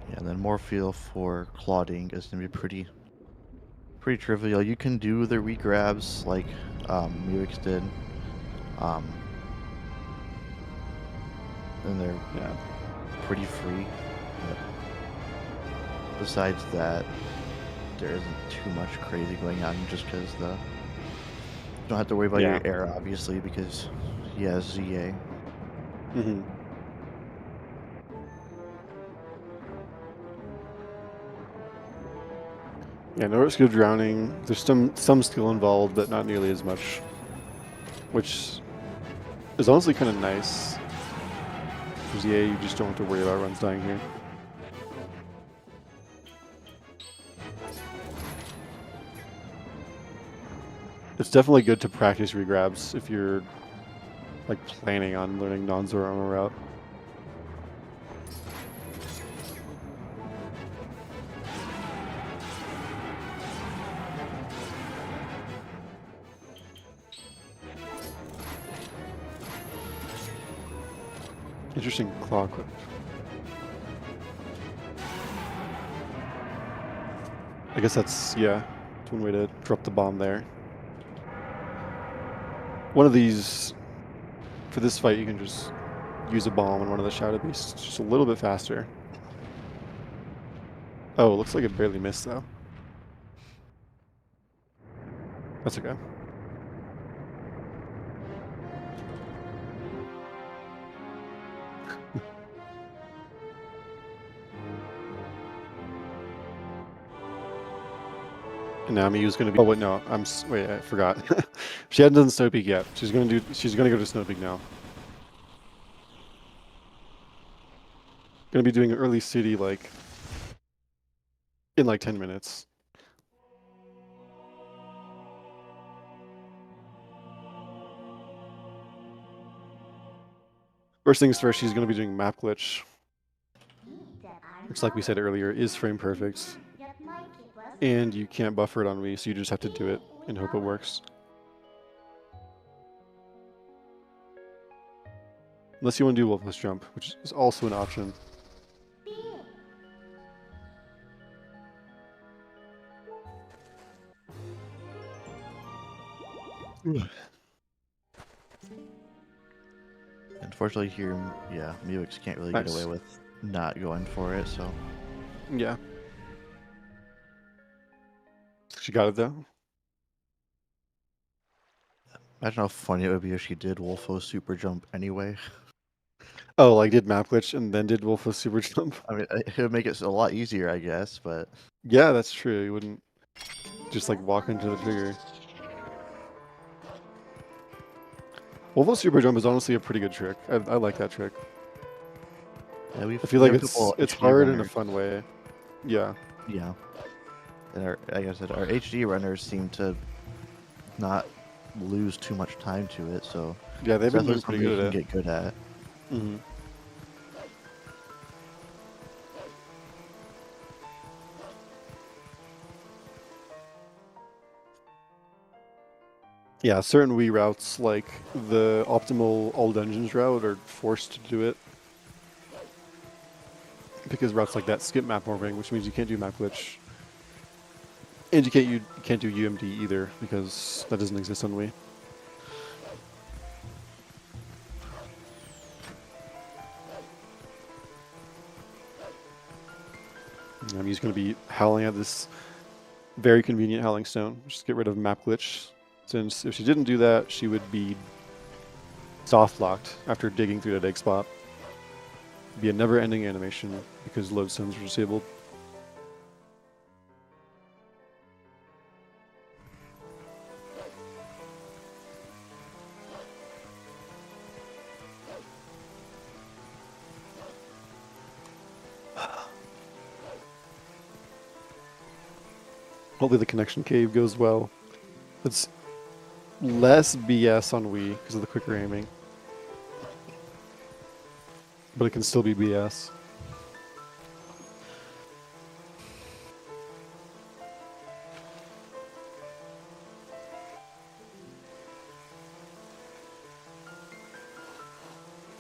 Yeah, and then more feel for ClawedInk is going to be pretty trivial. You can do the regrabs like meewix did. And they're pretty free. But besides that, there isn't too much crazy going on just because you don't have to worry about your air, obviously, because he has ZA. Yeah, no risk of drowning. There's some skill involved, but not nearly as much, which is honestly kind of nice. Because you just don't have to worry about runs dying here. It's definitely good to practice regrabs if you're like planning on learning non-Zorama route. Interesting claw clip. I guess that's, yeah, it's one way to drop the bomb there. One of these, for this fight, you can just use a bomb on one of the shadow beasts. It's just a little bit faster. Oh, it looks like it barely missed, though. That's okay. And now Miyu's gonna be. Oh wait, no. Wait. I forgot. She hadn't done Snow Peak yet. She's gonna go to Snow Peak now. Gonna be doing early city like in like 10 minutes. First things first, she's gonna be doing map glitch, which, like we said earlier, is frame perfect. And you can't buffer it on Wii, so you just have to do it and hope it works. Unless you want to do Wolfdash jump, which is also an option. Unfortunately here, yeah, meewix can't really get away with not going for it, so. Yeah. She got it though. Imagine how funny it would be if she did Wolfo's super jump anyway. Oh, like did map glitch and then did Wolfo's super jump? I mean, it would make it a lot easier, I guess, but... Yeah, that's true. You wouldn't just like walk into the trigger. Wolfo's super jump is honestly a pretty good trick. I like that trick. Yeah, I feel like it's hard in a fun way. Yeah. Yeah. And like I said, our HD runners seem to not lose too much time to it, so yeah, they've been doing pretty good at it. Get good at. Mm-hmm. Yeah, certain Wii routes, like the optimal all dungeons route, are forced to do it. Because routes like that skip map morphing, which means you can't do map glitch. And you can't do UMD either, because that doesn't exist on Wii. I'm just going to be howling at this very convenient howling stone. Just get rid of map glitch. Since if she didn't do that, she would be soft locked after digging through that egg spot. It'd be a never-ending animation because load stones are disabled. Hopefully the connection cave goes well. It's less BS on Wii because of the quicker aiming. But it can still be BS.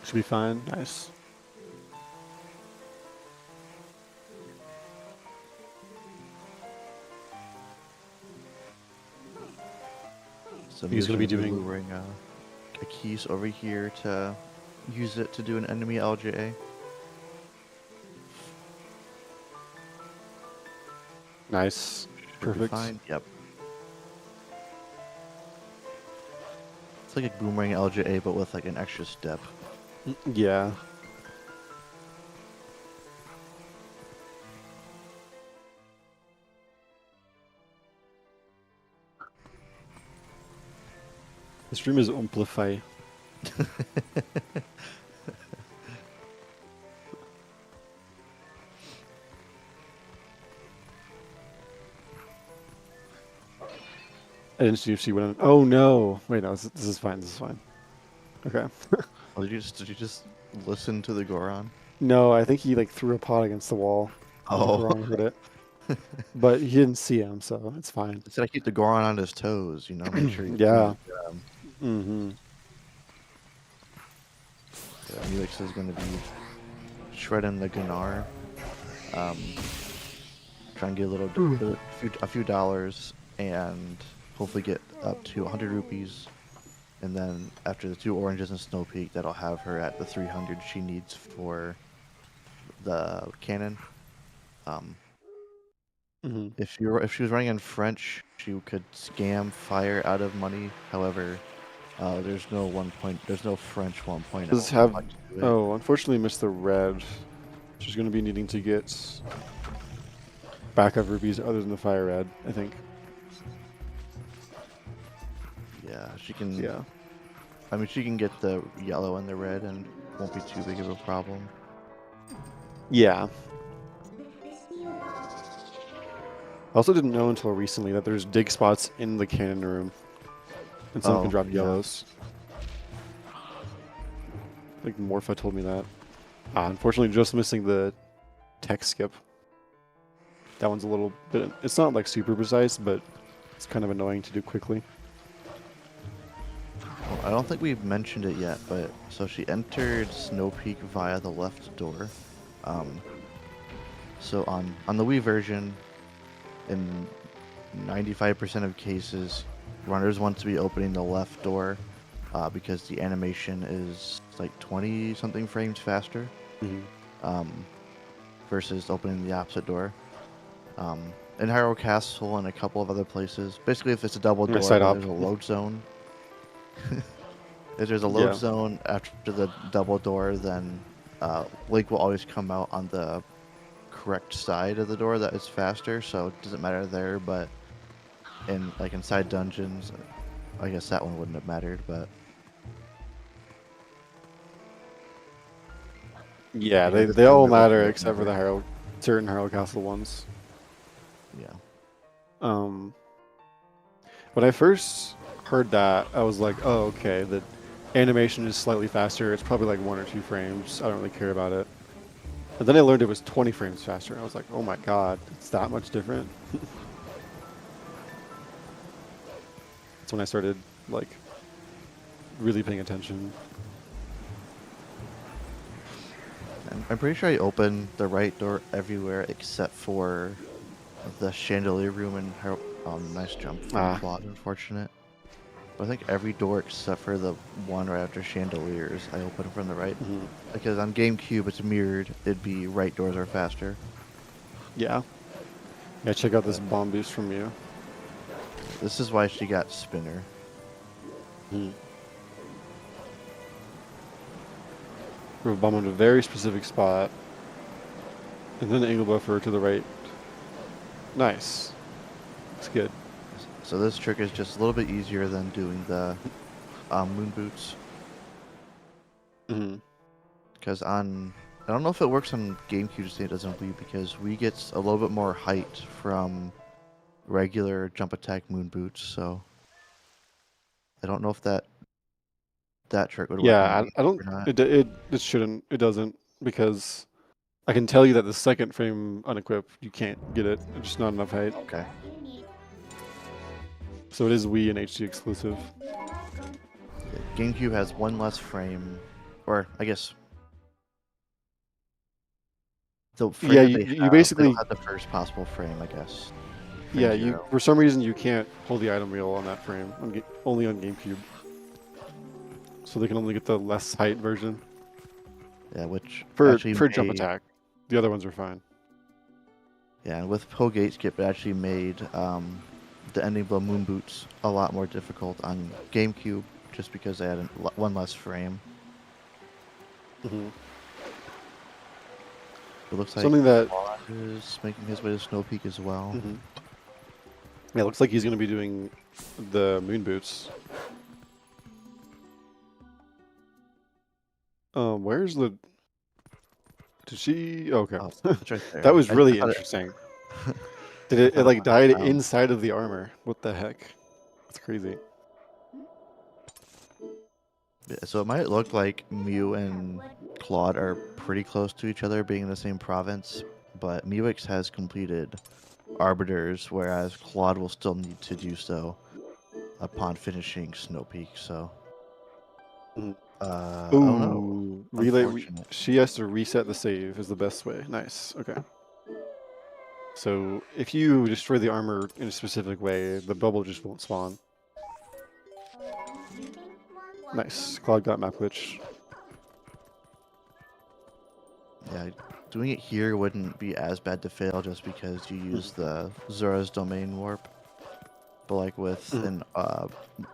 Should be fine. Nice. So he's going to be doing a keys over here to use it to do an enemy LJA. Nice. Perfect. Fine. Yep. It's like a boomerang LJA, but with like an extra step. Yeah. The stream is amplify. I didn't see if she went on. Oh no! Wait, no. This is fine. This is fine. Okay. Oh, did you just listen to the Goron? No, I think he like threw a pot against the wall. Oh. Goron heard it. But he didn't see him, so it's fine. Instead, I keep the Goron on his toes. You know, make sure. Yeah. Mm-hmm. Meewix is going to be shredding the Gunnar. Try and get a few dollars and hopefully get up to 100 rupees. And then after the 2 oranges and Snow Peak, that'll have her at the 300 she needs for the cannon. If she was running in French, she could scam fire out of money. However, there's no French 1.0. Does have unfortunately missed the red. She's going to be needing to get backup rupees other than the fire red, I think. Yeah, she can. Yeah. I mean, she can get the yellow and the red, and won't be too big of a problem. Yeah. I also didn't know until recently that there's dig spots in the cannon room, and some can drop yellows. I think Morpha told me that. Unfortunately, just missing the tech skip. That one's a little bit. It's not like super precise, but it's kind of annoying to do quickly. Well, I don't think we've mentioned it yet, but so she entered Snow Peak via the left door. So on the Wii version, in 95% of cases, runners want to be opening the left door because the animation is like 20-something frames faster versus opening the opposite door. In Hyrule Castle and a couple of other places, basically if it's a double door, there's a load zone. If there's a load zone after the double door, then Link will always come out on the correct side of the door that is faster, so it doesn't matter there. But inside dungeons, I guess that one wouldn't have mattered. But yeah, they all matter except for the certain Hyrule Castle ones. Yeah. When I first heard that, I was like, oh, okay, the animation is slightly faster. It's probably like 1 or 2 frames. I don't really care about it. And then I learned it was 20 frames faster. And I was like, oh my god, it's that much different. That's when I started like really paying attention. I'm pretty sure I opened the right door everywhere except for the chandelier room and her. Nice jump from Claude, unfortunate. But I think every door except for the one right after chandeliers, I open from the right. Because on GameCube, it's mirrored. It'd be right doors are faster. Yeah. Yeah, check out this bomb boost from you. This is why she got Spinner. We have a bomb in a very specific spot. And then the angle buffer to the right. Nice. It's good. So this trick is just a little bit easier than doing the moon boots. Because I don't know if it works on GameCube, just it doesn't Wii, because Wii gets a little bit more height from regular jump attack moon boots. So I don't know if that trick would work. Yeah, I don't. It shouldn't. It doesn't, because I can tell you that the second frame unequipped, you can't get it. It's just not enough height. Okay. So it is Wii and HD exclusive. GameCube has 1 less frame, or I guess. The frame you basically have the first possible frame, I guess. Yeah, for some reason you can't hold the item wheel on that frame. Only on GameCube. So they can only get the less height version. Yeah, which for jump attack, the other ones are fine. Yeah, and with Pro Gate Skip, it actually made the ending blow moon boots a lot more difficult on GameCube, just because they had 1 less frame. It looks like something that is making his way to Snow Peak as well. Yeah, it looks like he's going to be doing the moon boots. Where's the? Did she? Okay, Oh, it's right there. That was really interesting. Did it like died inside of the armor? What the heck? That's crazy. Yeah, so it might look like Mew and Claude are pretty close to each other, being in the same province, but meewix has completed Arbiters, whereas Claude will still need to do so upon finishing Snow Peak. So I don't know. Ooh, Unfortunate. she has to reset the save is the best way. Nice. Okay. So if you destroy the armor in a specific way, the bubble just won't spawn. Nice. Claude got map glitch. Yeah, doing it here wouldn't be as bad to fail just because you use the Zora's Domain warp. But like with an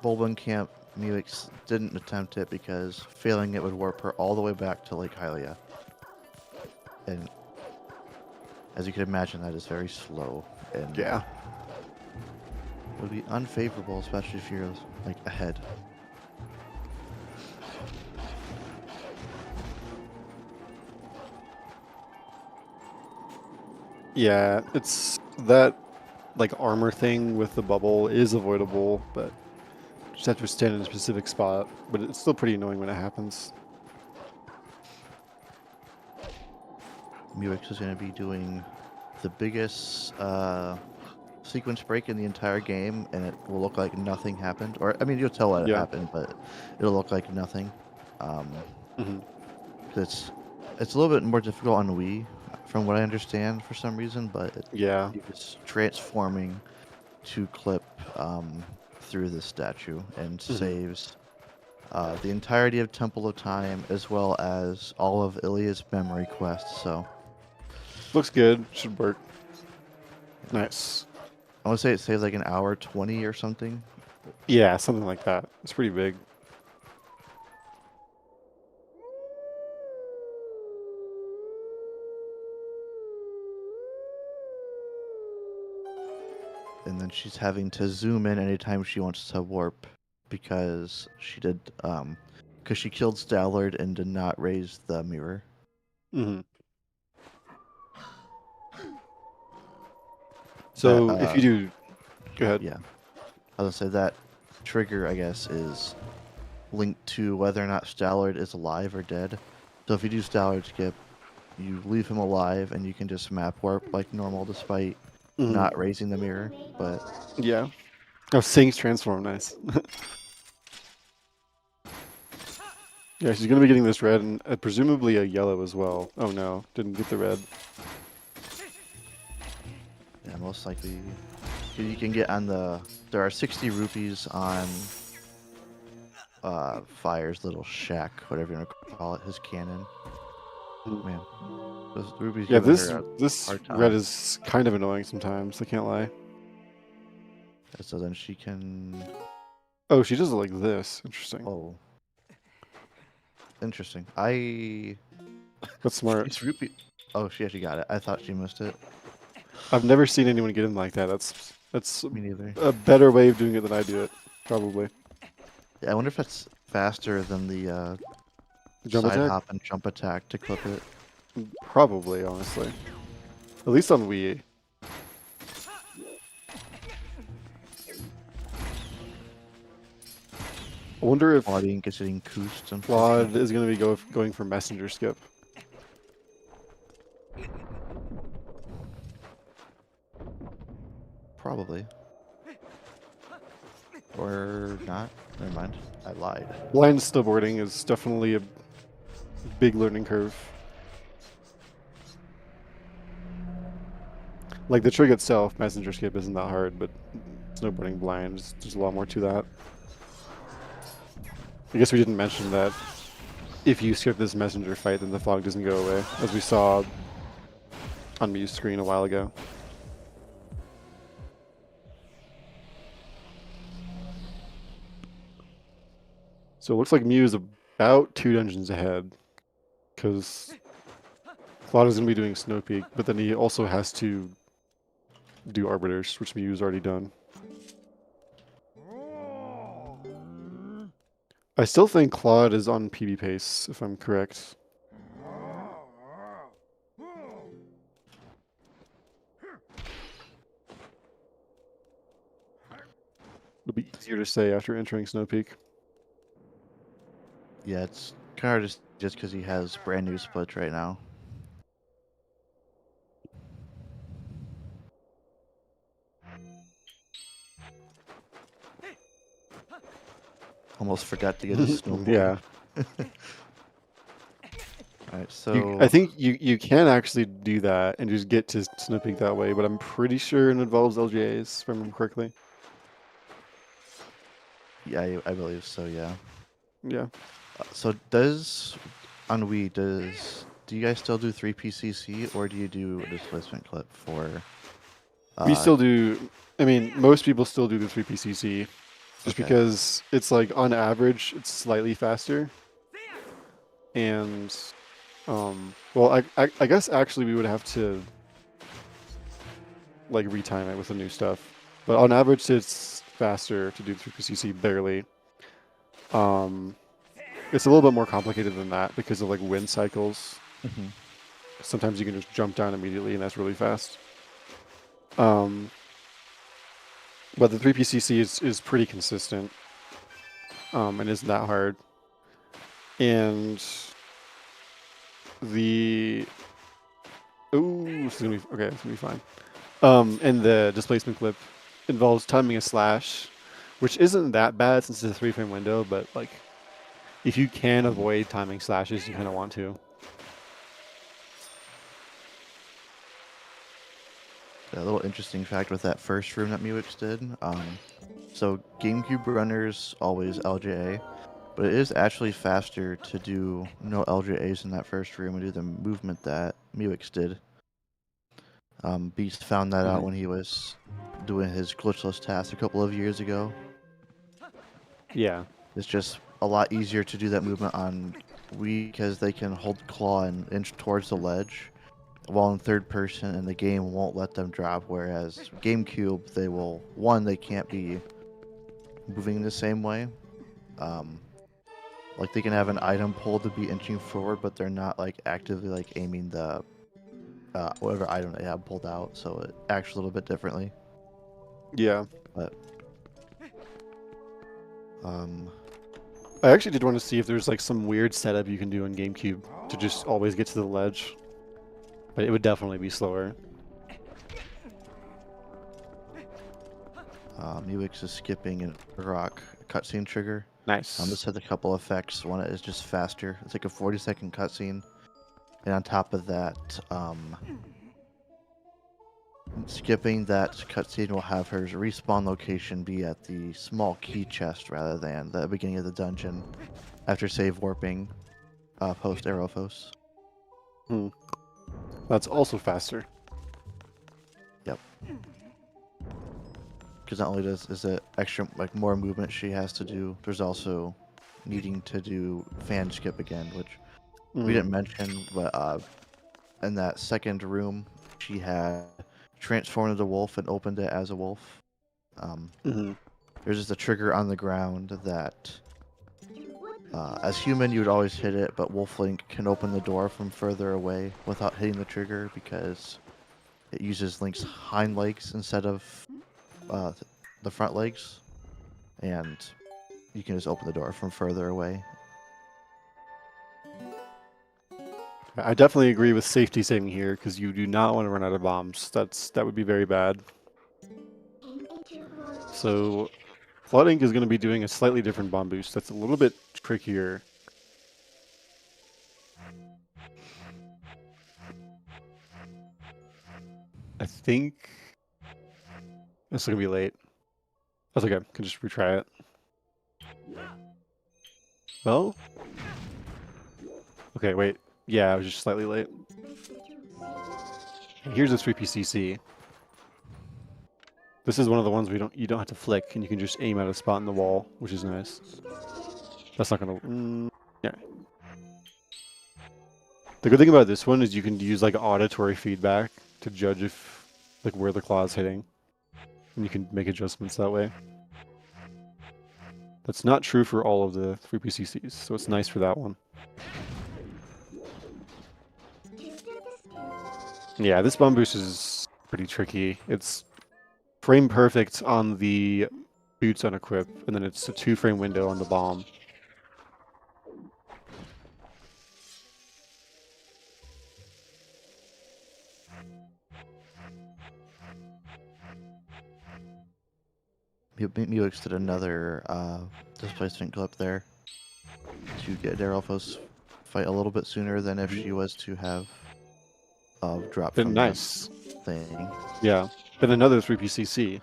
Bulbin Camp, meewix didn't attempt it because failing it would warp her all the way back to Lake Hylia. And as you can imagine, that is very slow and Yeah. would be unfavorable, especially if you're like ahead. Yeah, it's that like armor thing with the bubble is avoidable, but just have to stand in a specific spot. But it's still pretty annoying when it happens. meewix is going to be doing the biggest sequence break in the entire game, and it will look like nothing happened. Or, I mean, you'll tell what Yeah. happened, but it'll look like nothing. Mhm. It's a little bit more difficult on Wii, from what I understand, for some reason, but Yeah. it's transforming to clip through the statue and saves the entirety of Temple of Time as well as all of Ilia's memory quests. So Looks good. Should work. Nice. I want to say it saves like an hour 20 or something. Yeah, something like that. It's pretty big. And then she's having to zoom in anytime she wants to warp because she did because she killed Stallard and did not raise the mirror. Mm-hmm. So That, if you do, go ahead. yeah, I was gonna say that trigger, I guess, is linked to whether or not Stallard is alive or dead. So if you do Stallard skip, you leave him alive and you can just map warp like normal despite not raising the mirror. But Yeah. Oh, Sing's transform. Nice. Yeah, she's gonna be getting this red and presumably a yellow as well. Oh no, didn't get the red. yeah, most likely you can get on there are 60 rupees on Fire's little shack, whatever you want to call it, his cannon. Man, those rupees Yeah, giving this her this hard time. red is kind of annoying sometimes. I can't lie. So then she can. Oh, she does it like this. Interesting. Oh, interesting. That's smart. These rupee. Oh, she actually got it. I thought she missed it. I've never seen anyone get in like that. That's Me neither. a better way of doing it than I do it, probably. Yeah, I wonder if that's faster than the Jump side attack? hop and jump attack to clip it. Probably, honestly. At least on Wii. I wonder if ClawedInk is getting coosed. Claude is going to be going for messenger skip. Probably. Or not. Never mind. I lied. Blind snowboarding is definitely a big learning curve. Like the trick itself, messenger skip isn't that hard, but snowboarding blind, there's a lot more to that. I guess we didn't mention that if you skip this messenger fight, then the fog doesn't go away, as we saw on Mew's screen a while ago. So it looks like Mew is about 2 dungeons ahead, because Claude is going to be doing Snow Peak, but then he also has to do Arbiters, which Mew's already done. I still think Claude is on PB pace, if I'm correct. It'll be easier to say after entering Snow Peak. Yeah, it's kind of hard just because he has brand new splits right now. Almost forgot to get his snowboard. Yeah. Alright, I so think you can actually do that and just get to snipping that way, but I'm pretty sure it involves LGAs, if I remember correctly. yeah, I believe so. Yeah. Yeah. So on Wii do you guys still do 3PCC or do you do a displacement clip for? We Uh, still do, I mean, most people still do the 3PCC just okay. because it's like on average it's slightly faster. And well, I guess actually we would have to like retime it with the new stuff. But on average it's faster to do 3PCC barely. Um it's a little bit more complicated than that because of like wind cycles. Hmm. Sometimes you can just jump down immediately and that's really fast. Um but the 3PCC is pretty consistent. And isn't that hard. And the this is gonna be okay. It's gonna be fine. And the displacement clip involves timing a slash, which isn't that bad since it's a 3-frame window. But like, if you can avoid timing slashes, you kind of want to. A little interesting fact with that first room that meewix did. So GameCube runners always LJA, but it is actually faster to do no LJAs in that first room and do the movement that meewix did. Beast found that out when he was doing his glitchless task a couple of years ago. Yeah. It's just a lot easier to do that movement on Wii because they can hold claw and inch towards the ledge, while in third person and the game won't let them drop, whereas GameCube, they can't be moving the same way. Like they can have an item pulled to be inching forward, but they're not like actively like aiming the whatever item they have pulled out, so it acts a little bit differently. Yeah. But I actually did want to see if there's like some weird setup you can do on GameCube to just always get to the ledge, but it would definitely be slower. meewix is skipping a rock cutscene trigger. Nice. This has a couple effects. One is just faster. It's like a 40-second cutscene. And on top of that, skipping that cutscene will have her respawn location be at the small key chest rather than the beginning of the dungeon after save warping post Aerophos. That's also faster. Yep. Because not only is it extra like more movement she has to do, there's also needing to do fan skip again, which we didn't mention, but in that second room, she had transformed into a wolf and opened it as a wolf. There's just a trigger on the ground that, as human, you would always hit it, but Wolf Link can open the door from further away without hitting the trigger because it uses Link's hind legs instead of the front legs, and you can just open the door from further away. I definitely agree with safety saving here because you do not want to run out of bombs. That would be very bad. So ClawedInk is going to be doing a slightly different bomb boost that's a little bit trickier. I think this is going to be late. That's okay. Can just retry it. Well, okay, wait. Yeah, I was just slightly late. Here's a 3PCC. This is one of the ones you don't have to flick, and you can just aim at a spot in the wall, which is nice. That's not gonna. Yeah. The good thing about this one is you can use like auditory feedback to judge if like where the claw is hitting, and you can make adjustments that way. That's not true for all of the 3PCCs, so it's nice for that one. Yeah, this bomb boost is pretty tricky. It's frame perfect on the boots unequip, and then it's a 2-frame window on the bomb. meewix did another displacement clip there. to get Darylphos fight a little bit sooner than if she was to have dropped Been from nice. the thing. Yeah. Been another 3PCC.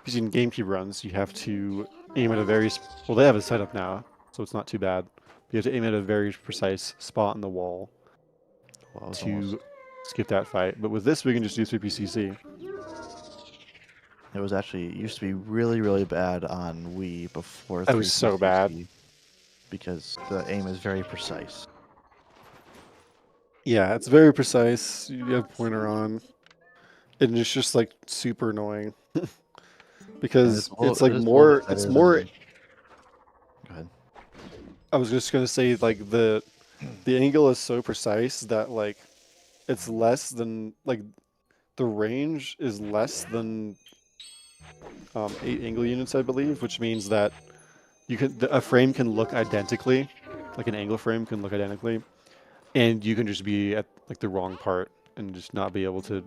Using GameCube runs, you have to aim at a very well. They have a setup now, so it's not too bad. You have to aim at a very precise spot on the wall Well, to skip that fight. But with this, we can just do 3PCC. it was actually it used to be really, really bad on Wii before That was so bad. because the aim is very precise. Yeah, it's very precise. You have pointer on, and it's just like super annoying because it's like more. It's more. Go ahead. I was just gonna say like the angle is so precise that like it's less than like the range is less than 8 angle units, I believe, which means that you can a frame can look identically, like an angle frame can look identically, and you can just be at like the wrong part and just not be able to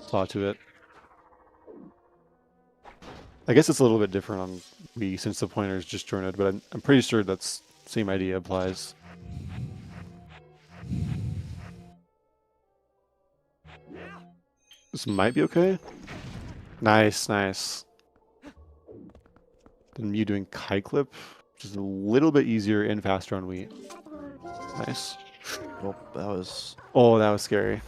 claw to it. I guess it's a little bit different on Wii since the pointer is just jointed, but I'm pretty sure that's same idea applies. This might be okay. Nice, nice. Then Mew doing kite clip, which is a little bit easier and faster on Wii. Nice. Well, that was... Oh, that was scary.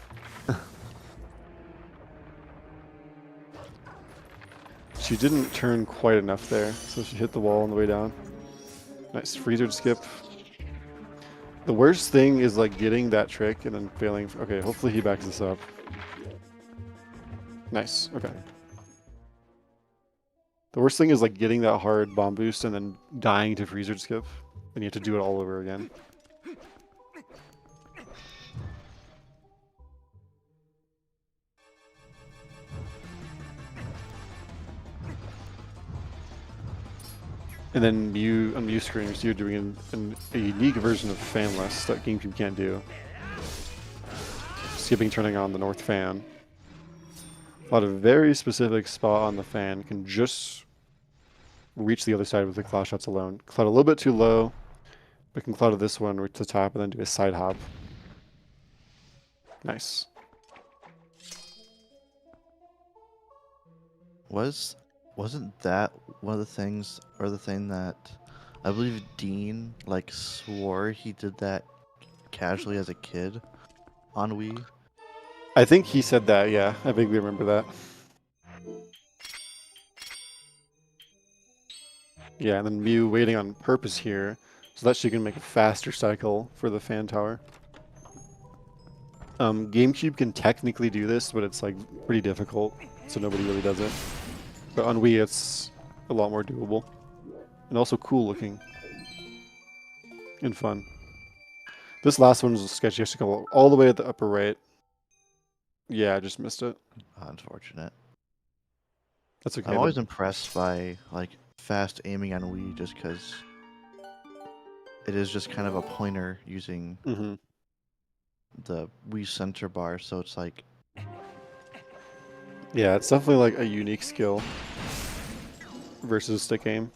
She didn't turn quite enough there, so she hit the wall on the way down. Nice freezer skip. The worst thing is like getting that trick and then failing. Okay, hopefully he backs this up. Nice, okay. The worst thing is like getting that hard bomb boost and then dying to freezer skip. Then you have to do it all over again. And then Mew on Mew screens, you're doing a unique version of fanless that GameCube can't do. Skipping turning on the north fan. A very specific spot on the fan can just reach the other side with the claw shots alone. Cloud a little bit too low, but can cloud to this one, reach the top, and then do a side hop. Nice. Wasn't that one of the things, or the thing that I believe Dean like swore he did that casually as a kid on Wii? I think he said that, yeah. I vaguely remember that. Yeah, and then Mew waiting on purpose here so that she can make a faster cycle for the fan tower. GameCube can technically do this, but it's like pretty difficult, so nobody really does it. But on Wii, it's a lot more doable. And also cool looking. And fun. This last one was sketchy. You have to go all the way at the upper right. Yeah, I just missed it. Unfortunate. That's okay. I'm always impressed by like fast aiming on Wii just because it is just kind of a pointer using the Wii center bar, so it's like... Yeah, it's definitely like a unique skill versus stick aim.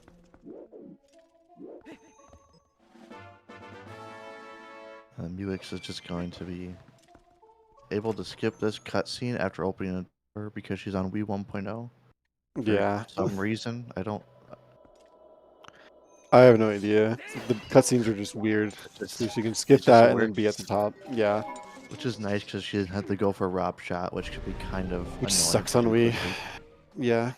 meewix is just going to be able to skip this cutscene after opening a door because she's on Wii 1.0. Yeah. For some reason, I have no idea. The cutscenes are just weird. So you can skip that and then be at the top. Yeah. Which is nice because she didn't have to go for a rob shot, which could be kind of Which annoying sucks on Wii. Yeah.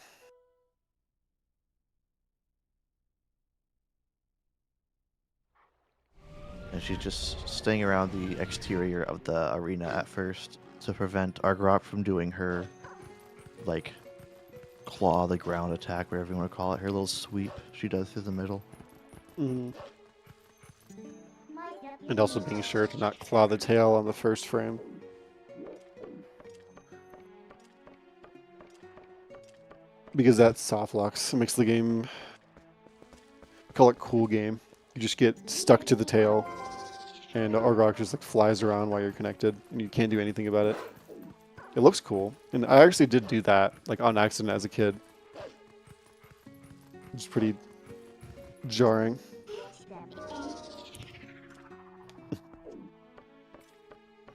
And she's just staying around the exterior of the arena at first to prevent Argrok from doing her, like, claw the ground attack, whatever you want to call it, her little sweep she does through the middle. And also being sure to not claw the tail on the first frame. Because that soft locks makes the game, I call it cool game. You just get stuck to the tail, and Argrok just like flies around while you're connected, and you can't do anything about it. It looks cool, and I actually did do that like on accident as a kid. It's pretty jarring.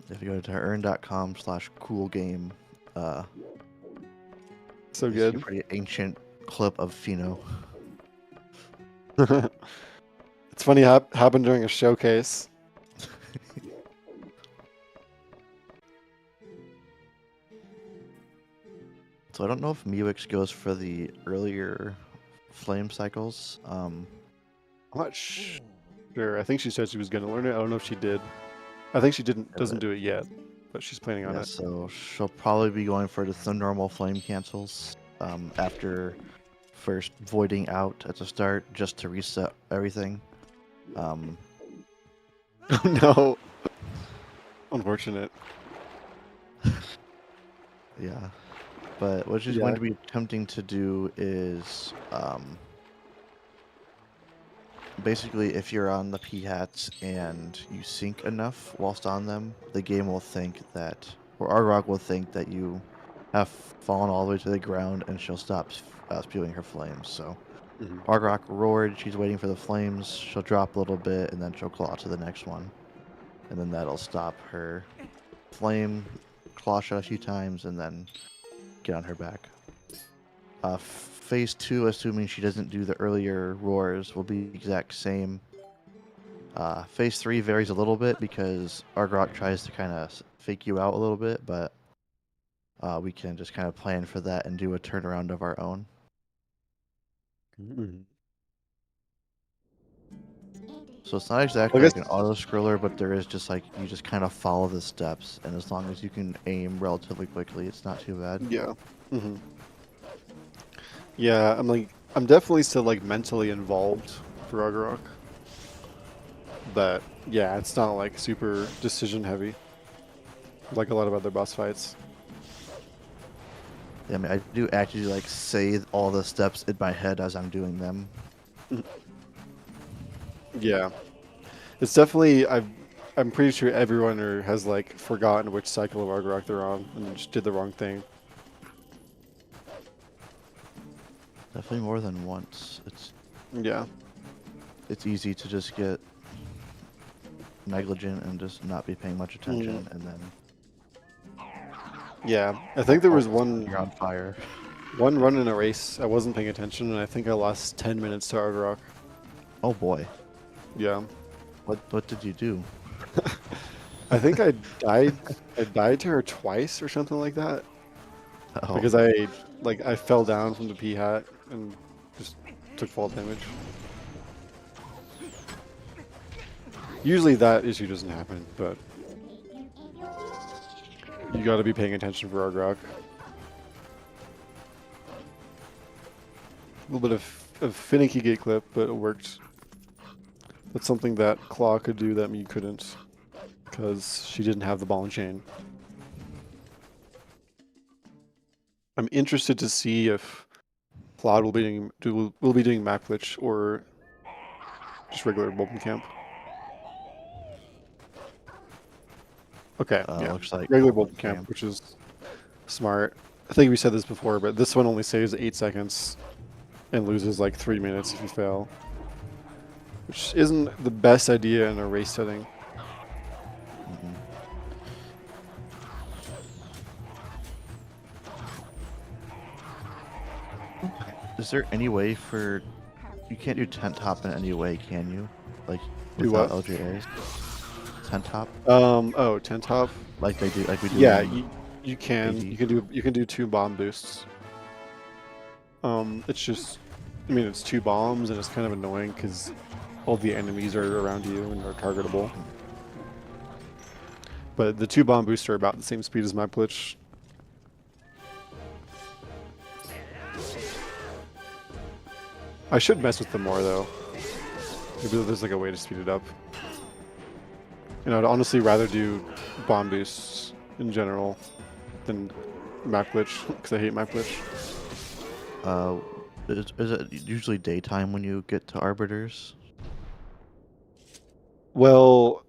If you go to earn.com/coolgame, So you see a good. pretty ancient clip of Fino. It's funny, happened during a showcase. So I don't know if meewix goes for the earlier flame cycles. I'm not sure. I think she said she was going to learn it. I don't know if she did. I think she doesn't do it yet, but she's planning on Yeah, it. so she'll probably be going for the normal flame cancels after first voiding out at the start just to reset everything. Oh no. Unfortunate. Yeah. But what she's going to be attempting to do is basically if you're on the p-hats and you sink enough whilst on them, the game will think that, or Argrok will think that you have fallen all the way to the ground and she'll stop spewing her flames. So Argrok roared, she's waiting for the flames, she'll drop a little bit and then she'll claw to the next one. And then that'll stop her flame, claw shot a few times, and then get on her back. Phase 2, assuming she doesn't do the earlier roars, will be the exact same. Phase 3 varies a little bit because Argrok tries to kind of fake you out a little bit, but we can just kind of plan for that and do a turnaround of our own. So it's not exactly like an auto-scroller, but there is just like, you just kind of follow the steps, and as long as you can aim relatively quickly, it's not too bad. Yeah. Yeah, I'm definitely still like mentally involved for Ragnarok. But yeah, it's not like super decision heavy like a lot of other boss fights. Yeah, I mean, I do actually like say all the steps in my head as I'm doing them. Yeah. It's definitely I'm pretty sure everyone has like forgotten which cycle of Ragnarok they're on and just did the wrong thing. Definitely more than once. It's easy to just get negligent and just not be paying much attention, and then yeah, I think there was one you're on fire. One run in a race I wasn't paying attention, and I think I lost 10 minutes to Ragnarok. Oh boy. Yeah. What did you do? I think I died to her twice or something like that. Oh. Because I fell down from the P hat and just took fall damage. Usually that issue doesn't happen, but you gotta be paying attention for Ragnarok. A little bit of finicky gate clip, but it worked. That's something that Claw could do that me couldn't, because she didn't have the ball and chain. I'm interested to see if Claude will be doing map glitch or just regular Bolton Camp. Okay, yeah, looks like regular Bolton Camp, which is smart. I think we said this before, but this one only saves 8 seconds and loses like 3 minutes if you fail, which isn't the best idea in a race setting. Is there any way for... You can't do tent hop in any way, can you? Like, Do without what? LJAs? Tent hop? Oh, tent hop? Like they do, like we do. Yeah, you can. AD. You can do 2 bomb boosts. It's just, I mean, it's 2 bombs and it's kind of annoying because all the enemies are around you and are targetable. But the 2 bomb boosts are about the same speed as my glitch. I should mess with them more though. Maybe there's like a way to speed it up. You know, I'd honestly rather do bomb boosts in general than map glitch because I hate map glitch. Is it usually daytime when you get to arbiters? Well,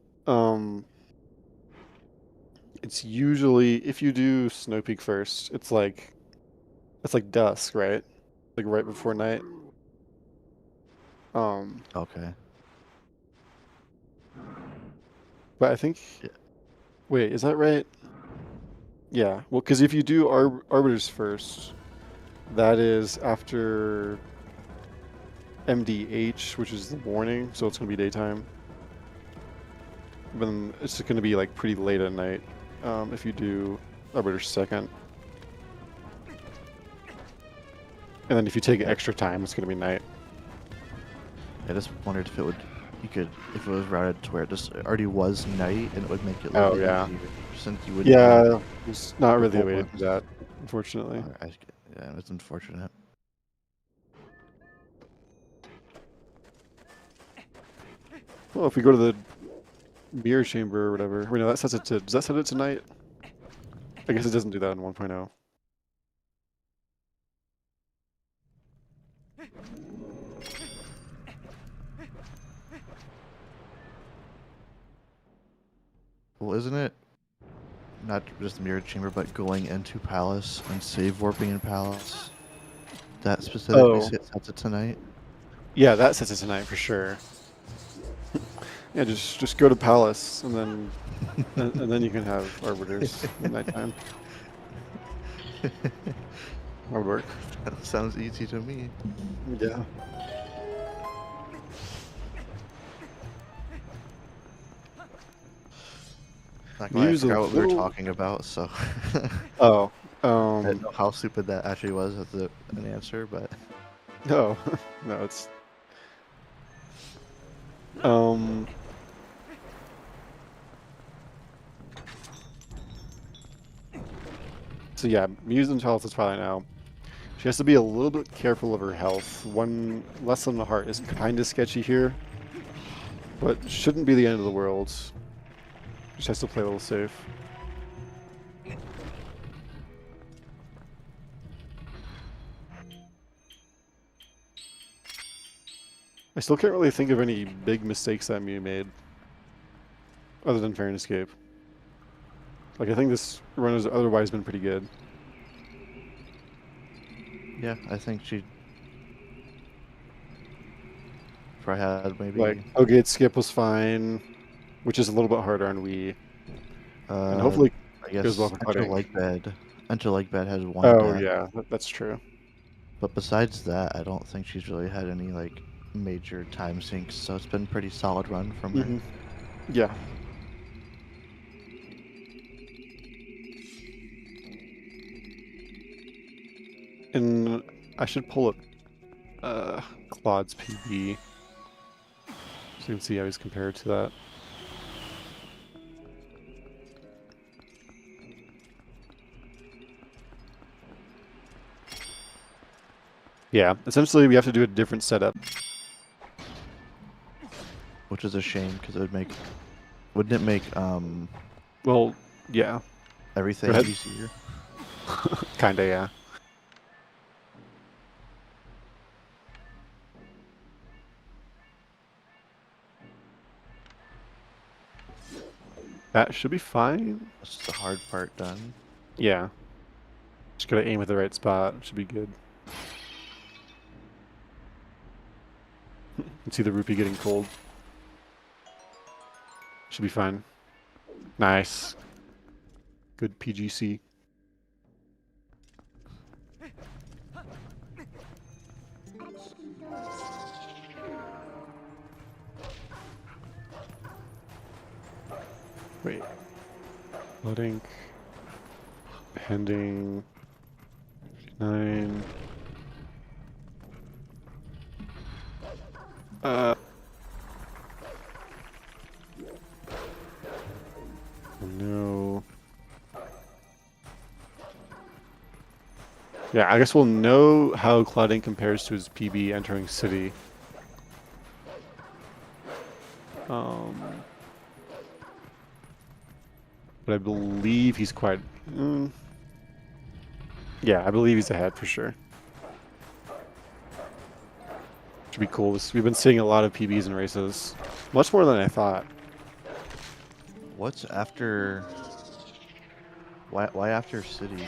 it's usually if you do Snow Peak first, it's like dusk, right? Like right before night. Okay. But I think, Yeah. wait, is that right? Yeah. Well, because if you do arbiters first, that is after MDH, which is the morning, so it's gonna be daytime. But then it's going to be like pretty late at night if you do arbiters second. And then if you take extra time, it's going to be night. I just wondered if it would, if it was routed to where it just already was night, and it would make it a Oh, little bit yeah. easier since you wouldn't. Yeah, there's not really a full way to ones. do that, unfortunately. Yeah, it's unfortunate. Well, if we go to the mirror chamber or whatever, wait, no, that sets it to. Does that set it to night? I guess it doesn't do that in 1.0. Well, isn't it not just the mirror chamber, but going into Palace and save warping in Palace? That specifically sets it tonight. Yeah, that sets it tonight for sure. Yeah, just go to Palace and then and then you can have arbiters at nighttime. That would work. That sounds easy to me. Yeah. I forgot what we were talking about, so. Oh. I don't know how stupid that actually was as an answer, but. No, no, it's. So yeah, Muse and Chalice is Twilight now. She has to be a little bit careful of her health. One less than the heart is kind of sketchy here, but shouldn't be the end of the world. Just has to play a little safe. I still can't really think of any big mistakes that Mew made, other than Fair and Escape. Like, I think this run has otherwise been pretty good. Yeah, I think she probably had maybe. Like, okay, skip was fine, which is a little bit harder on Wii. And hopefully I guess goes well for ClawedInk. Enter Like Bed has one Oh, death. yeah, that's true. But besides that, I don't think she's really had any, like, major time sinks, so it's been a pretty solid run from her. Yeah. And I should pull up Claude's PB so you can see how he's compared to that. Yeah, essentially we have to do a different setup. Which is a shame, because it would make... Wouldn't it make, Well, yeah. everything easier? Kinda, yeah. That should be fine. That's the hard part done. Yeah. Just gotta aim at the right spot. Should be good. You can see the rupee getting cold. Should be fine. Nice. Good PGC. Wait. ClawedInk. Pending. 9. No. Yeah, I guess we'll know how ClawedInk compares to his PB entering City. But I believe he's quite... Yeah, I believe he's ahead for sure. Should be cool. We've been seeing a lot of PBs in races. Much more than I thought. What's after... Why after City?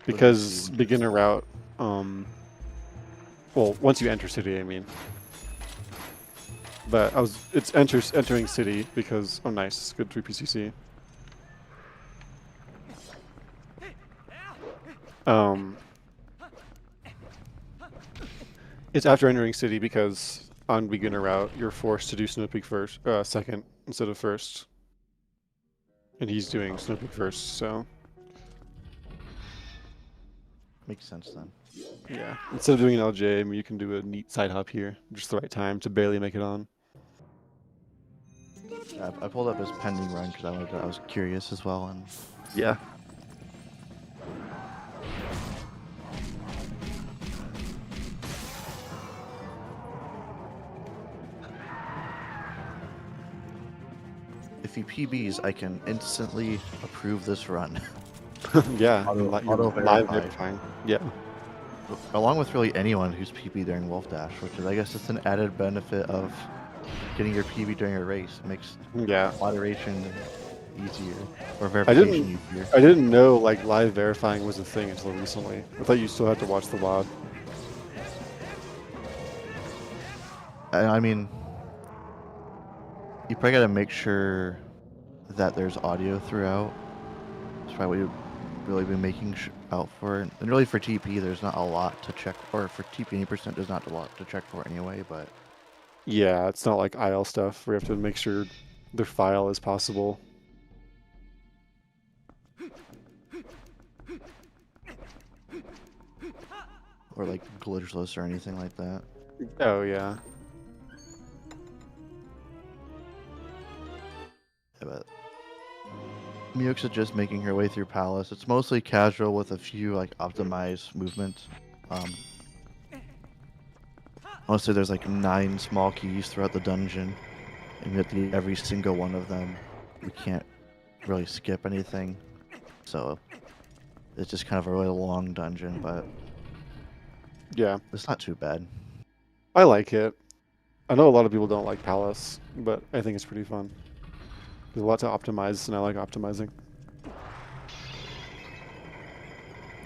Because beginner route... Well, once you enter City, I mean. But it's entering city because, oh nice, good 3PCC. It's after entering city because on beginner route you're forced to do snow peak first, second instead of first. And he's doing snow peak first, so Makes sense then. yeah. Instead of doing an LJ, I mean, you can do a neat side hop here, just the right time to barely make it on. I pulled up his pending run because I was curious as well, and Yeah. if he PBs, I can instantly approve this run. Yeah. Auto Live verify. verifying. Yeah. Along with really anyone who's PB during Wolfdash, which is, I guess, it's an added benefit of getting your PB during a race. It makes Yeah. moderation easier, or verification easier. I didn't know like live verifying was a thing until recently. I thought you still had to watch the WOD. I mean, you probably got to make sure that there's audio throughout. That's probably what you'd really be making out for. And really for TP, there's not a lot to check, or for TP any percent, there's not a lot to check for anyway, but... Yeah, it's not like IL stuff where you have to make sure their file is possible. Or like glitchless or anything like that. Oh yeah. Yeah, but meewix is just making her way through Palace. It's mostly casual with a few like optimized movements. Honestly, there's like 9 small keys throughout the dungeon, and you have to get every single one of them. You can't really skip anything, so it's just kind of a really long dungeon, but Yeah. it's not too bad. I like it. I know a lot of people don't like Palace, but I think it's pretty fun. There's a lot to optimize, and I like optimizing.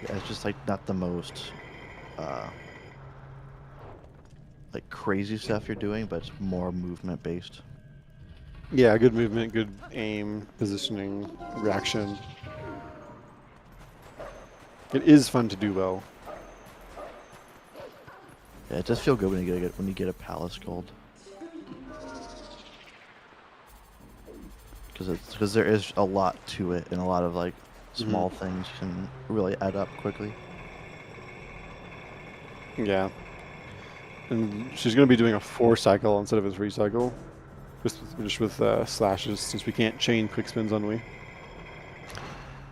Yeah, it's just like not the most like crazy stuff you're doing, but it's more movement based. Yeah, good movement, good aim, positioning, reaction. It is fun to do well. Yeah, it does feel good when you get a Palace gold. Because there is a lot to it, and a lot of like small things can really add up quickly. Yeah. And she's going to be doing a 4 cycle instead of a 3 cycle. Just with slashes, since we can't chain quick spins on Wii.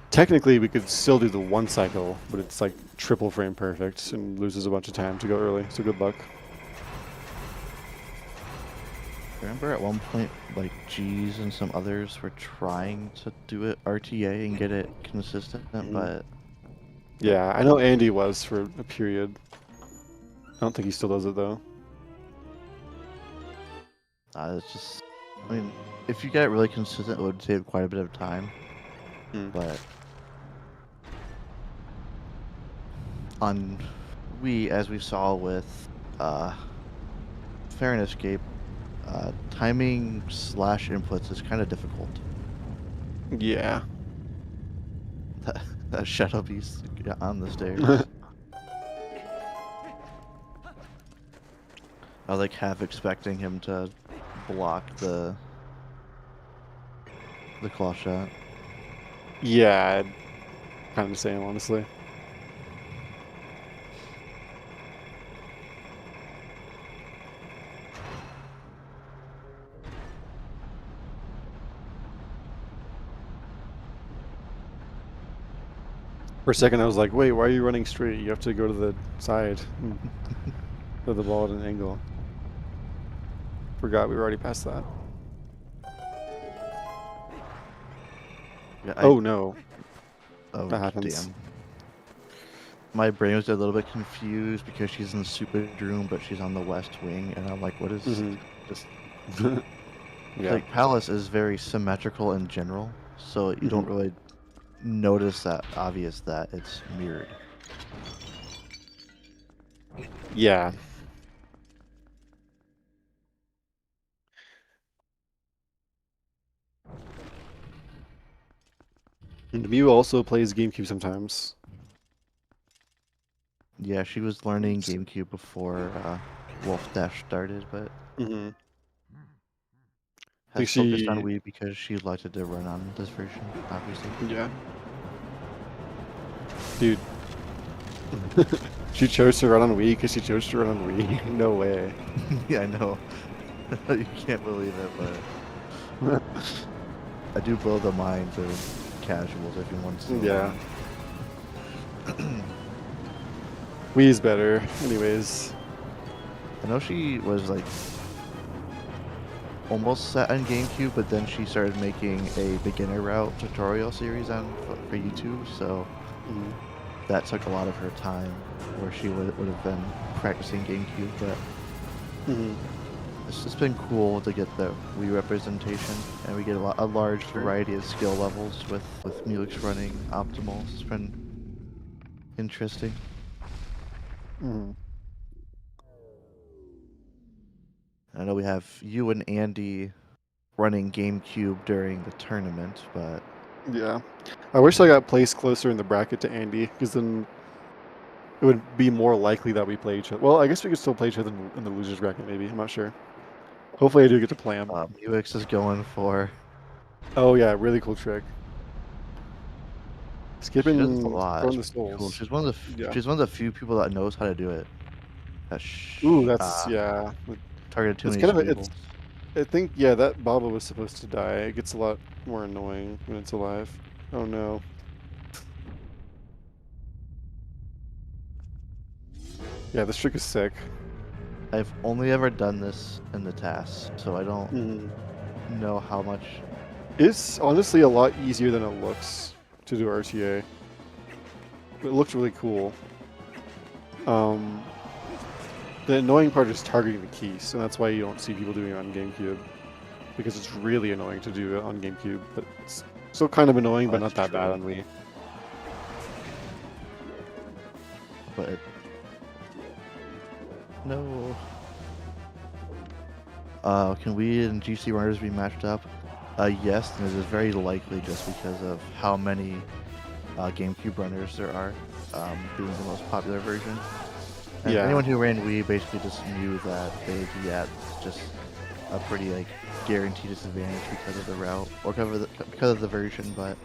Technically, we could still do the 1 cycle, but it's like triple frame perfect and loses a bunch of time to go early, so good luck. Remember at one point, like G's and some others were trying to do it RTA and get it consistent, but... Yeah, I know Andy was for a period. I don't think he still does it, though. It's just... I mean, if you get it really consistent, it would save quite a bit of time. But... on Wii, as we saw with Fair and Escape, timing / inputs is kind of difficult. Yeah. That shadow beast on the stairs. I was like half expecting him to block the claw shot. Yeah, kind of the same, honestly. For a second, I was like, wait, why are you running straight? You have to go to the side. Throw the ball at an angle. Forgot we were already past that. Yeah, oh, no. Oh, that happens. Damn. My brain was a little bit confused because she's in the Speedrun, but she's on the west wing, and I'm like, what is just... Yeah. Like, Palace is very symmetrical in general, so you don't really notice that obvious that it's mirrored. Yeah. And Mew also plays GameCube sometimes. Yeah, she was learning GameCube before Wolfdash started, but Mm-hmm. I think has focused on she, Wii because she elected to run on this version, obviously. yeah, dude. She chose to run on Wii because she chose to run on Wii. No way. Yeah, I know. You can't believe it, but I do blow the minds of casuals every once in a Yeah, while. Wii's better. Anyways, I know she was like almost set on GameCube, but then she started making a beginner route tutorial series on for YouTube, so mhm. that took a lot of her time, where she would have been practicing GameCube. But Mhm. it's just been cool to get the Wii representation, and we get a large Sure. variety of skill levels with meewix running optimals. It's been interesting. Mhm. I know we have you and Andy running GameCube during the tournament, but Yeah, I wish I got placed closer in the bracket to Andy, because then it would be more likely that we play each other. Well, I guess we could still play each other in the losers bracket, maybe. I'm not sure. Hopefully, I do get to play him. meewix is going for. Oh yeah, really cool trick. She does this a Skipping, lot. throwing It's the pretty cool. souls. Yeah. She's one of the few people that knows how to do it. Ooh, that's yeah. Targeted too It's many kind of a, it's. squeebles. I think yeah, that Baba was supposed to die. It gets a lot more annoying when it's alive. Oh no. Yeah, this trick is sick. I've only ever done this in the task, so I don't Mhm. know how much. It's honestly a lot easier than it looks to do RTA. It looked really cool. Um, the annoying part is targeting the keys, and that's why you don't see people doing it on GameCube. Because it's really annoying to do it on GameCube, but it's still kind of annoying, Oh, but that's not that bad true. on Wii. But no. Can we and GC runners be matched up? Yes, and it is very likely just because of how many GameCube runners there are, being the most popular version. And Yeah, anyone who ran Wii basically just knew that they'd be at just a pretty like guaranteed disadvantage because of the route or because of the version, but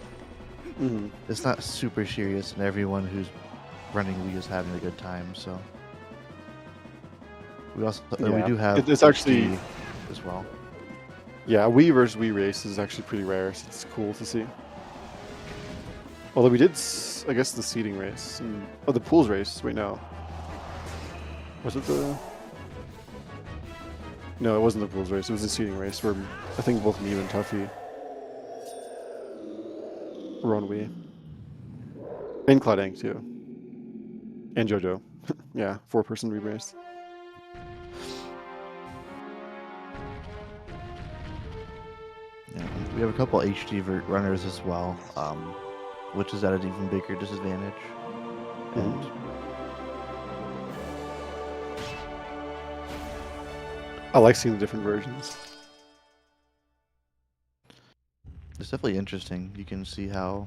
mhm. it's not super serious, and everyone who's running Wii is having a good time. So we Yeah. do have It's actually, HD as well. yeah, Wii versus Wii race is actually pretty rare, so it's cool to see. Although we did, I guess, the seeding race. Oh, the pools race. Wait, no. Was it the... No, it wasn't the pools race. It was the seeding race where I think both me and Tuffy were on Wii. And ClawedInk, too. And JoJo. Yeah, 4-person Wii race. Yeah, we have a couple HD runners as well, which is at an even bigger disadvantage. And I like seeing the different versions. it's definitely interesting. You can see how,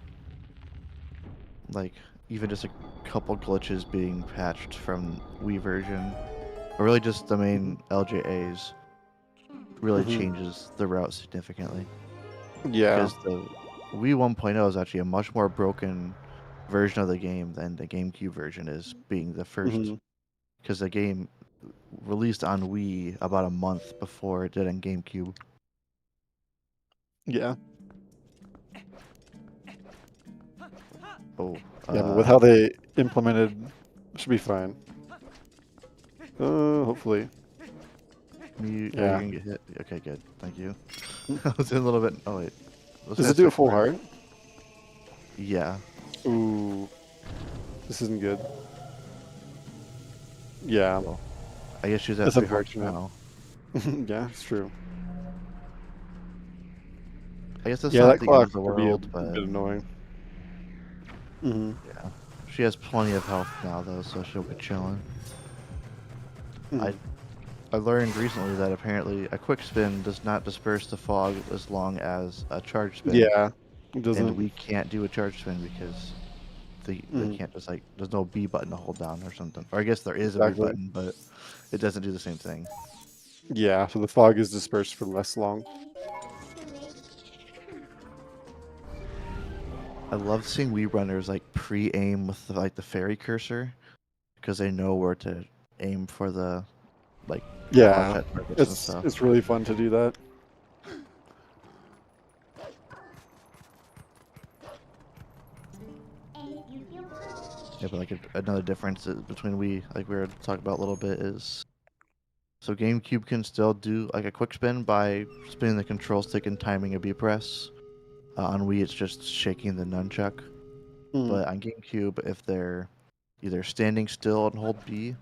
like, even just a couple glitches being patched from Wii version, or really just the main LJAs, really changes the route significantly. Yeah. Because the Wii 1.0 is actually a much more broken version of the game than the GameCube version is, being the first. Because the game released on Wii about a month before it did on GameCube. Yeah. Oh, Yeah, but with how they implemented, it should be fine. Hopefully. you, oh, you're Yeah. gonna get hit. Okay, good. Thank you. I was in a little bit. Oh wait. Does it do a full heart? Yeah. Ooh. This isn't good. Yeah. Well, I guess she's at That's 3 hearts unfortunate. now. Yeah, it's true. I guess that's Yeah, not that the end clock of the could be a world, but bit annoying. yeah. She has plenty of health now, though, so she'll be chilling. I learned recently that apparently a quick spin does not disperse the fog as long as a charge spin. Yeah. It and doesn't. we can't do a charge spin because they Mhm. can't just like there's no B button to hold down or something. Or I guess there is a B Exactly. button, but it doesn't do the same thing. Yeah, so the fog is dispersed for less long. I love seeing Wii runners like pre-aim with like the fairy cursor because they know where to aim for the like Yeah, flat targets and it's stuff. it's really fun to do that. Yeah, but like another difference between Wii, like we were talking about a little bit, is so GameCube can still do like a quick spin by spinning the control stick and timing a B press. On Wii, it's just shaking the nunchuck. Mm. But on GameCube, if they're either standing still and hold B,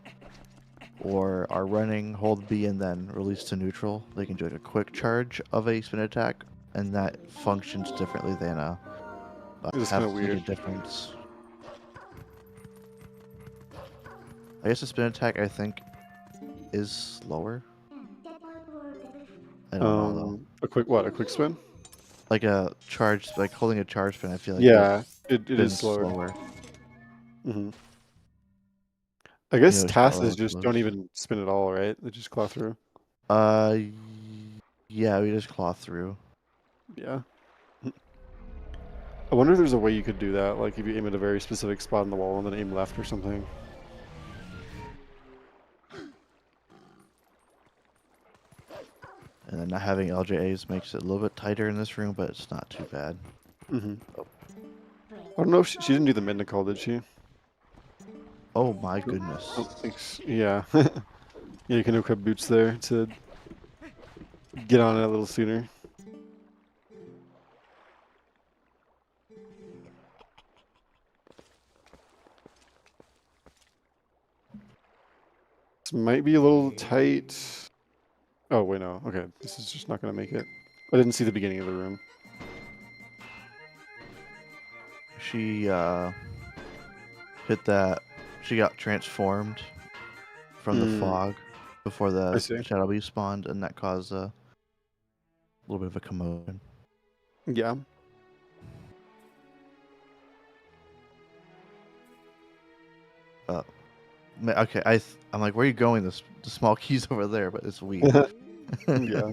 or are running, hold B, and then release to neutral, they can do like a quick charge of a spin attack, and that functions differently than a It's kind half of weird. second difference. I guess the spin attack, I think, is slower. I don't know though. A quick what? A quick spin? Like a charge, like holding a charge spin, I feel like it Yeah, it is spins slower. slower. Hmm. I You guess know, shot Tasses low just don't close. even spin at all, right? They just claw through. Uh, y- yeah, we just claw through. Yeah. I wonder if there's a way you could do that, like if you aim at a very specific spot on the wall and then aim left or something. And then not having LJAs makes it a little bit tighter in this room, but it's not too bad. Hmm. Oh, I don't know if she didn't do the mid Nicole, did she? oh my I goodness. don't think so. Yeah. Yeah, you can equip boots there to get on it a little sooner. This might be a little tight. Oh, wait, no. Okay, this is just not going to make it. I didn't see the beginning of the room. She hit that. She got transformed from the Mm, fog before I the see. Shadow Beast spawned, and that caused a little bit of a commotion. Yeah. Uh, okay, I'm like, where are you going? The small key's over there, but it's we. Yeah.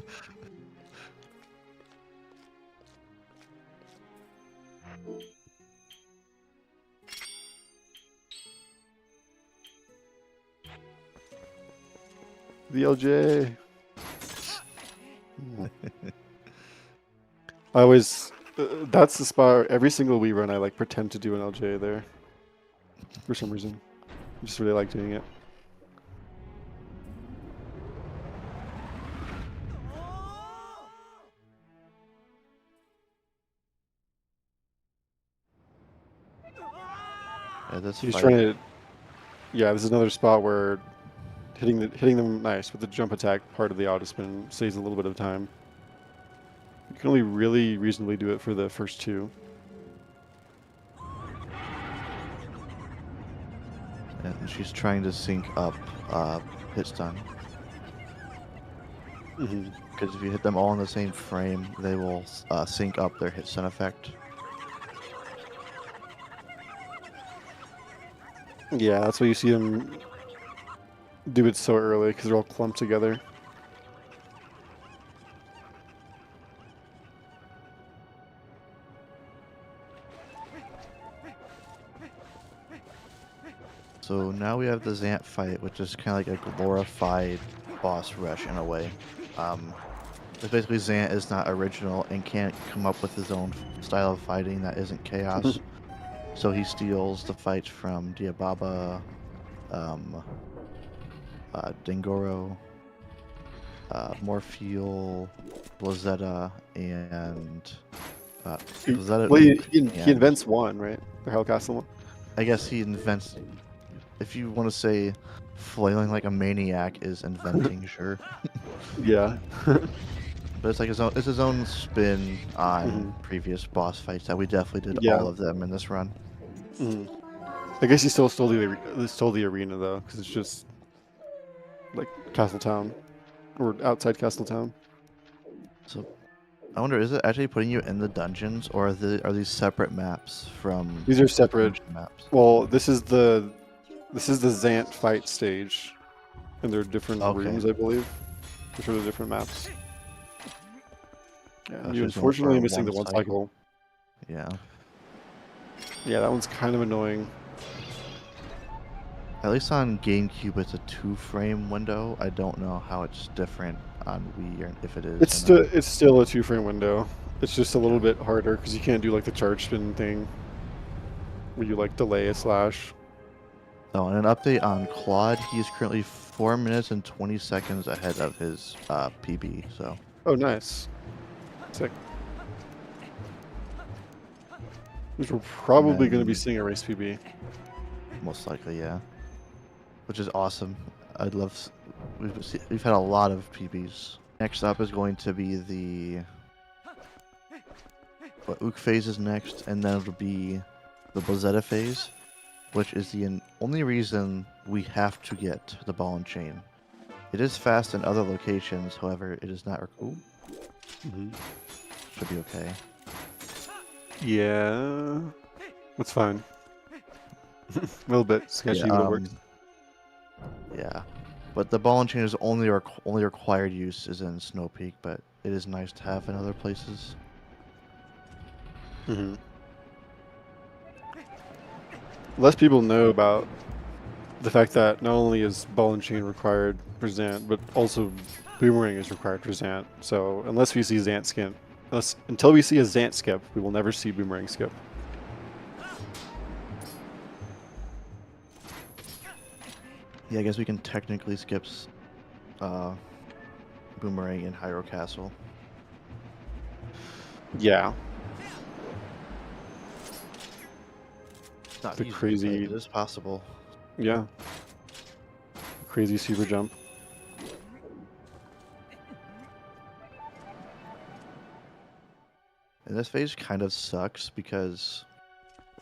The LJ. I always, that's the spot. Every single Wii run, I like pretend to do an LJ there for some reason. I just really like doing it. Yeah, this He's fight. trying to. Yeah, this is another spot where hitting them nice with the jump attack part of the auto spin saves a little bit of time. You can only really reasonably do it for the first two. And she's trying to sync up hit stun. Hmm. Because if you hit them all in the same frame, they will sync up their hit stun effect. Yeah, that's why you see them do it so early because they're all clumped together. So now we have the Zant fight, which is kind of like a glorified boss rush in a way. It's basically Zant is not original and can't come up with his own style of fighting that isn't chaos. So he steals the fights from Diababa, um, Dingoro, Morpheal, Blazetta, and Blazetta Well, he and invents one, right? The Hellcastle one. I guess he invents. If you want to say flailing like a maniac is inventing, sure. Yeah. But it's like it's his own spin on Hmm. previous boss fights that we definitely did Yeah. all of them in this run. Hmm. I guess he still stole the arena though, because it's just like Castletown or outside Castletown. So I wonder, is it actually putting you in the dungeons, or are these separate maps from These are separate. dungeon maps? Well, this is the Zant fight stage, and there are different Okay. rooms, I believe. Which are the different maps. Yeah, Oh, you she's going for unfortunately missing the one one cycle. Yeah. Yeah, that one's kind of annoying. At least on GameCube, it's a 2-frame window. I don't know how it's different on Wii, or if it is. It's still a 2-frame window. It's just a little bit harder because you can't do like the charge spin thing, where you like delay a slash. Oh, and an update on Claude. He's currently 4 minutes and 20 seconds ahead of his PB. So. Oh, nice. Sick. Which we're probably going to be seeing a race PB. Most likely, yeah. Which is awesome. I'd love. We've had a lot of PBs. Next up is going to be the. Ook phase is next, and then it'll be the Bozetta phase, which is the only reason we have to get the ball and chain. It is fast in other locations, however, it is not. Ooh. Should be okay. Yeah, that's fine. A little bit sketchy, Yeah, but it works. Yeah, but the ball and chain is only required use is in Snow Peak, but it is nice to have in other places. Less people know about the fact that not only is ball and chain required for Zant, but also boomerang is required for Zant. So unless we see Zant skip, until we see a Zant skip, we will never see boomerang skip. Yeah, I guess we can technically skip boomerang in Hyrule Castle. Yeah. It's not The easy, crazy. but it is possible. Yeah. Crazy super jump. And this phase kind of sucks because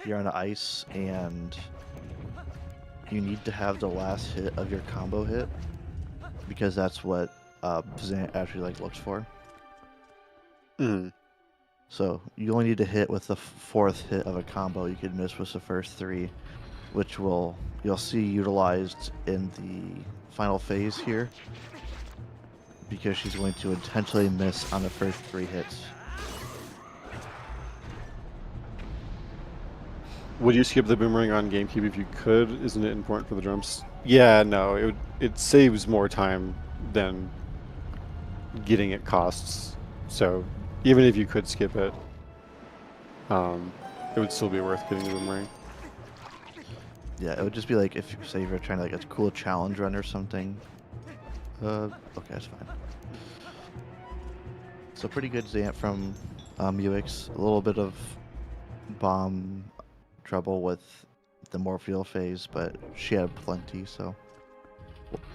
you're on ice and you need to have the last hit of your combo hit because that's what Zant actually looks for. So you only need to hit with the 4th hit of a combo. You could miss with the first 3, which you'll see utilized in the final phase here because she's going to intentionally miss on the first 3 hits. Would you skip the boomerang on GameCube if you could? Isn't it important for the jumps? Yeah, no. It saves more time than getting it costs. So even if you could skip it, it would still be worth getting the boomerang. Yeah, it would just be like if say you're trying to a cool challenge run or something. Okay, that's fine. So pretty good Zant from meewix. A little bit of bomb trouble with the Morpheal phase, but she had plenty, so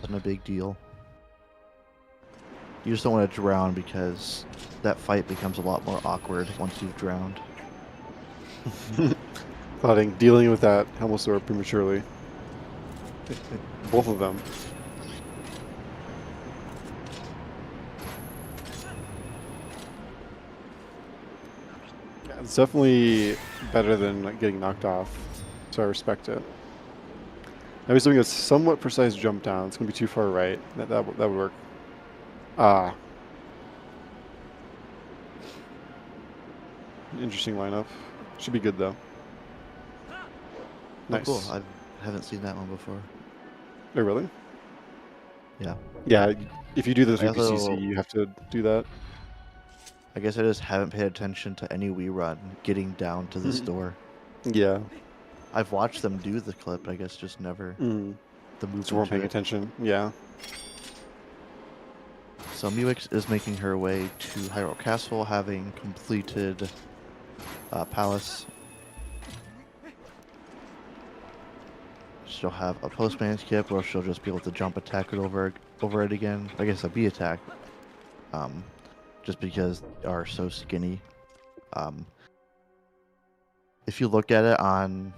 wasn't a big deal. You just don't want to drown because that fight becomes a lot more awkward once you've drowned. Dealing with that Helmosaur prematurely. Both of them. Yeah, it's definitely better than getting knocked off, so I respect it. I was doing a somewhat precise jump down. It's gonna be too far right. That would work. Interesting lineup. Should be good though. Nice. Oh, cool. I haven't seen that one before. Oh, really? Yeah. Yeah, if you do this with Also- PCC, you have to do that. I guess I just haven't paid attention to any Wii run getting down to this door. Yeah. I've watched them do the clip, but I guess just never the movement. So we're to paying it. attention. Yeah. So meewix is making her way to Hyrule Castle, having completed Palace. She'll have a postman skip, or she'll just be able to jump attack it over it again. I guess a B attack. Just because they are so skinny. If you look at it on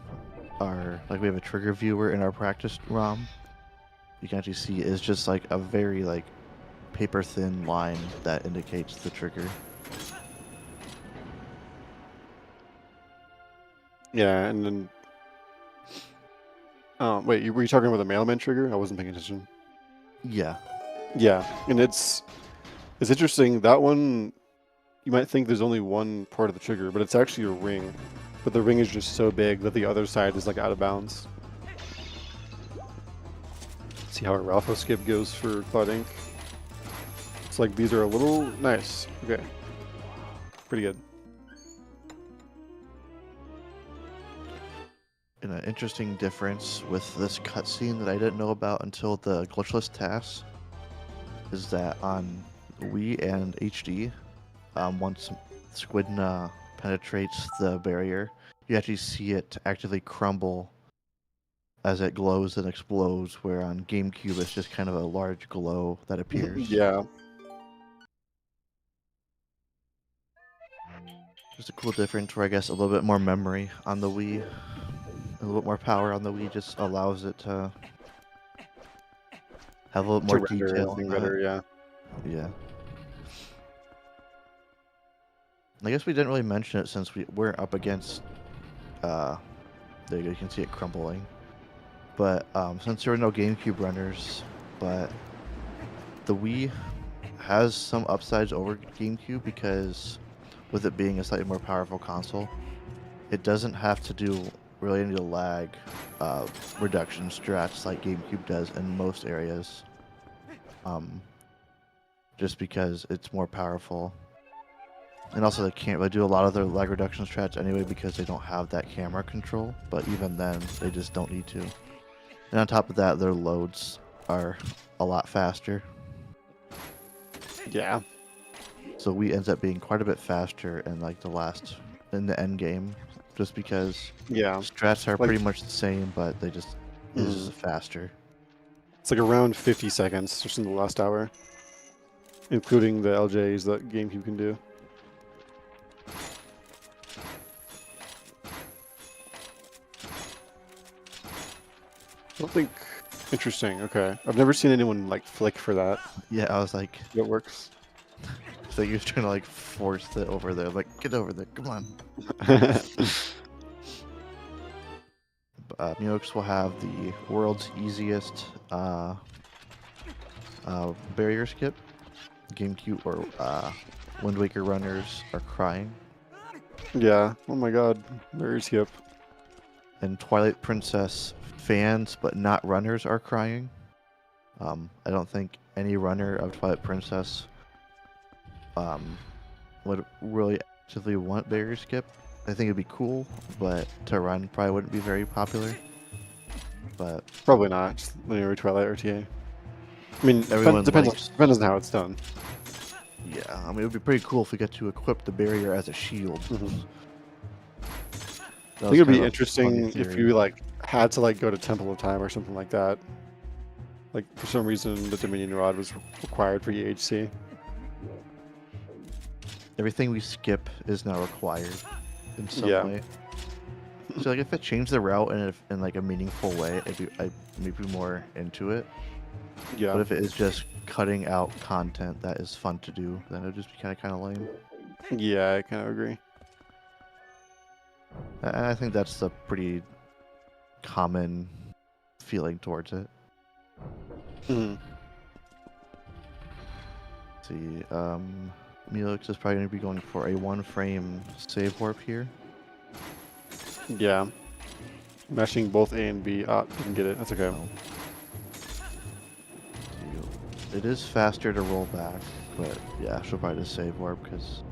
our, we have a trigger viewer in our practice ROM, you can actually see it's just a very paper thin line that indicates the trigger. Yeah, and then wait, were you talking about the mailman trigger? I wasn't paying attention. Yeah. Yeah, and it's interesting. That one, you might think there's only one part of the trigger, but it's actually a ring. But the ring is just so big that the other side is like out of bounds. See how a Ralpho skip goes for ClawedInk? It's like these are a little nice. Okay, pretty good. And an interesting difference with this cutscene that I didn't know about until the glitchless tasks is that on Wii and HD, once Squidna penetrates the barrier, you actually see it actively crumble as it glows and explodes, where on GameCube it's just kind of a large glow that appears. Yeah. Just a cool difference where I guess a little bit more memory on the Wii, a little bit more power on the Wii just allows it to have a little more To render detail everything on better, it. yeah. Yeah. I guess we didn't really mention it since we weren't up against, there you go, you can see it crumbling. But since there were no GameCube runners, but the Wii has some upsides over GameCube because with it being a slightly more powerful console, it doesn't have to do really any lag reduction strats like GameCube does in most areas. Just because it's more powerful. And also they can't really do a lot of their lag reduction strats anyway because they don't have that camera control, but even then they just don't need to. And on top of that, their loads are a lot faster. Yeah. So Wii ends up being quite a bit faster in like in the end game, just because Yeah. strats are Like- pretty much the same, but they just is just faster. It's like around 50 seconds just in the last hour, including the LJs that GameCube can do. I don't think... Interesting, okay. I've never seen anyone like flick for that. Yeah, I was like, It works. so you're trying to like force it over there, like get over there, come on. Meewix will have the world's easiest barrier skip. GameCube or Wind Waker runners are crying. Yeah, oh my god, very skip. And Twilight Princess fans but not runners are crying. I don't think any runner of Twilight Princess would really actively want barrier skip. I think it'd be cool, but to run probably wouldn't be very popular. But Probably not, just linear Twilight RTA. I mean, Everyone depends on how it's done. yeah, I mean it would be pretty cool if we got to equip the barrier as a shield. Mhm. That I was think it'd kind be of a interesting funny if theory. you like had to like go to Temple of Time or something like that. Like for some reason the Dominion Rod was required for EHC. Everything we skip is now required in some Yeah. way. So like if it changed the route in like a meaningful way, I'd maybe be more into it. Yeah. But if it is just cutting out content that is fun to do, then it'd just be kind of lame. Yeah, I kind of agree. And I think that's a pretty common feeling towards it. Mhm. Let's see, Meewix is probably going to be going for a 1-frame save warp here. Yeah. Mashing both A and B. Ah, didn't get it. That's okay. No. It is faster to roll back, but yeah, she'll probably just save warp because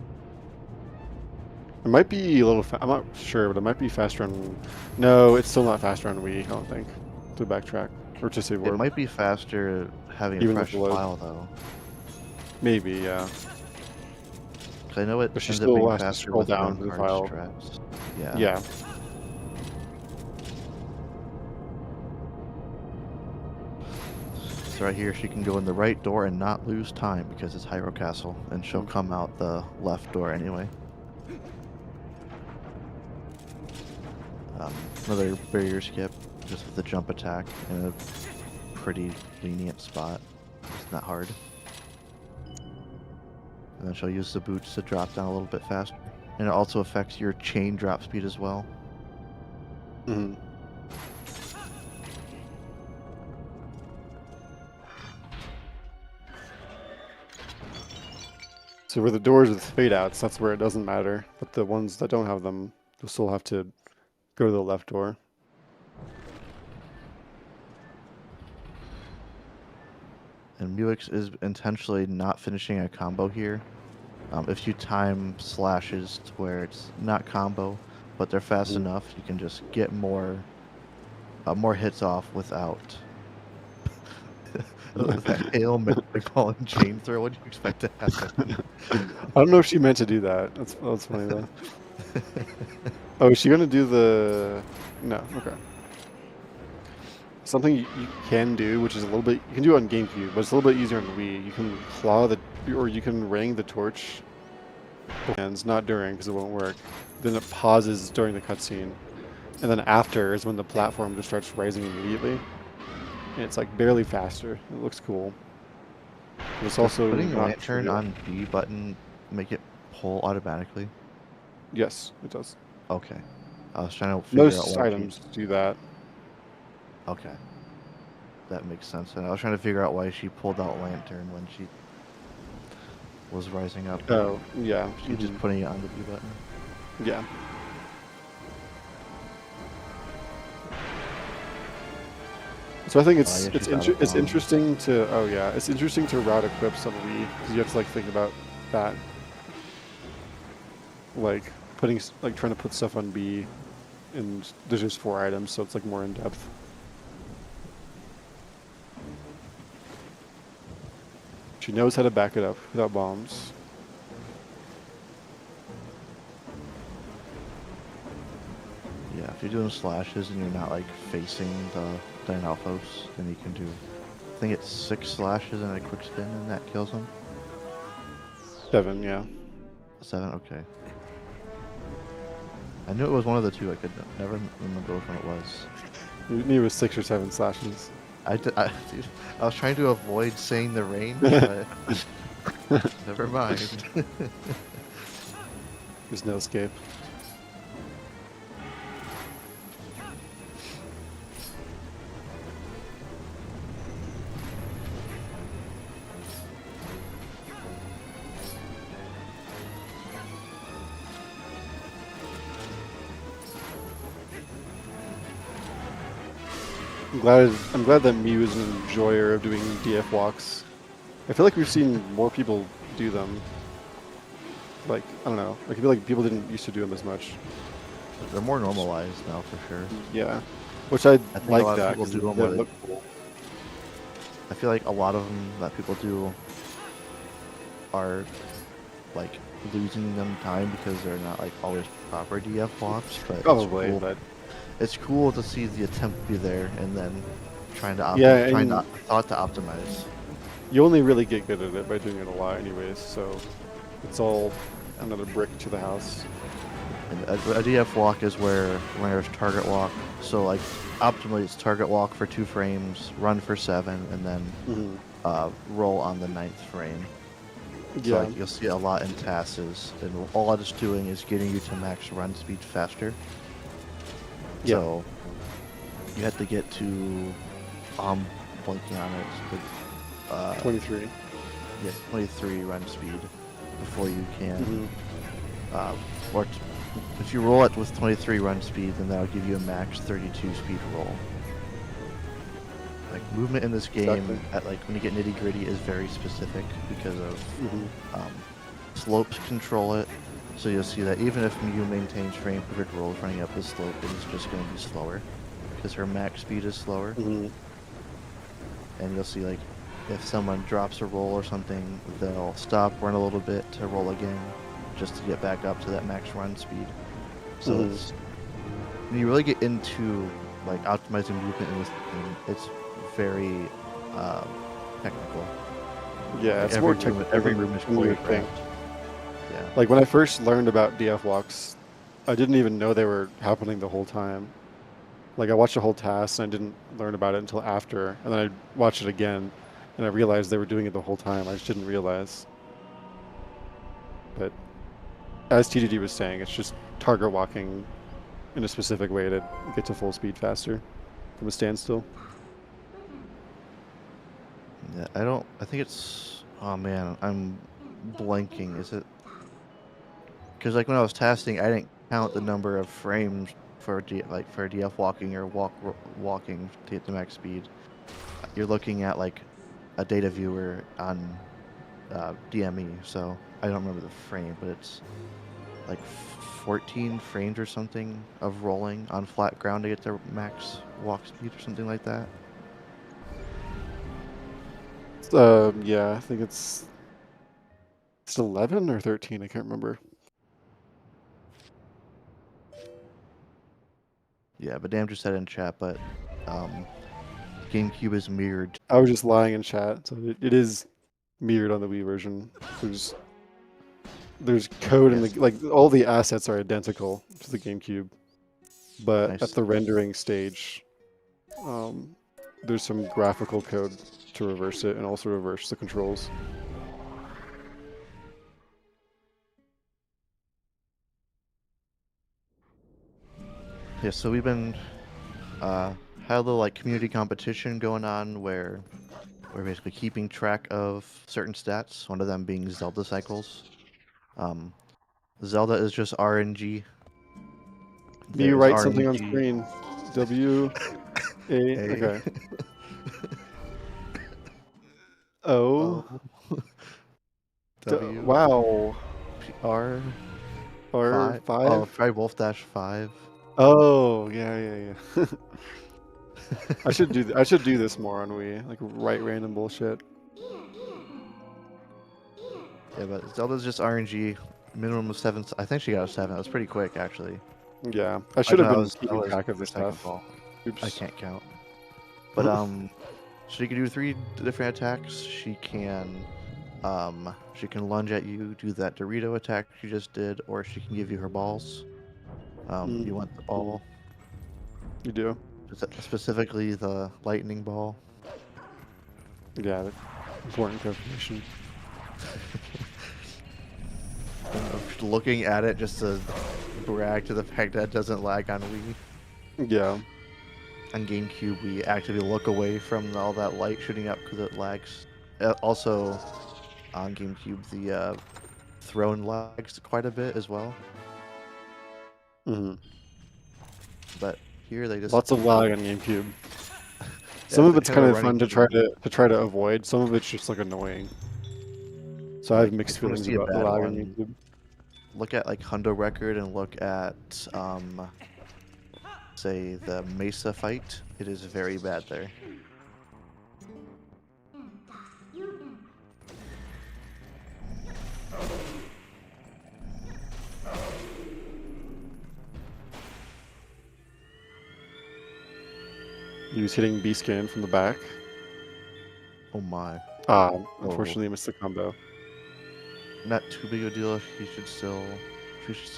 It might be a little. I'm not sure, but it might be faster on. No, it's still not faster on Wii. I don't think. To backtrack or to save it warp. might be faster having a Even with fresh the load. file though. Maybe, yeah. 'Cause I know it But she ends up still being has to faster scroll with down run to the card file. strats. Yeah. Yeah. So right here, she can go in the right door and not lose time because it's Hyrule Castle, and she'll come out the left door anyway. Another barrier skip, just with the jump attack in a pretty lenient spot. It's not hard. And then she'll use the boots to drop down a little bit faster. And it also affects your chain drop speed as well. Mhm. So for the doors with fade outs, that's where it doesn't matter. But the ones that don't have them, you'll still have to go to the left door. And meewix is intentionally not finishing a combo here. If you time slashes to where it's not combo, but they're fast enough, you can just get more hits off without that Hail Mary ball and chain throw. What do you expect to happen? I don't know if she meant to do that. That's funny though. Oh, is she gonna do the? No. Okay. Something you can do, which is a little bit, you can do it on GameCube, but it's a little bit easier on Wii. You can claw the, or you can ring the torch. Hands, not during, because it won't work. Then it pauses during the cutscene, and then after is when the platform just starts rising immediately. And it's like barely faster. It looks cool. But it's also putting your not lantern trivial. on B button make it pull automatically. Yes, it does. Okay, I was trying to figure out Most why items do that. Okay, that makes sense. And I was trying to figure out why she pulled out lantern when she was rising up. Oh, yeah. She's just putting it on the B button. Yeah. So I think it's interesting to it's interesting to route equips on Wii because you have to like think about that, like trying to put stuff on B, and there's just 4 items, so it's like more in depth. She knows how to back it up without bombs. Yeah, if you're doing slashes and you're not like facing the Dynalphos, then you can do, I think it's 6 slashes and a quick spin and that kills him. 7, yeah. 7, okay. I knew it was one of the 2, I could never remember which one it was. You knew it was 6 or 7 slashes. Dude, I was trying to avoid saying the range, but never mind. There's no escape. I'm glad that Mew is an enjoyer of doing DF walks. I feel like we've seen more people do them. Like, I don't know. I feel like people didn't used to do them as much. They're more normalized now for sure. Yeah. Which I think like a lot that. of people do them they with look cool. I feel like a lot of them that people do are like losing them time because they're not like always proper DF walks, but Probably, it's cool. but It's cool to see the attempt be there and then trying to thought to optimize. you only really get good at it by doing it a lot anyways, so it's all another brick to the house. And a DF walk is where there's target walk. So like optimally it's target walk for 2 frames, run for 7, and then roll on the 9th frame. So like, you'll see a lot in TASes, and all it's doing is getting you to max run speed faster. Yeah. So you have to get to blanking on it. 23. Yeah, 23 run speed before you can. Or if you roll it with 23 run speed, then that'll give you a max 32 speed roll. Like movement in this game, at like when you get nitty gritty, is very specific because of slopes control it. So you'll see that even if Mew maintains frame perfect rolls running up the slope, it is just going to be slower because her max speed is slower. And you'll see like if someone drops a roll or something, they'll stop, run a little bit to roll again, just to get back up to that max run speed. So it's, when you really get into like optimizing movement in this game, it's very technical. Yeah, like it's more technical. Every room is choreographed. Yeah. Like when I first learned about DF walks, I didn't even know they were happening the whole time. Like I watched a whole task and I didn't learn about it until after, and then I watched it again, and I realized they were doing it the whole time. I just didn't realize. But as TDD was saying, it's just target walking in a specific way to get to full speed faster from a standstill. Yeah, I think it's. Oh man, I'm blanking. Is it? Because like when I was testing, I didn't count the number of frames for for DF walking or walking to get the max speed. You're looking at like a data viewer on DME, so I don't remember the frame, but it's like 14 frames or something of rolling on flat ground to get their max walk speed or something like that. Yeah, I think it's 11 or 13. I can't remember. Yeah, but Dan just said in chat, but GameCube is mirrored. I was just lying in chat, so it is mirrored on the Wii version. There's code in the like all the assets are identical to the GameCube, but Nice. at the rendering stage, there's some graphical code to reverse it and also reverse the controls. Yeah, so we've been had a little like community competition going on where we're basically keeping track of certain stats. One of them being Zelda cycles. Zelda is just RNG. You There's write something on RNG. screen. W A. A. Okay. O. W. Wow. R. R5. Oh, try Wolfdash 5. Oh yeah. I should do this more on Wii. Like write random bullshit. Yeah, but Zelda's just RNG. Minimum of 7. I think she got a 7. That was pretty quick, actually. Yeah, I should have been keeping was track of this second stuff. ball. Oops. I can't count. But she can do 3 different attacks. She can lunge at you, do that Dorito attack she just did, or she can give you her balls. You want the ball? You do. Specifically the lightning ball. Yeah, important information. Looking at it just to brag to the fact that it doesn't lag on Wii. Yeah. On GameCube, we actively look away from all that light shooting up because it lags. Also, on GameCube, the throne lags quite a bit as well. But here they just lots of lag on GameCube. Some of it's kind of fun to try to avoid. Some of it's just like annoying. So I have mixed feelings about the lag on GameCube. Look at like Hundo Record and look at say the Mesa fight. It is very bad there. He was hitting B-scan from the back. Oh my. Unfortunately, I missed the combo. Not too big a deal. She should still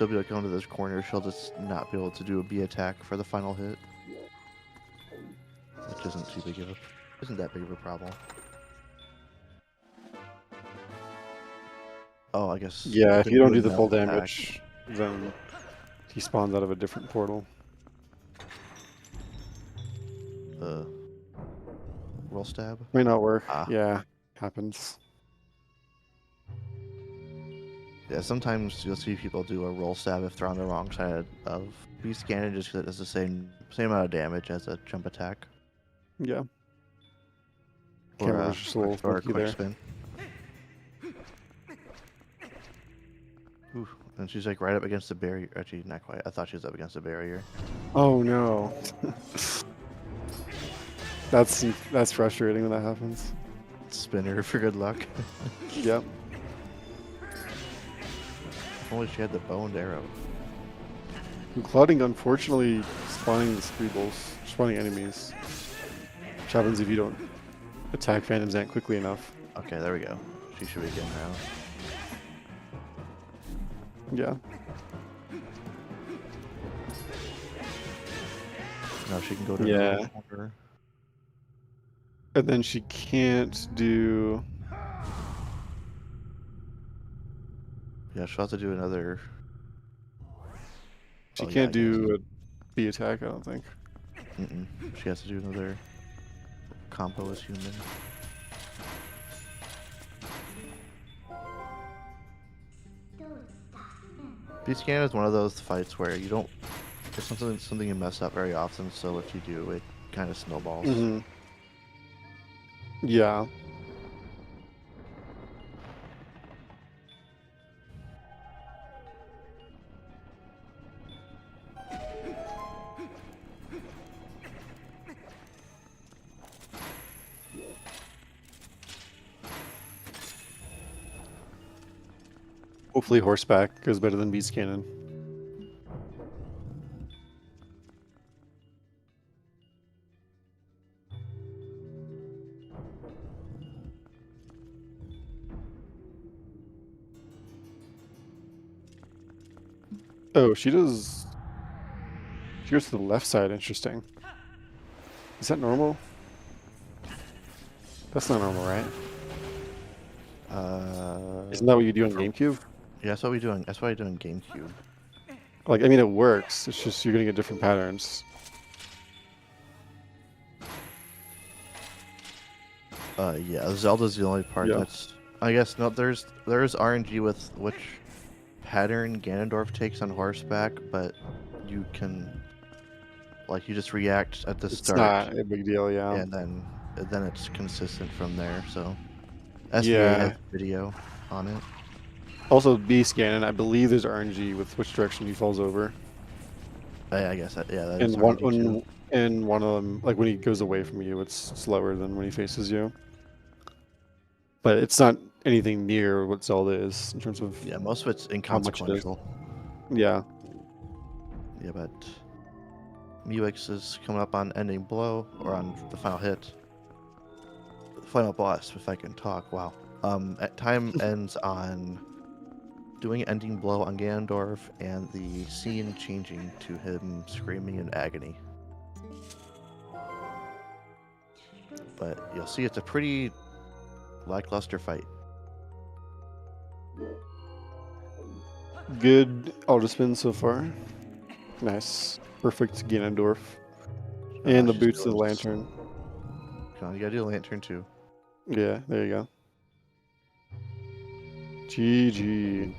be able to go into this corner. She'll just not be able to do a B attack for the final hit. Which isn't that big of a problem. Oh, I guess. Yeah, if you don't do the full damage, then he spawns out of a different portal. Roll stab? May not work. Yeah, happens. Yeah, sometimes you'll see people do a roll stab if they're on the wrong side of B-scanning just because it does the same amount of damage as a jump attack. Yeah. Or a quick spin. Ooh, and she's like right up against the barrier. Actually, not quite. I thought she was up against the barrier. Oh no. That's frustrating when that happens. Spinner for good luck. Yep. If only she had the bow and arrow. ClawedInk unfortunately spawning the Squeebles, spawning enemies. Which happens if you don't attack Phantom's Ant quickly enough. Okay, there we go. She should be getting around. Yeah. Now she can go to the corner. And then she can't do... Yeah, she'll have to do another... She can't do B attack, I don't think. She has to do another combo as human. Beast Cannon is one of those fights where you don't. It's not something you mess up very often. So if you do, it kind of snowballs. Yeah. Hopefully horseback goes better than beast cannon. Oh, she does. She goes to the left side. Interesting. Is that normal? That's not normal, right? Isn't that what you do on GameCube? Yeah, that's what we do. That's what I do in GameCube. Like, I mean, it works. It's just you're gonna get different patterns. Yeah, Zelda's the only part that's. I guess no. There's RNG with which pattern Ganondorf takes on horseback, but you can, like, you just react at the start. It's not a big deal, yeah. And then it's consistent from there. So, SVA has a video on it. Also, beast cannon. I believe there's RNG with which direction he falls over. I guess that that and is one RNG too. and one of them, like when he goes away from you, it's slower than when he faces you. But it's not anything near what Zelda is in terms of most of it's how much it is. inconsequential. Yeah. Yeah, but meewix is coming up on ending blow or on the final hit. Final boss, if I can talk. Wow. Time ends on doing ending blow on Ganondorf and the scene changing to him screaming in agony. But you'll see it's a pretty lackluster fight. Good auto spin so far. Nice. Perfect Ganondorf. And the boots of the lantern. Come on, you gotta do the lantern too. Yeah, there you go. GG.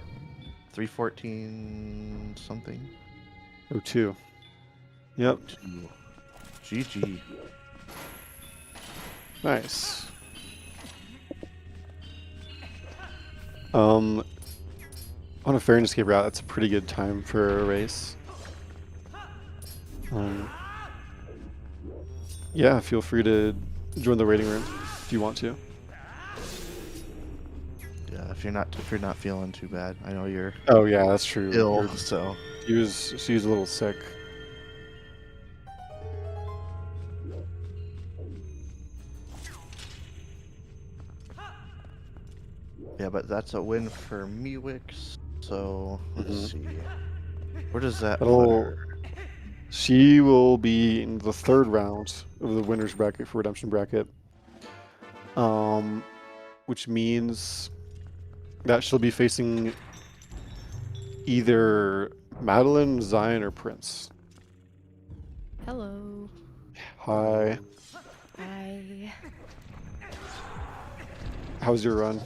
314 something. 02. Yep. 02. GG. Nice. On a fair and escape route, that's a pretty good time for a race. Yeah, feel free to join the waiting room if you want to. Yeah, if you're not feeling too bad, I know you're. Oh yeah, that's true. Ill, so she was a little sick. Yeah, but that's a win for meewix. So let's see. Where does that put her? She will be in the third round of the winner's bracket for redemption bracket. Which means that she'll be facing either Madeline, Zion, or Prince. Hello. Hi. Hi. How's your run?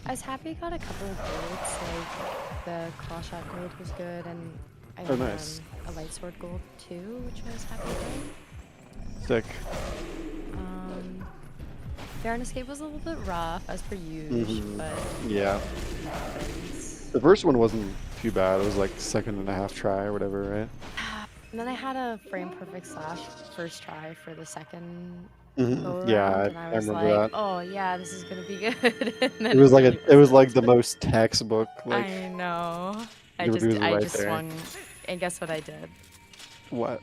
I was happy I got a couple of golds, like the claw shot gold was good, and I got a light sword gold too, which I was happy with. Sick. Fair and escape was a little bit rough, as per usual, but yeah. The first one wasn't too bad. It was like second and a half try or whatever, right? And then I had a frame perfect slash first try for the second. Yeah, and I was remember like, that. oh yeah, this is gonna be good. And then it was like the most textbook. Like, I know. I right just there. swung, and guess what I did? What?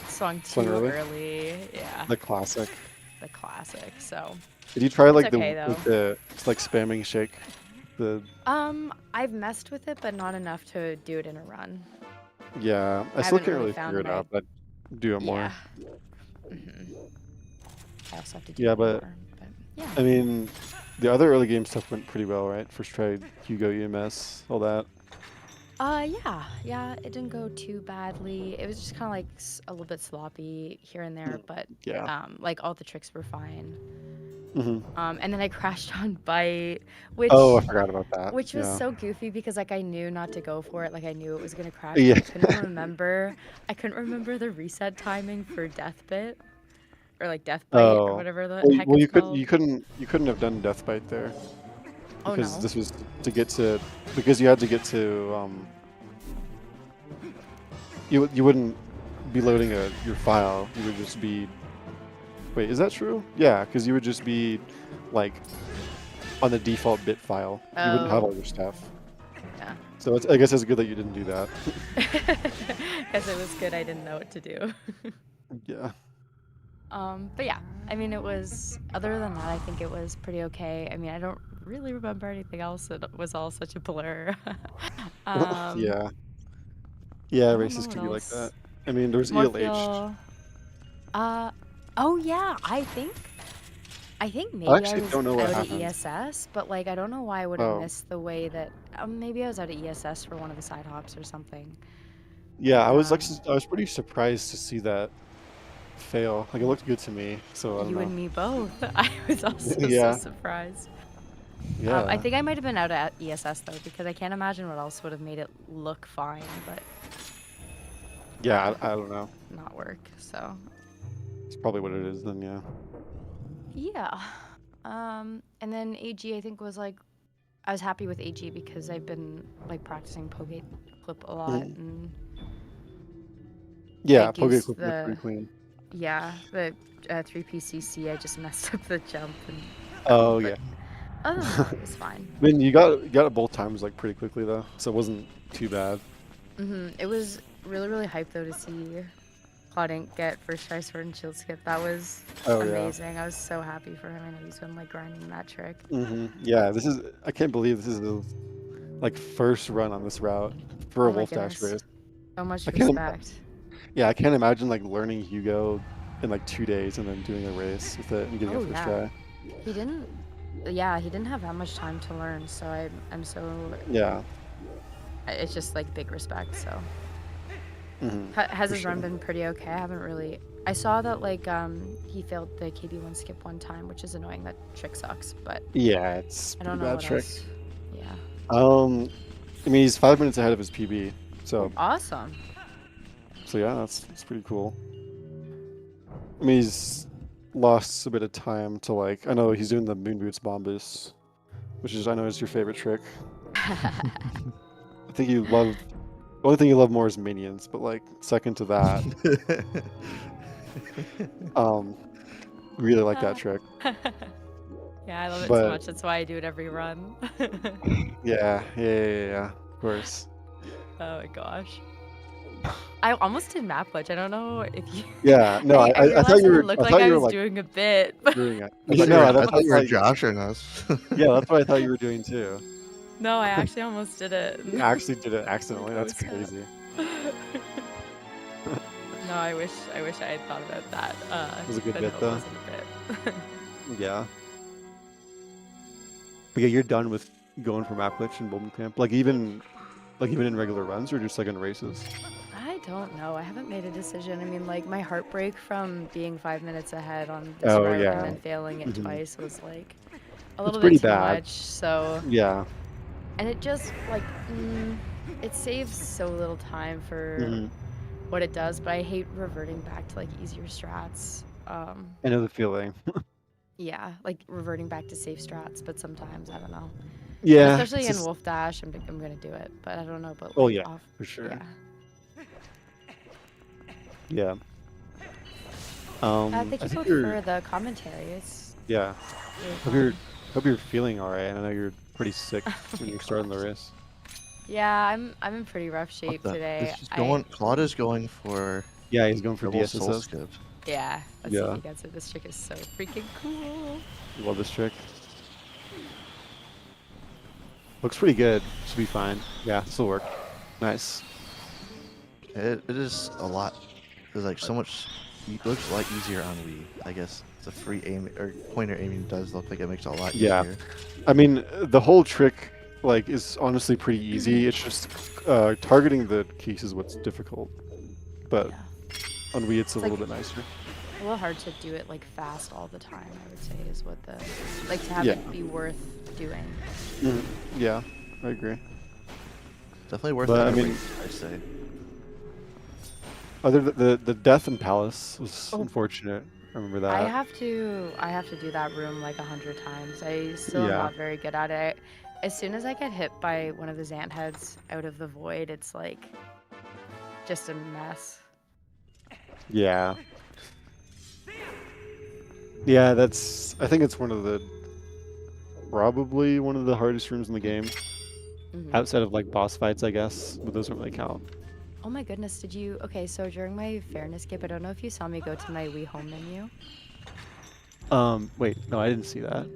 Swung too early. Yeah. The classic. The classic. So. Did you try like it's it's like spamming shake? I've messed with it, but not enough to do it in a run. Yeah, I still can't really figure it out, but do it more. Yeah. I also have to do but more, yeah. I mean, the other early game stuff went pretty well, right? First try Hugo EMS, all that. Yeah, it didn't go too badly. It was just kind of like a little bit sloppy here and there, but Yeah. like all the tricks were fine. Hmm. And then I crashed on Bite, which Oh, I forgot about that. was Yeah. so goofy because like I knew not to go for it. Like I knew it was gonna crash. Yeah. But I couldn't remember the reset timing for Death Bit or like Death Bite or Oh. whatever the Well, heck well, it's called. you couldn't have done Death Bite there Oh because no. this was to get to because you had to get to you wouldn't be loading your file. You would just be. Wait, is that true? Yeah, because you would just be like on the default bit file. You wouldn't have all your stuff. Yeah. So I guess it's good that you didn't do that. Guess it was good I didn't know what to do. Yeah. But yeah, I mean, it was, other than that, I think it was pretty okay. I mean, I don't really remember anything else. It was all such a blur. Yeah. I Yeah, don't know races what can be like that. else. I mean, there's ELH. Oh yeah, I think maybe I I actually was don't know out what at happened. ESS, but like I don't know why I would have Oh. missed the way that maybe I was out at ESS for one of the side hops or something. Yeah, I was Um, I was pretty surprised to see that fail. Like it looked good to me, so I don't You know. and me both. I was also Yeah. so surprised. Yeah. I think I might have been out at ESS though, because I can't imagine what else would have made it look fine, but Yeah, I don't know. not work. So It's probably what it is then, yeah. yeah. And then AG I think was like, I was happy with AG because I've been like practicing Poke Clip a lot, and Yeah, it Poke gives Clip looked pretty clean. yeah, the 3PCC I just messed up the jump and Oh but yeah. other than that it was fine. I mean, you got it both times like pretty quickly though, so it wasn't too bad. It was really hyped though to see ClawedInk get first try sword and shield skip. That was amazing. I was so happy for him. I know he's been like grinding that trick. Yeah, I can't believe this is his like first run on this route for a Wolfdash race. So much I can't respect. Yeah, I can't imagine like learning Hugo in like 2 days and then doing a race with it and getting a first try. He didn't have that much time to learn, so I'm so Yeah. It's just like big respect. So Mm-hmm. has his run been pretty okay? I haven't really. I saw that like he failed the KB1 skip one time, which is annoying. That trick sucks, but Yeah, it's I a don't know bad what trick. else. Yeah. I mean he's 5 minutes ahead of his PB, so Awesome. so yeah, that's pretty cool. I mean he's lost a bit of time to like I know he's doing the moon boots bombus, which is I know is your favorite trick. I think you love the only thing you love more is minions, but like second to that, really like that trick. Yeah, I love it But- so much. That's why I do it every run. Yeah, of course. Oh my gosh. I almost did map glitch. I don't know if you. Yeah, no, I realized thought you it were. looked I like thought I you were was like doing a bit. But doing it. I thought No, I thought you were like- joshing us. Yeah, that's what I thought you were doing too. no, I actually almost did it. You actually did it accidentally. That's It was crazy. No, I wish I had thought about that. It was a good but bit, no, it though. wasn't a bit. Yeah. But yeah, you're done with going for map glitch and Bolden Camp, like even in regular runs or just like in races. I don't know. I haven't made a decision. I mean, like my heartbreak from being 5 minutes ahead on this Oh, route yeah. and then failing it Mhm. twice was like a little pretty bit too bad. much. So, Yeah. and it just like it saves so little time for Mhm. what it does. But I hate reverting back to like easier strats. I know the feeling. Yeah, like reverting back to safe strats. But sometimes I don't know. Yeah. Especially it's in just- Wolfdash, I'm gonna do it. But I don't know. But Oh, like, yeah, off, for sure. yeah. Yeah. Thank I you think both you're. for the commentary. It's Yeah. really Hope you're feeling all right. I know you're pretty sick when you're starting the race. Yeah, I'm in pretty rough shape What the- today. It's just going, Claude is going for Yeah, he's going for double soul DSSS. skip. Yeah, let's see Yeah. if he gets it. This trick is so freaking cool. Love this trick. Looks pretty good. Should be fine. Yeah, this will work. Nice. It is a lot. There's like so much. It looks a lot easier on Wii. I guess the free aim or pointer aiming does look like it makes it a lot Yeah. easier. I mean, the whole trick like is honestly pretty easy. It's just targeting the keys is what's difficult. But Yeah. on Wii, it's a It's little like bit nicer. a little hard to do it like fast all the time, I would say, is what the like to have Yeah. it be worth doing. Yeah, I agree. Definitely worth But, it. I mean- I say. The death in Palace was Oh. unfortunate. I remember I that. have to do that room like 100 times. I still am Yeah. not very good at it. As soon as I get hit by one of the Zant heads out of the void, it's like just a mess. Yeah. Yeah, I think it's probably one of the hardest rooms in the game. Mhm. Outside of like boss fights, I guess, but those don't really count. Oh my goodness, did you? Okay, so during my fairness skip, I don't know if you saw me go to my Wii Home menu. Wait, no, I didn't see that.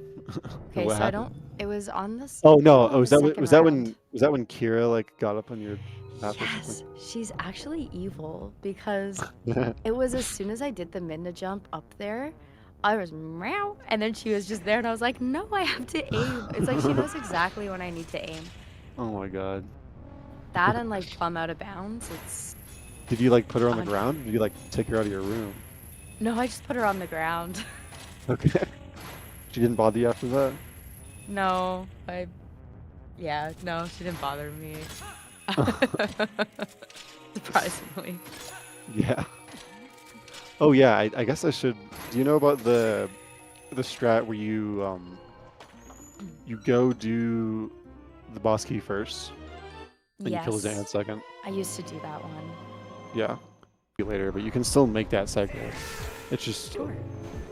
Okay, What so happened? it was on this. Oh no, on the second was that round. when Kira like got up on your lap or Yes, she's actually evil because something? it was as soon as I did the Midna jump up there, I was meow, and then she was just there, and I was like, no, I have to aim. It's like she knows exactly when I need to aim. Oh my god. That and like plumb out of bounds. Did you like put her on the Un- ground? Or did you like take her out of your room? No, I just put her on the ground. Okay. She didn't bother you after that? No, no, she didn't bother me. Surprisingly. Yeah. Oh yeah, I guess I should. Do you know about the strat where you go do the boss key first, and you kill his Yes, ant second? I used to do that one. Yeah. Later, but you can still make that cycle. It's just Sure.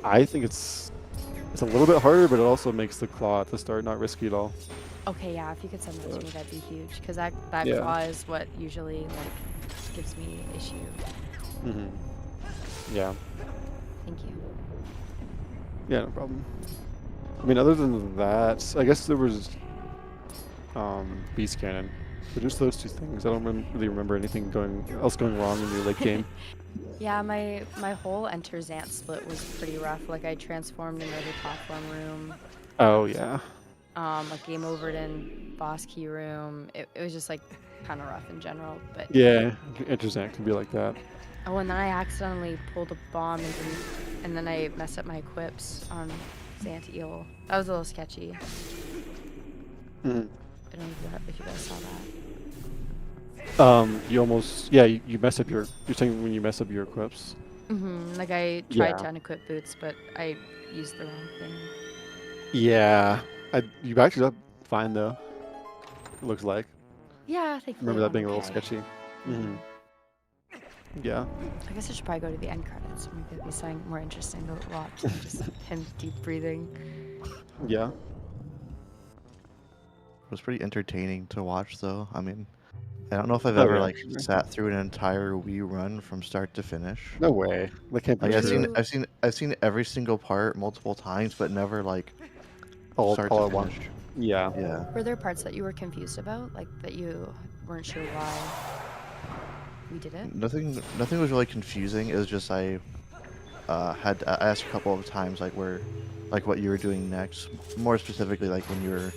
I think it's a little bit harder, but it also makes the claw at the start not risky at all. Okay, yeah, if you could send that to me, that'd be huge. Because that Yeah. claw is what usually like gives me issue. Mm-hmm. Yeah. Thank you. Yeah, no problem. I mean, other than that, I guess there was Beast Cannon. But just those two things. I don't really remember anything else going wrong in your late game. Yeah, my whole Enter Zant split was pretty rough. Like I transformed into the platform room, Oh yeah. like game overed in boss key room. It was just like kind of rough in general. But Yeah, interesting. It can be like that. oh, and then I accidentally pulled a bomb and then I messed up my equips on Zant Eel. That was a little sketchy. Mm. I don't know if you guys saw that. You almost you mess up your. You're saying when you mess up your equips. Like I tried Yeah. to unequip boots, but I used the wrong thing. Yeah. You backed it up fine though. It looks like. Yeah, thankfully. Remember that it being went a little okay. sketchy. Mm-hmm. Yeah. I guess I should probably go to the end credits. Maybe it'd be something more interesting to watch than just him deep breathing. Yeah. It was pretty entertaining to watch, though. I mean, I don't know if I've Oh, ever yeah, like sure. sat through an entire Wii run from start to finish. No way. That can't be Like true. I've seen every single part multiple times, but never like All start at to once. finish. Yeah. Yeah. Were there parts that you were confused about, like that you weren't sure why we did it? Nothing was really confusing. It was just I asked a couple of times like what you were doing next. More specifically, like when you were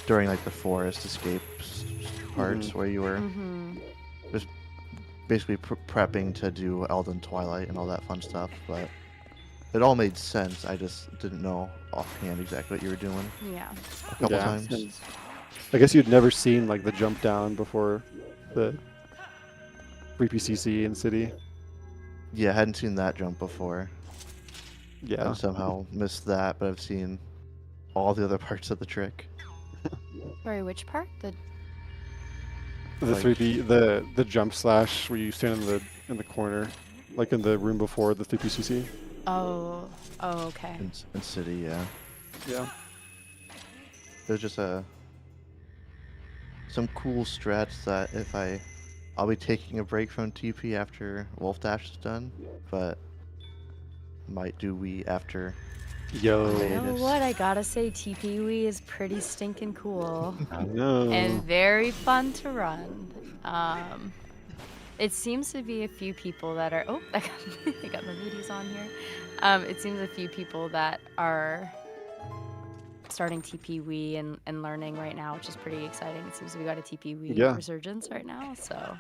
during like the forest escapes parts where you were just basically prepping to do Elden Twilight and all that fun stuff. But it all made sense. I just didn't know offhand exactly what you were doing Yeah. a couple Yeah. times. And I guess you'd never seen like the jump down before the 3PCC in City. Yeah, I hadn't seen that jump before. Yeah. And somehow missed that, but I've seen all the other parts of the trick. Sorry, which part? The Like- 3P the jump slash where you stand in the corner, like in the room before the 3PCC. Oh, okay. In City, yeah. Yeah. There's just some cool strats that I'll be taking a break from TP after Wolfdash is done, but might do we after. Yo. You Yeah. know what? I gotta say, TP Wii is pretty stinking cool. I know. And very fun to run. It seems to be a few people that are. Oh, I got my videos on here. It seems a few people that are starting TP Wii and learning right now, which is pretty exciting. It seems we got a TP Wii Yeah. resurgence right now, so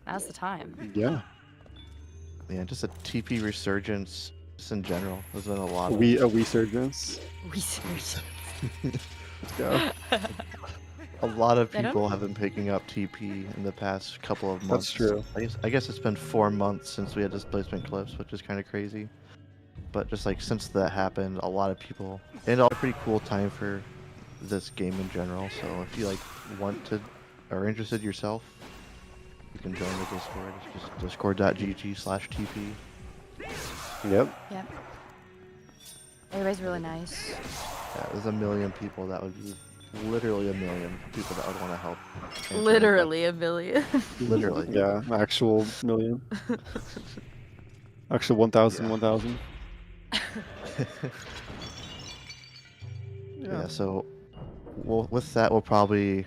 now's the time. Yeah. Yeah, just a TP resurgence just in general. There's been a lot of... A resurgence. Resurgence. Let's go. A lot of I don't- people have been picking up TP in the past couple of months. That's true. I guess it's been 4 months since we had displacement clips, which is kind of crazy. But just like since that happened, a lot of people, and a pretty cool time for this game in general. So if you like want to, are interested yourself, you can join the Discord. It's just discord.gg/TP. Yep. Yep. Everybody's really nice. Yeah, there's a million people that would be, literally a million people that would want to help. answer Literally a million. questions. Literally. Yeah. Actual million. Actual 1,000. Yeah. 1,000. Yeah, so with that, we'll probably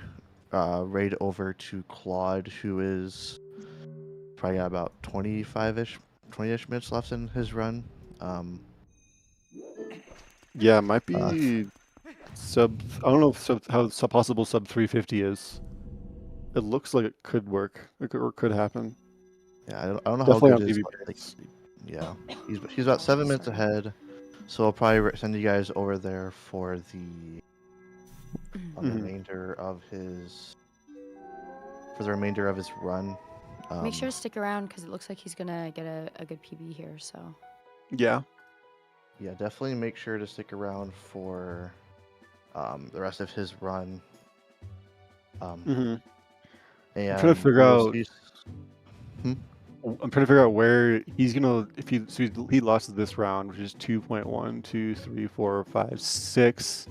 raid over to Claude, who is probably got about 20-ish minutes left in his run. Yeah, it might be sub. I don't know if how possible sub 350 is. It looks like it could work. It could happen. Yeah, I don't know Definitely how on good it is. PvP. But, like, yeah, he's about 7 minutes ahead, so I'll probably send you guys over there for the remainder of his run. Make sure to stick around because it looks like he's gonna get a good PB here. So. Yeah. Yeah, definitely make sure to stick around for the rest of his run. And I'm trying to figure out. I'm trying to figure out where he's gonna. If he lost this round, which is 2.1, 2, 3, 4, 5, 6.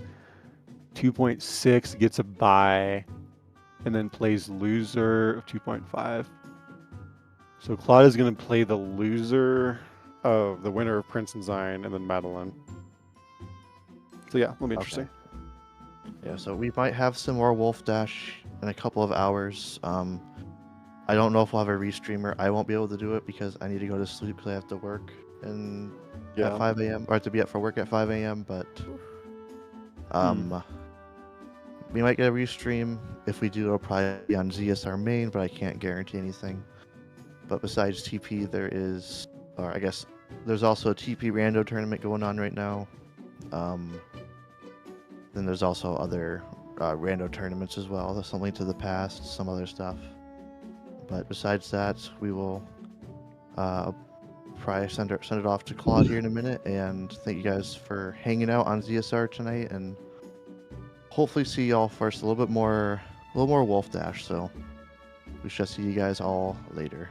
2.6 gets a bye, and then plays loser of 2.5. So Claude is gonna play the loser of the winner of Prince and Zion, and then Madeline. So yeah, it'll be interesting. Yeah, so we might have some more Wolfdash in a couple of hours. I don't know if we'll have a restreamer. I won't be able to do it because I need to go to sleep because I have to work at 5 a.m. or I have to be up for work at 5 a.m. But we might get a restream. If we do, it'll probably be on ZSR main, but I can't guarantee anything. But besides TP, there is, or I guess there's also a TP rando tournament going on right now. Then there's also other rando tournaments as well. There's something to the past, some other stuff. But besides that, we will probably send it off to Claude here in a minute. And thank you guys for hanging out on ZSR tonight. And hopefully see y'all first a little more Wolfdash. So we shall see you guys all later.